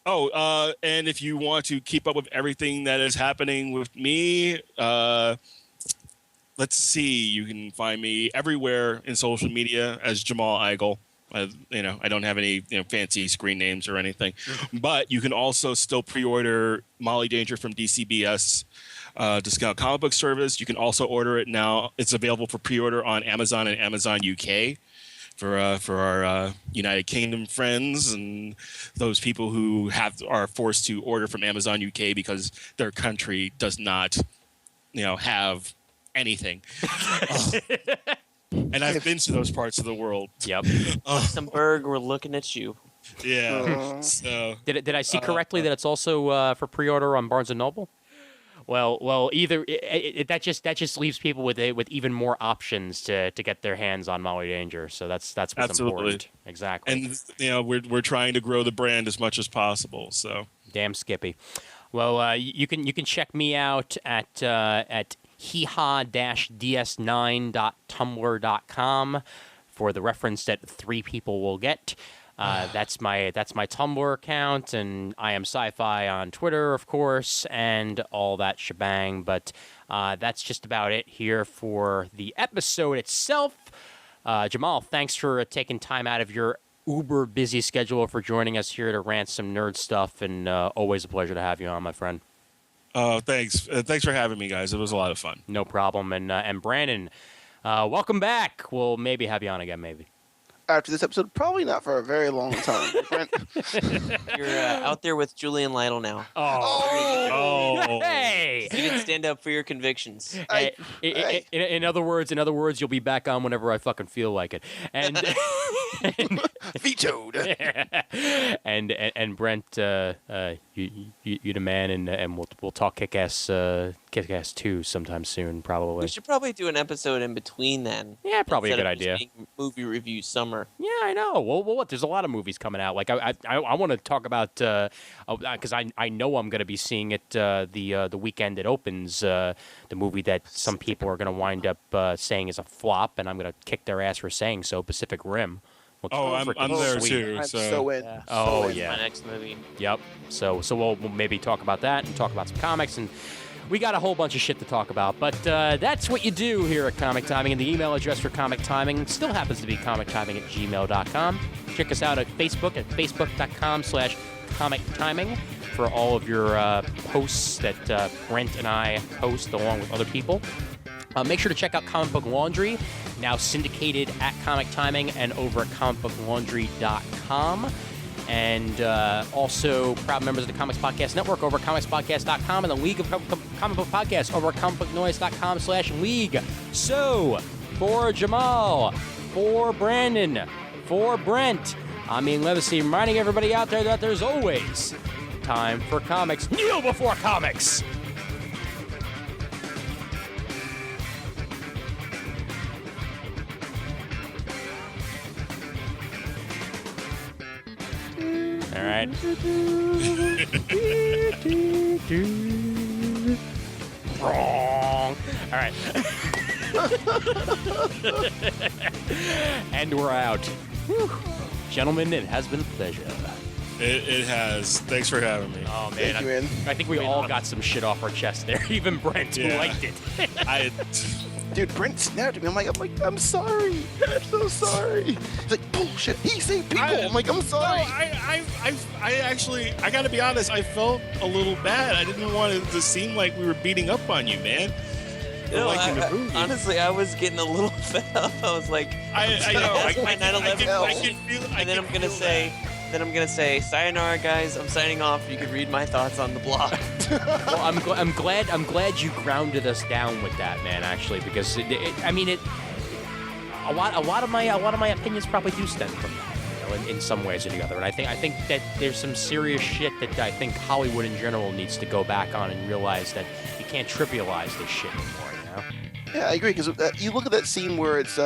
S3: Oh, and if you want to keep up with everything that is happening with me, let's see. You can find me everywhere in social media as Jamal Eigel. I don't have any fancy screen names or anything, but you can also still pre-order Molly Danger from DCBS Discount Comic Book Service. You can also order it now. It's available for pre-order on Amazon and Amazon UK for our United Kingdom friends and those people who are forced to order from Amazon UK because their country does not, have anything. And I've been to those parts of the world.
S1: Yep.
S2: Luxembourg, we're looking at you.
S3: Yeah. So
S1: Did I see correctly that it's also for pre-order on Barnes and Noble? Well, either that just leaves people with even more options to get their hands on Molly Danger. So that's what's important. Exactly.
S3: And we're trying to grow the brand as much as possible. So
S1: damn Skippy. Well, you can check me out at heehaw-ds9.tumblr.com for the reference that 3 people will get. That's my Tumblr account, and I am Sci-Fi on Twitter, of course, and all that shebang. But that's just about it here for the episode itself. Jamal, thanks for taking time out of your uber busy schedule for joining us here to rant some nerd stuff, and always a pleasure to have you on, my friend.
S3: Thanks. Thanks for having me, guys. It was a lot of fun.
S1: No problem. And Brandon, welcome back. We'll maybe have you on again, maybe.
S4: After this episode, probably not for a very long time.
S2: You're out there with Julian Lytle now.
S3: Oh.
S1: Hey!
S2: You can stand up for your convictions.
S1: In other words, you'll be back on whenever I fucking feel like it. And
S4: Vetoed.
S1: and Brent, you the man, and we'll talk Kick-Ass 2 sometime soon, probably.
S2: We should probably do an episode in between then.
S1: Yeah, probably a
S2: instead
S1: good
S2: of just
S1: idea.
S2: being movie review summer.
S1: Yeah, I know. Well, what? There's a lot of movies coming out. Like I want to talk about because I know I'm going to be seeing it the weekend it opens. The movie that some people are going to wind up saying is a flop, and I'm going to kick their ass for saying so. Pacific Rim.
S3: I'm there
S1: sweet.
S3: too.
S4: I'm
S3: So
S4: so in.
S2: Yeah.
S1: Oh,
S4: So in.
S1: yeah.
S2: My next movie.
S1: Yep. So we'll maybe talk about that and talk about some comics, and we got a whole bunch of shit to talk about. But that's what you do here at Comic Timing, and the email address for Comic Timing still happens to be comictiming@gmail.com. Check us out at Facebook at facebook.com/comictiming for all of your posts that Brent and I post along with other people. Make sure to check out Comic Book Laundry, now syndicated at Comic Timing and over at comicbooklaundry.com. And also proud members of the Comics Podcast Network over at comicspodcast.com and the League of Comic Book Podcasts over at comicbooknoise.com/league. So, for Jamal, for Brandon, for Brent, I'm Ian Levacy, reminding everybody out there that there's always time for comics. Kneel before comics! right. Wrong. All right. And we're out. Whew. Gentlemen, it has been a pleasure.
S3: It has. Thanks for having me.
S1: Oh, man.
S4: Thank you, man.
S1: I think we all got some shit off our chest there. Even Brent, who
S3: Yeah.
S1: liked it.
S3: I
S4: Dude, Brent snapped at me. I'm sorry. I'm so sorry. He's like, bullshit. He say people. I'm like, I'm sorry.
S3: I actually, I gotta be honest, I felt a little bad. I didn't want it to seem like we were beating up on you, man.
S2: No,
S3: Liking the movie.
S2: honestly, I was getting a little fed up. I was like,
S3: I know.
S2: That's my 9/11
S3: I can feel.
S2: and then I'm gonna say, sayonara, guys. I'm signing off. You can read my thoughts on the blog.
S1: Well, I'm glad you grounded us down with that, man. Actually, because a lot of my opinions probably do stem from that, you know, in some ways or the other. And I think that there's some serious shit that I think Hollywood in general needs to go back on and realize that you can't trivialize this shit anymore. You know?
S4: Yeah, I agree. Because you look at that scene where it's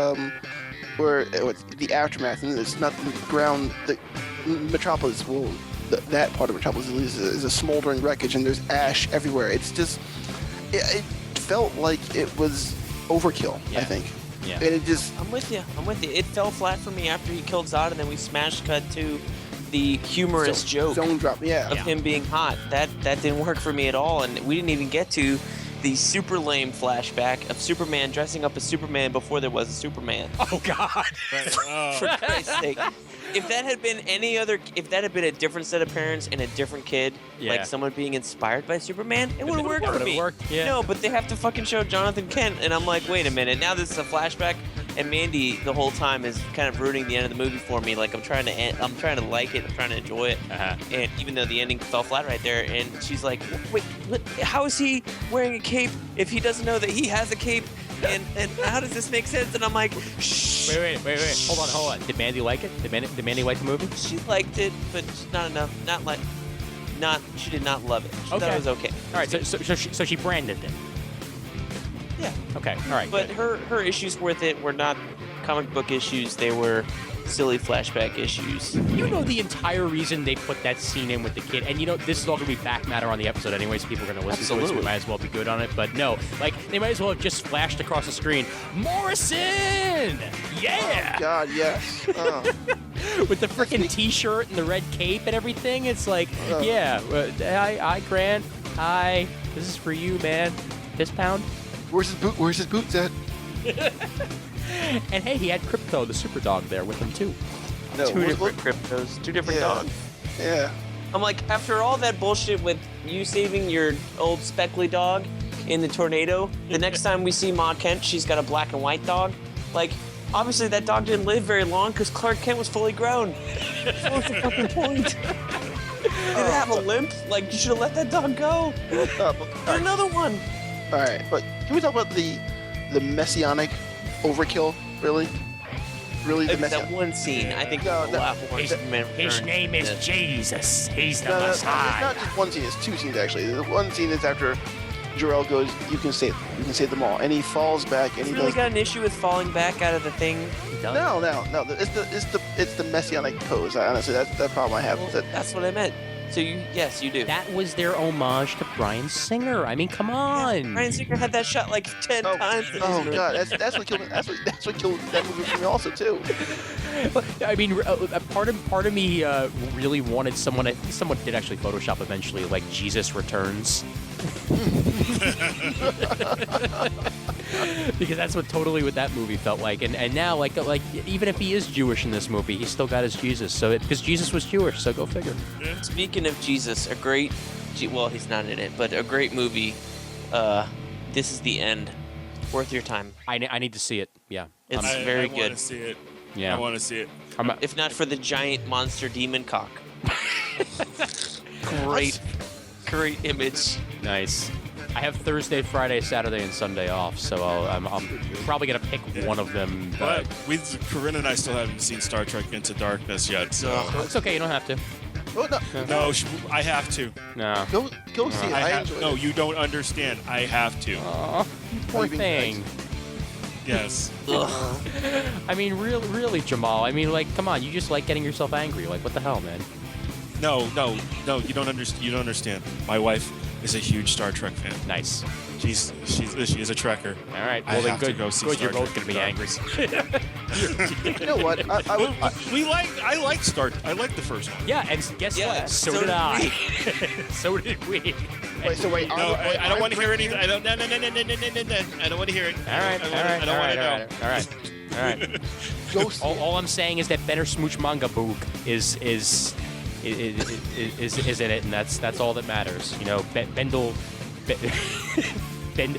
S4: it's the aftermath, and it's not the ground. The Metropolis that part of Metropolis is a smoldering wreckage, and there's ash everywhere. It's just it felt like it was overkill.
S1: Yeah.
S4: I think.
S1: Yeah.
S4: And it just
S2: I'm with you. It fell flat for me after he killed Zod, and then we smash cut to the humorous joke
S4: zone drop. Yeah.
S2: of him being hot. That didn't work for me at all, and we didn't even get to the super lame flashback of Superman dressing up as Superman before there was a Superman.
S1: Oh God.
S2: For Christ's sake. If that had been a different set of parents and a different kid,
S1: Yeah.
S2: like someone being inspired by Superman, it would have worked for me.
S1: Worked, yeah.
S2: No, but they have to fucking show Jonathan Kent, and I'm like, wait a minute, now this is a flashback, and Mandy the whole time is kind of ruining the end of the movie for me. Like I'm trying to like it, I'm trying to enjoy it,
S1: Uh-huh.
S2: and even though the ending fell flat right there, and she's like, wait, how is he wearing a cape if he doesn't know that he has a cape? And how does this make sense? And I'm like, shh.
S1: Wait. Hold on. Did Mandy like it? Did Mandy like the movie?
S2: She liked it, but not enough. She did not love it. She thought it was okay.
S1: All right. So she branded it.
S2: Yeah.
S1: Okay. All right.
S2: But
S1: good.
S2: her issues with it were not comic book issues. They were silly flashback issues.
S1: You know the entire reason they put that scene in with the kid, and you know this is all gonna be back matter on the episode anyways. People are gonna listen to it, so we
S2: Absolutely.
S1: might as well be good on it. But no, like they might as well have just flashed across the screen, Morrison, yeah,
S4: God, yes.
S1: with the freaking T-shirt and the red cape and everything. It's like,
S4: Oh.
S1: yeah, hi Grant, hi, this is for you, man. This pound,
S4: Where's his boots at?
S1: and hey, he had Crypto, the super dog, there with him too.
S4: No.
S2: Two different cryptos, two different
S4: Yeah.
S2: dogs.
S4: Yeah.
S2: I'm like, after all that bullshit with you saving your old speckly dog in the tornado, the next time we see Ma Kent, she's got a black and white dog. Like, obviously that dog didn't live very long because Clark Kent was fully grown. What's the fucking point? Did it have a limp? Like, you should have let that dog go. Get another one.
S4: All right, but can we talk about the messianic overkill? Really, the
S2: That
S4: messianic.
S2: one scene, I think,
S4: No,
S2: was the
S4: no.
S2: last one. Superman returned.
S1: Jesus. He's the
S4: No, it's not just one scene. It's two scenes actually. The one scene is after Jor-El goes, "You can save them all," and he falls back and
S2: He's
S4: he
S2: really
S4: does.
S2: got an issue with falling back out of the thing.
S4: No. It's the messianic pose. Honestly, that's the problem I have.
S2: Well,
S4: That,
S2: that's what I meant. So yes, you do.
S1: That was their homage to Bryan Singer. I mean, come on.
S2: Ryan Singer had that shot like 10 times. in this
S4: oh
S2: movie.
S4: God, that's what killed me. That's what killed that movie for me also too.
S1: I mean, part of me really wanted someone. I think someone did actually Photoshop eventually, like Jesus Returns, because that's what that movie felt like. And now, like even if he is Jewish in this movie, he's still got his Jesus. So because Jesus was Jewish, so go figure.
S2: Speaking of Jesus, well, he's not in it, but a great movie. This is the end. Worth your time.
S1: I need to see it. Yeah,
S2: It's
S3: I
S2: very
S3: want
S2: good.
S3: to see it.
S1: yeah.
S3: I want to see it.
S2: If not for the giant monster demon cock. Great image.
S1: Nice. I have Thursday, Friday, Saturday, and Sunday off, so I'm probably gonna pick one of them.
S3: But Corinne and I still haven't seen Star Trek Into Darkness yet, so
S1: It's okay. You don't have to.
S4: Oh, no,
S3: no, I have to.
S1: No.
S4: go see it. I enjoyed
S3: No,
S4: it.
S3: you don't understand. I have to.
S1: Aw, poor
S4: Leaving
S1: thing.
S3: Yes.
S2: Ugh.
S1: I mean, really, Jamal. I mean, like, come on. You just like getting yourself angry. Like, what the hell, man?
S3: No, you don't understand. You don't understand. My wife is a huge Star Trek fan.
S1: Nice.
S3: She is a Trekker.
S1: All right.
S3: I
S1: Well, then
S3: have to
S1: good.
S3: go see
S1: Good.
S3: Star
S1: You're both
S3: Trek
S1: going to be angry.
S4: You know what?
S3: I like the first one.
S1: Yeah, and guess
S2: Yeah,
S1: what? So
S2: so
S1: did
S2: did
S1: I. So did we.
S4: Wait.
S3: No, I don't want to hear anything. I don't. No. I don't want to hear it.
S1: All right.
S3: I don't want to know.
S1: All right.
S4: Go see it.
S1: All I'm saying is that Better Smooch Manga Book is in it, and that's all that matters. You know, Bendel. Ben,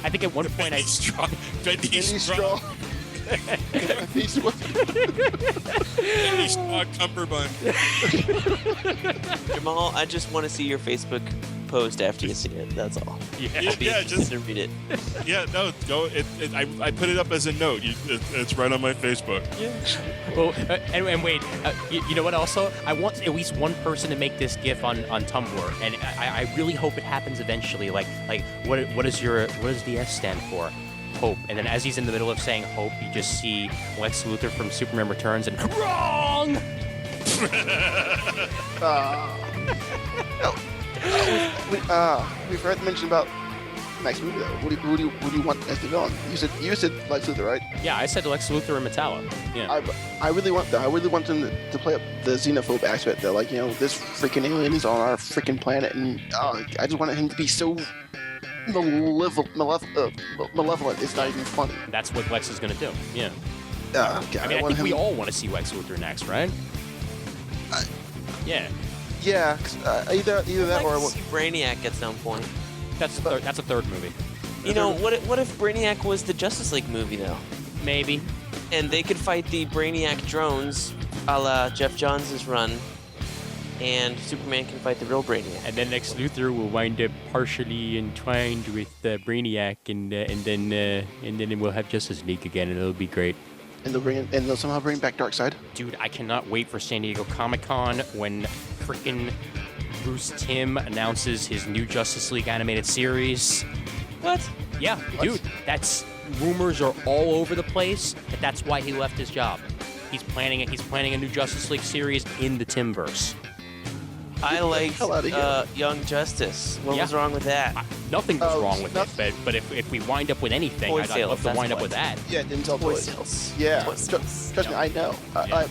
S1: I think at one point
S3: Bendy strong. Bendy strong.
S4: He's
S3: Bendy strong cummerbund.
S2: Jamal, I just want to see your Facebook post after you see it. That's all.
S3: Yeah, just
S2: to read it.
S3: yeah. No, go. I put it up as a note. It's right on my Facebook.
S1: Well, and wait, you know what? Also, I want at least one person to make this GIF on Tumblr, and I really hope it happens eventually. Like what does the S stand for? Hope. And then as he's in the middle of saying hope, you just see Lex Luthor from Superman Returns and wrong.
S4: We've heard mention about next movie though. Who do you want as the villain? You said Lex Luthor, right?
S1: Yeah, I said Lex Luthor and Metallo. Yeah.
S4: I really want that. I really want them to play up the xenophobe aspect. They're like, this freaking alien is on our freaking planet, and I just wanted him to be so malevolent. It's not even funny.
S1: That's what Lex is gonna do. Yeah.
S4: Okay,
S1: I mean, I think we all want to see Lex Luthor next, right? Yeah.
S4: Yeah, 'cause, either that or I
S2: I'd like to
S4: want.
S2: see Brainiac at some point.
S1: That's a third movie.
S2: You know, what if Brainiac was the Justice League movie though,
S1: Maybe.
S2: and they could fight the Brainiac drones, a la Jeff Johns' run, and Superman can fight the real Brainiac.
S1: And then Lex Luthor will wind up partially entwined with Brainiac, and then we'll have Justice League again, and it'll be great.
S4: And they'll somehow bring back Darkseid.
S1: Dude, I cannot wait for San Diego Comic-Con when frickin' Bruce Timm announces his new Justice League animated series.
S2: What?
S1: Yeah, dude, rumors are all over the place that's why he left his job. He's planning a new Justice League series in the Timmverse.
S2: I liked
S4: hell outta here.
S2: Young Justice. What
S1: Yeah.
S2: was wrong with that?
S1: Nothing was
S4: Oh,
S1: wrong with it,
S4: nothing.
S1: but if we wind up with anything,
S2: Toy
S1: I'd
S2: sales,
S1: love to
S2: that's
S1: wind up
S2: what.
S1: with that.
S4: Yeah, Intel
S2: Toy
S4: toys.
S2: sales.
S4: Yeah,
S2: Toy sales.
S4: trust me, I know.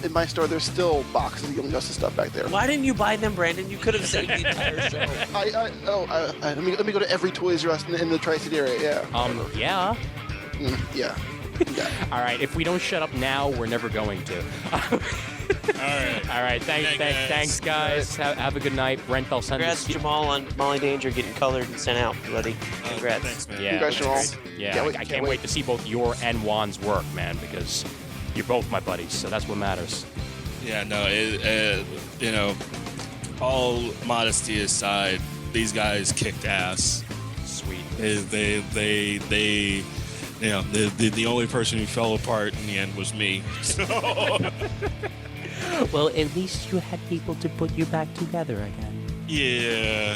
S4: In my store, there's still boxes of Young Justice stuff back there.
S2: Why didn't you buy them, Brandon? You could have saved the entire show.
S4: Let me go to every Toys R Us in the Tri-City area. Yeah.
S1: Yeah.
S4: Yeah.
S1: All right, if we don't shut up now, we're never going to. All right. Thanks, guys. Have a good night. Brent, I'll send
S2: Congrats,
S1: this.
S2: Jamal, on Molly Danger getting colored and sent out, buddy. Congrats.
S3: Thanks, man.
S1: Yeah,
S4: Congrats, Jamal.
S1: yeah.
S4: Can't wait,
S1: I can't wait to see both your and Juan's work, man, because you're both my buddies, so that's what matters.
S3: Yeah, no, all modesty aside, these guys kicked ass.
S1: Sweet.
S3: They the only person who fell apart in the end was me. So,
S1: Well, at least you had people to put you back together again.
S3: yeah.